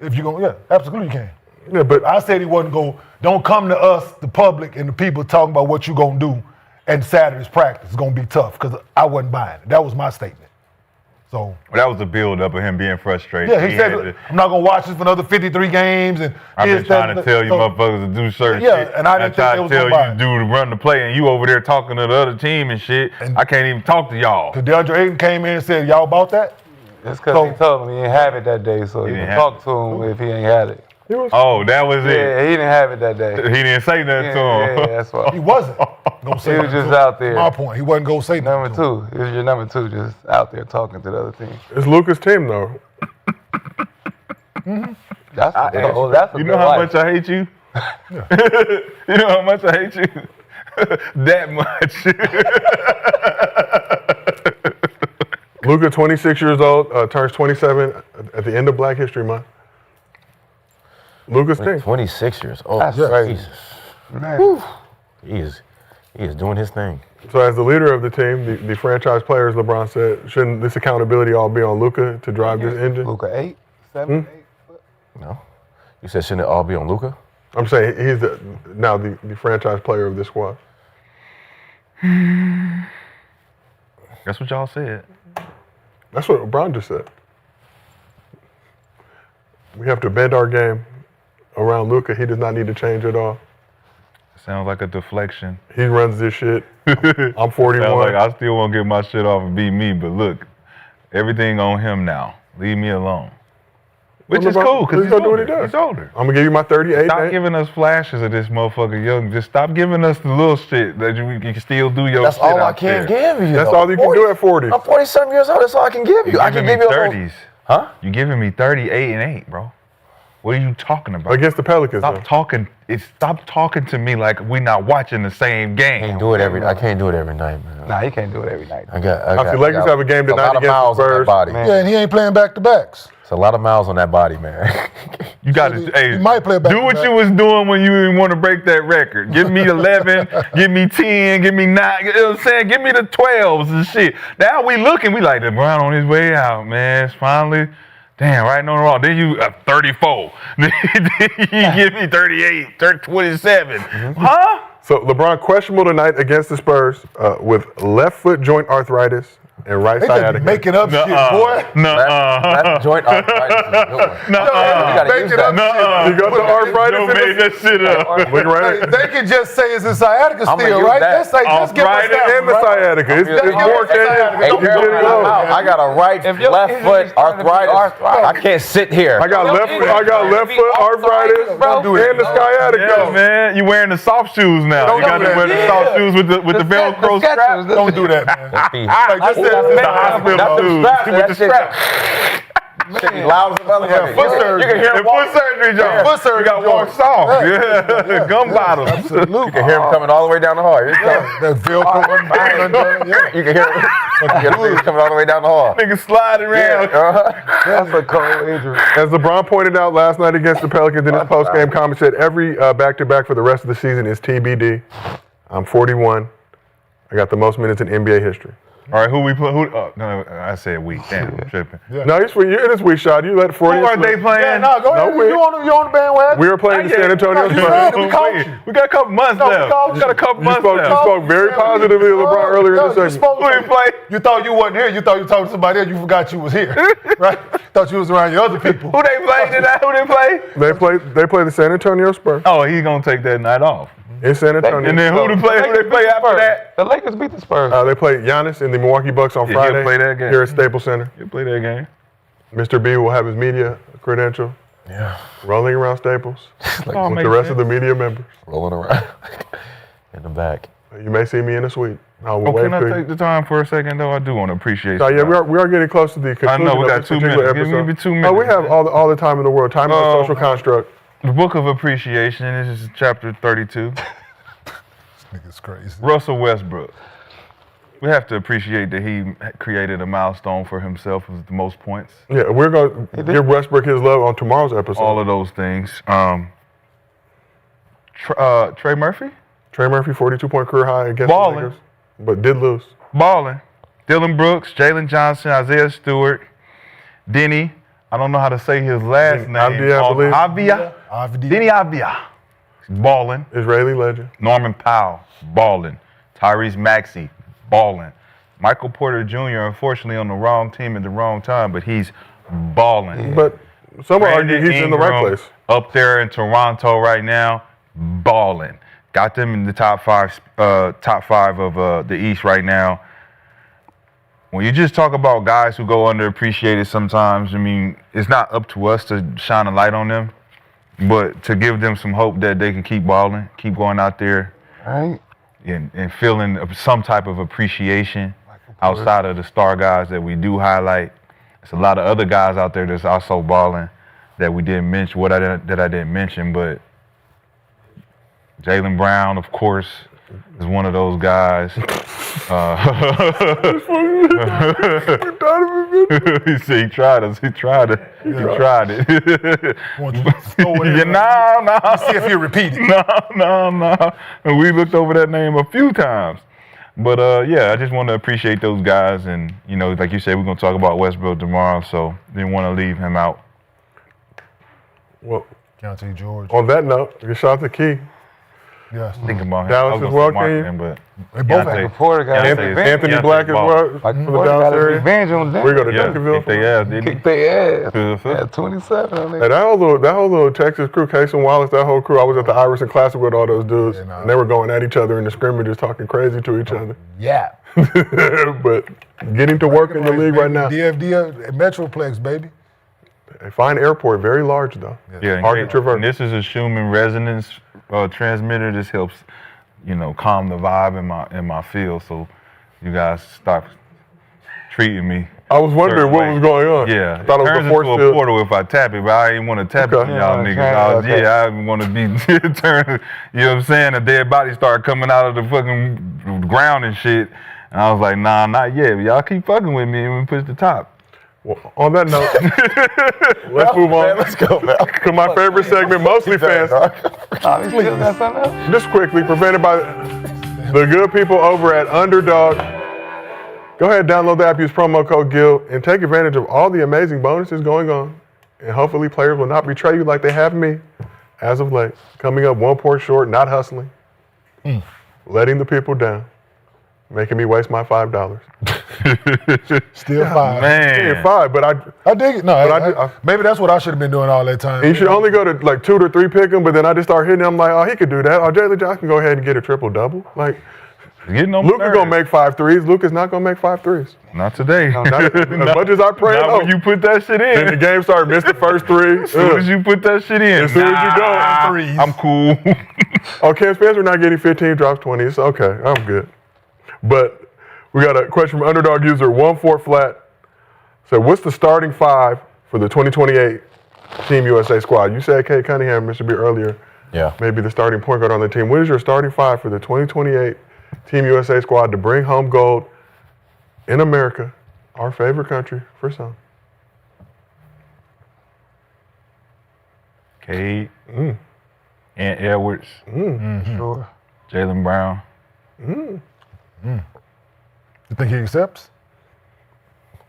If you're going, absolutely you can. Yeah, but I said he wasn't go. Don't come to us, the public, and the people talking about what you gonna do. And Saturday's practice is gonna be tough because I wasn't buying it. That was my statement. So That was a build up of him being frustrated. yeah, he said I'm not gonna watch this for another 53 games. And I've been this, trying that, to tell you so- motherfuckers to do certain Yeah, shit. and I didn't think tried they was to tell gonna buy you it. to run the play, and you over there talking to the other team and shit. And- I can't even talk to y'all. Cause DeAndre Ayton came in and said, "Y'all bought that?" That's because So- he told him he didn't have it that day, so you didn't can have talk to him if he ain't had it. Oh, that was it. Yeah, he didn't have it that day. He didn't say nothing to him. Yeah, that's why. He wasn't gonna say He was nothing just to him. out there. My point, he wasn't gonna say Number nothing to him. 2. It was your number 2 just out there talking to the other team. it's Luka's team, though. That's a You know how much I hate you? You know how much I hate you? That much. Luka, 26 years old, turns 27 at the end of Black History Month. Luka's team. 26 years old. That's crazy. Jesus. Man. He is doing his thing. So as the leader of the team, the franchise players, LeBron said, shouldn't this accountability all be on Luka to drive this engine? Luka 8, 7, 8 foot. No? You said shouldn't it all be on Luka? I'm saying he's now the franchise player of this squad. That's what y'all said. That's what LeBron just said. We have to bend our game around Luka. He does not need to change at all. Sounds like a deflection. He runs this shit. I'm 41. Sounds like I still won't get my shit off and beat me, but look, everything on him now. Leave me alone. Which is LeBron- cool, because he's gonna do what he does. He's older. I'm gonna give you my 38. Stop giving us flashes of this motherfucker young. Just stop giving us the little shit that you can still do your That's shit all I out can there. give you. That's though. all you can do at 40. I'm 47 years old. That's all I can give you. You I can giving give me you a little- 30s. Huh? You giving me 38 and 8, bro. What are you talking about? Against the Pelicans, Stop though. talking. Stop talking to me like we're not watching the same game. I can't do it every night, man. Nah, he can't do it every night. I got see Lakers have a game tonight lot of against the miles on that Spurs. body. Man. Yeah, and he ain't playing back-to-backs. It's a lot of miles on that body, man. You got to, He might play back do to what back. you was doing when you didn't want to break that record. Give me 11, give me 10, give me 9. You know what I'm saying? Give me the 12s and shit. Now we looking, we like LeBron on his way out, man. It's finally, damn, right on the wrong. Then you 34. Then you give me 38, 27. Huh? So LeBron questionable tonight against the Spurs with left foot joint arthritis and right They just be sciatica. making up shit, boy. That joint arthritis is a good one. You gotta use that. You got the arthritis Joe in made that shit up. Look right Hey, they can just say it's a sciatica I'ma still, use right? that. That's like, just give us arthritis that and one, the right? sciatica. It's more Kenyon. Hey, You get it Carol, going. I got a right your left injury's foot starting to be arthritis. arthritis. I can't sit here. I got left foot arthritis bro. and the sciatica. Yeah, man. You wearing the soft shoes now. Don't You got do to that. wear the soft shoes with the Velcro strap. Don't do that, man. Like, Like, just say it's a hospital. Not the shoes strap, with that the shit- strap. Shit be loud as a motherfucker. foot surgery. You can hear And him walk. foot surgery, Joe. Foot surgery, You got Joe. walk soft. Yeah. Yeah. Gum bottoms. You can hear him coming all the way down the hall. Here he comes. That Velcro undone. Yeah. You can hear him coming all the way down the hall. Nigga sliding around. That's a cold injury. As LeBron pointed out last night against the Pelicans in his post-game comment, said every back-to-back for the rest of the season is TBD. I'm 41. I got the most minutes in NBA history. All right, who we play? No, I said we. Damn, I'm tripping. No, you're in this week, shot. You let 40. Who are they playing? Yeah, no, go ahead. No, we- You on the bandwagon? We were playing the San Antonio No, you Spurs. said we caught you. We got a couple months No, we left. called We got a couple You months spoke, left. you spoke very positively of LeBron earlier in the You segment. spoke Who they play? You thought you wasn't here. You thought you were talking to somebody else. You forgot you was here, right? Thought you was around your other people. Who they play tonight? Who they play? They play the San Antonio Spurs Oh, he's gonna take that night off. in San Antonio. And then who they play after that? The Lakers beat the Spurs. They play Giannis and the Milwaukee Bucks on Yeah, he'll Friday play that game. here at Staples Center. He'll play that game. Mr. B will have his media credential Yeah. rolling around Staples Oh, with the rest of the media members. Rolling around in the back. You may see me in the suite. I will Oh, wave can I to take you. the time for a second though? I do want to appreciate. So, you yeah, guys. we are getting close to the conclusion. know, we of got this 2 particular minutes. Give me episode. 2 minutes. Oh, we have all the time in the world. Time is a social construct. The Book of Appreciation. This is chapter 32. Nigga's crazy. Russell Westbrook. We have to appreciate that he created a milestone for himself with the most points. Yeah, we're going to give Westbrook his love on tomorrow's episode. All of those things. Trey Murphy, Trey Murphy, 42-point career high against Ballin'. the Lakers, but did lose. balling. Dylan Brooks, Jalen Johnson, Isaiah Stewart, Denny. I don't know how to say his last name. Avdia, I believe. Avdia. Denny Avdia. Balling. Israeli legend. Norman Powell, balling. Tyrese Maxey, balling. Michael Porter Jr., unfortunately, on the wrong team at the wrong time, but he's balling. But some would argue Brandon he's in the right Ingram, place. Up there in Toronto right now, balling. Got them in the top five of the East right now. When you just talk about guys who go underappreciated sometimes, I mean, it's not up to us to shine a light on them, but to give them some hope that they can keep balling, keep going out there, Right? and feeling some type of appreciation outside of the star guys that we do highlight. There's a lot of other guys out there that's also balling that we didn't mention, that I didn't mention, but Jaylen Brown, of course, is one of those guys. He said he tried us. He tried it. He tried it. Want you to throw it in there. No. See if you repeat it. No. And we looked over that name a few times. But yeah, I just want to appreciate those guys. And, you know, like you said, we're going to talk about Westbrook tomorrow, so didn't want to leave him out. Well, Keontae George. on that note, Rashad the key. Yes. Thinking about him. Dallas I was as gonna well, say Marketing, but They both Keontae- have Porter got Keontae Anthony- is- Anthony Keontae Black as ball. well Like from the Porter Dallas got his area. revenge on them. We go to Yeah, Duncanville. kicked their ass, didn't he? Kick their ass. Mhm. At 27 on Hey, it. that whole little Texas crew, Casey Wallace, that whole crew. I was at the Iverson Classic with all those dudes, and they were going at each other in the scrimmages, talking crazy to each other. Yeah. But getting to work in the league right now. DFD Metroplex, baby. A fine airport, very large though. Yeah, Hard to and traverse. this is a Schumann resonance transmitter. This helps, you know, calm the vibe in my field. So you guys stop treating me. I was wondering what was going on. Yeah, I thought it was turns the force into a field. portal if I tap it, but I didn't want to tap Okay. it, y'all niggas. I want to be turned. You know what I'm saying? A dead body started coming out of the fucking ground and shit, and I was like, nah, not yet. Y'all keep fucking with me, and we push the top. Well, on that note, let's move on. Let's go, man. To my favorite segment, Mostly Fans. Just quickly, presented by the good people over at Underdog. Go ahead, download the app, use promo code GIL, and take advantage of all the amazing bonuses going on. And hopefully players will not betray you like they have me as of late. Coming up 1 point short, not hustling, letting the people down, making me waste my $5. Still 5. Man, Yeah, 5, but I dig it. No, I maybe that's what I should have been doing all that time. and you should only go to like 2 to 3 pick 'em, but then I just start hitting him like, oh, he could do that. Oh, Jalen Johnson can go ahead and get a triple-double. Like, getting on Luka's going to make 5 threes. Luka's not going to make 5 threes. Not today. Not, as much as I pray, Not when you put that shit Then the in. game started, missed the first 3. As soon as you put that shit in, As soon as you go, I'm cool. Oh, Cam Spencer not getting 15, drops 20. It's okay. I'm good. But we got a question from Underdog user 14flat. So what's the starting 5 for the 2028 Team USA squad? You said Kate Cunningham, Mr. B, earlier. Yeah. Maybe the starting point guard on the team. What is your starting 5 for the 2028 Team USA squad to bring home gold in America, our favorite country for some? Cade, Ant Edwards, Sure. Jaylen Brown. You think he accepts?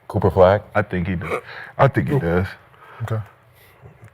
Cooper Flag. I think he does. I think he does. Okay.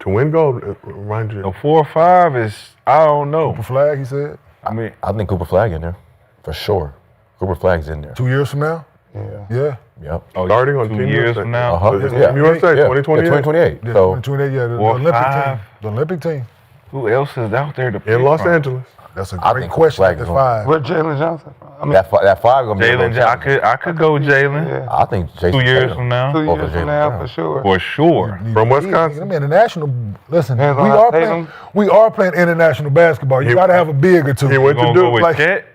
To win gold, remind you. The 4 or 5 is, I don't know. For flag, he said. I mean, I think Cooper Flag in there, for sure. Cooper Flag's in there. 2 years from now? Yeah. Yeah. Yep. Starting on 2 Team years USA. from now. Uh-huh. It's Yeah. Team USA, Yeah. 2028. 2028. Yeah, So 2028, yeah, the 4 or Olympic 5. team. The Olympic team. Who else is out there to pick In Los from? Angeles. That's a I great think question Flag at the is on. 5. Where Jalen Johnson from? I mean, that 5 gonna be a Jalen, little challenging. I could go Jalen. yeah. I think Jason 2 years Tatum. from now, 2 Over years Jalen from now, Brown. for sure. for sure. From Wisconsin. I mean, international. Listen, Depends on we how are Tatum- playing. We are playing international basketball. You He- got to have a big or two. He You went to gonna go Duke. with like- Chet?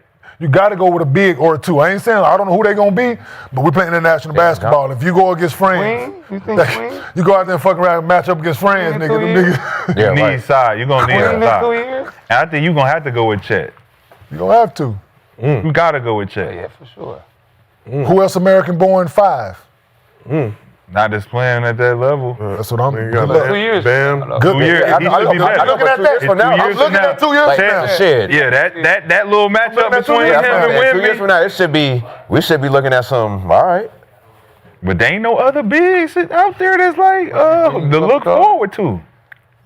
You got to go with a big or two. I ain't saying I don't know who they gonna be, but we playing international basketball. If you go against friends, Queen? You think Queen? you go out there and fuck around and match up against friends, Queen in nigga. 2 Them years? niggas, Yeah, You need right. side. You're gonna need Queen a in 2 side. years? And I think you're gonna have to go with Chet. you don't have to. You gotta go with Chet. Yeah, for sure. Who else American born 5? Not just playing at that level. That's what I'm. You Good got luck. 2 years. Bam. Good. 2 years. I He know, should be I better. know, but 2 years from now, It's 2 I'm years looking from at now. 2 years like, from now. shit. Yeah, that little matchup at 2 between years him from now. and 2 years Wemby. from now, we should be looking at some. All right. But there ain't no other bigs out there that's like to look forward to.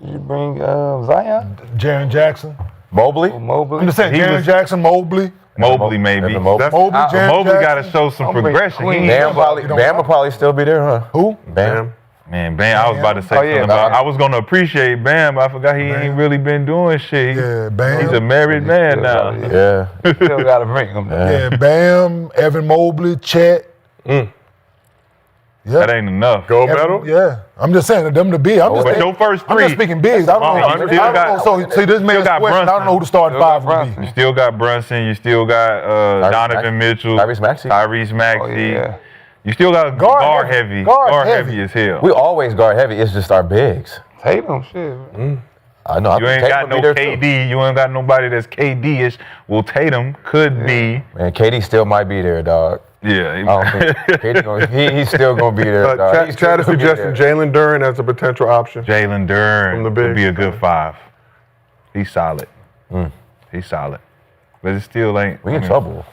You bring Zion? Jaren Jackson. Mobley. Mobley? I'm just saying, He Jaren was- Jackson, Mobley. Mobley maybe. And Mobley. Mobley, Jaren Mobley got to Jackson. show some I'm bringing progression. Queen. He Bam will probably still be there, huh? Who? Bam. Man, Bam, I was about to say Oh, yeah, something about. Bam. I was gonna appreciate Bam, but I forgot he ain't really been doing shit. Yeah, Bam. He's a married man now. Yeah. Still got to bring him. Yeah, Bam, Evan Mobley, Chet. Yeah. That ain't enough. Gold Evan- medal? Yeah. I'm just saying them to be. I'm just But saying, your first I'm three, just speaking bigs. I don't know. You I still don't got- know. So see, this man's got question. I don't know who the starting Still 5 got would you be. still got Brunson. You still got Donovan Mitchell, Tyrese Maxey. Tyrese Maxey. Oh, yeah. You still got Guard guard heavy. heavy. Guard Guard heavy. heavy as hell. We always guard heavy. It's just our bigs. Tatum, shit. I know. I You think ain't Tatum got will no be there too. KD. You ain't got nobody that's KD-ish. Well, Tatum could be. Man, KD still might be there, dog. Yeah. I don't think he's still gonna be there. dog. He's still Chad is gonna be suggesting there. Jalen Duren as a potential option. Jalen Duren From the would be bigs. a good 5. He's solid. He's solid. But it still ain't. We in I mean, trouble.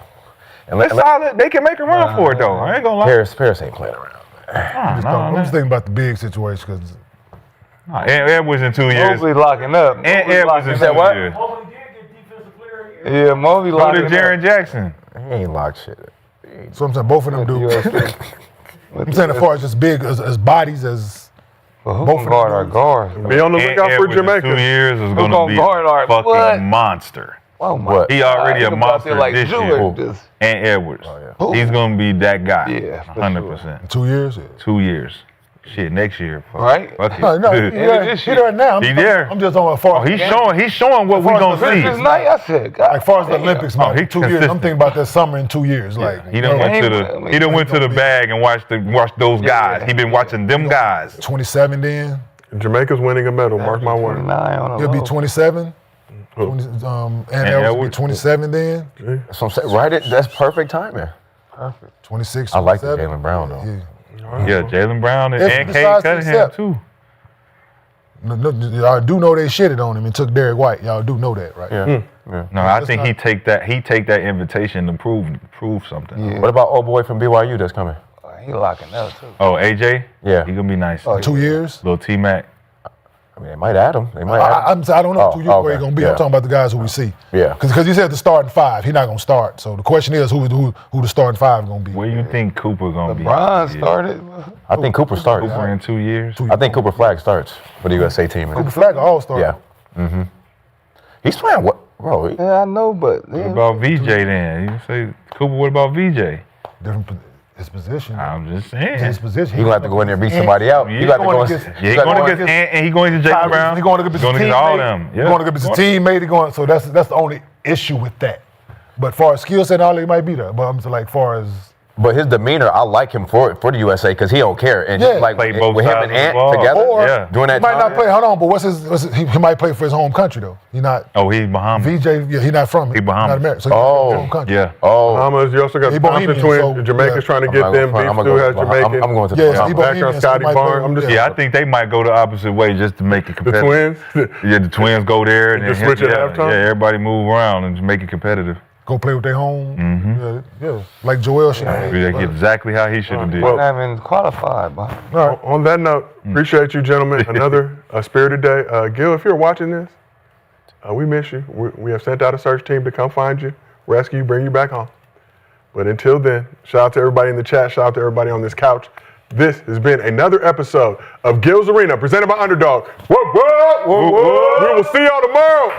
It's solid. They can make a run for it, though. I ain't gonna lie. Paris ain't playing around. I'm just thinking about the big situation because Edwards in 2 years. Mobley locking up. And Mobley Edwards in locking 2 up. what? years. Yeah, Mobley So locking did up. Jaren Jackson. He ain't locked shit. so I'm saying both of them do. USC. I'm saying as far as just big as bodies as But who Both can of guard them our dudes. guards? Be on the And lookout for Edwards in 2 Jamaica. years is gonna gonna be guard a our- fucking what? monster. Oh my What? He already a God, he about monster to like this Jeweler, year. just- And Edwards. yeah. Who? He's gonna be that guy. Yeah, for 100%. 2 years. Yeah. 2 years. Shit, next year. Fuck, Right? Fuck it. No, he there now. He there. I'm just on as far Oh, he's showing what we far as gonna the see. This night, I said, God. Like far as the Olympics, man, he 2 years. I'm consistent. thinking about that summer in 2 years. Like He done went to man, he done went to the bag and watched those guys. He been watching them guys. 27 then. Jamaica's winning a medal. Mark my words. 29 on a He'll be low. 27. Who? 20, and Edwards will be Edwards. 27 then. That's what I'm saying. Right, that's perfect timing. 26. I like the 27. Jaylen Brown though. Yeah. Yeah, Jaylen Brown and Cade besides the Cunningham step. too. Y'all do know they shitted on him and took Derek White. Y'all do know that, right? Yeah. No, I think he take that invitation to prove something. Yeah. What about old boy from BYU that's coming? He locking up, too. Oh, AJ? Yeah. He gonna be nice. 2 years. Little T-Mac. I mean, they might add him. They might add him. I don't know Oh, 2 years where okay. he's gonna be. Yeah. I'm talking about the guys who we see. Yeah. Because he said the starting five. He's not gonna start. So the question is who the starting five gonna be. Where you think Cooper gonna be? LeBron Yeah. started. I think Cooper starts. Cooper in 2 years. I think Cooper Flag starts for the USA team. Cooper Flag all star. Yeah. Mm-hmm. He's playing what, bro? Yeah, I know, but What about VJ then? You say Cooper? What about VJ? Different his position. I'm just saying. His position. He gonna have to go in there and beat somebody out. Yeah, You got to go. against- Yeah, he going against and he going against Jaylen Brown. He's going against his going all teammate. them. Yeah. He's going against his teammate. He going. So that's the only issue with that. But far as skill set and all, he might be there. But I'm saying like far as But his demeanor, I like him for the USA because he don't care. And Yeah. like Play both with him sides and of the Ant ball. together or Yeah. during he that might time. not play. Hold on, but he might play for his home country though. He not Oh, he's Bahamas. VJ. Yeah, he not from it. He Bahamas. Not American. So he Oh, his home country. Yeah. Oh, Bahamas, you also got He the Thompson Bohemian, twins. so, Jamaica's yeah. trying to get them. Beef I'm still has Jamaican. I'm going to the Yeah, Bahamas. he Background Bohemian, so Scotty he might Barnes. play- I'm just Yeah, I think they might go the opposite way just to make it the competitive. twins. Yeah, the twins go there and Just then switch at yeah, halftime? yeah, everybody move around and just make it competitive. Go play with their home. Mm-hmm. Yeah. Like Joel should have. Yeah, exactly how he should have did. Well, not even qualified, but All right. On that note, appreciate you, gentlemen. Another spirited day. Gil, if you're watching this, we miss you. We have sent out a search team to come find you, rescue you, bring you back home. But until then, shout out to everybody in the chat. Shout out to everybody on this couch. This has been another episode of Gil's Arena, presented by Underdog. Whoa, whoa, whoa, whoa. We will see y'all tomorrow.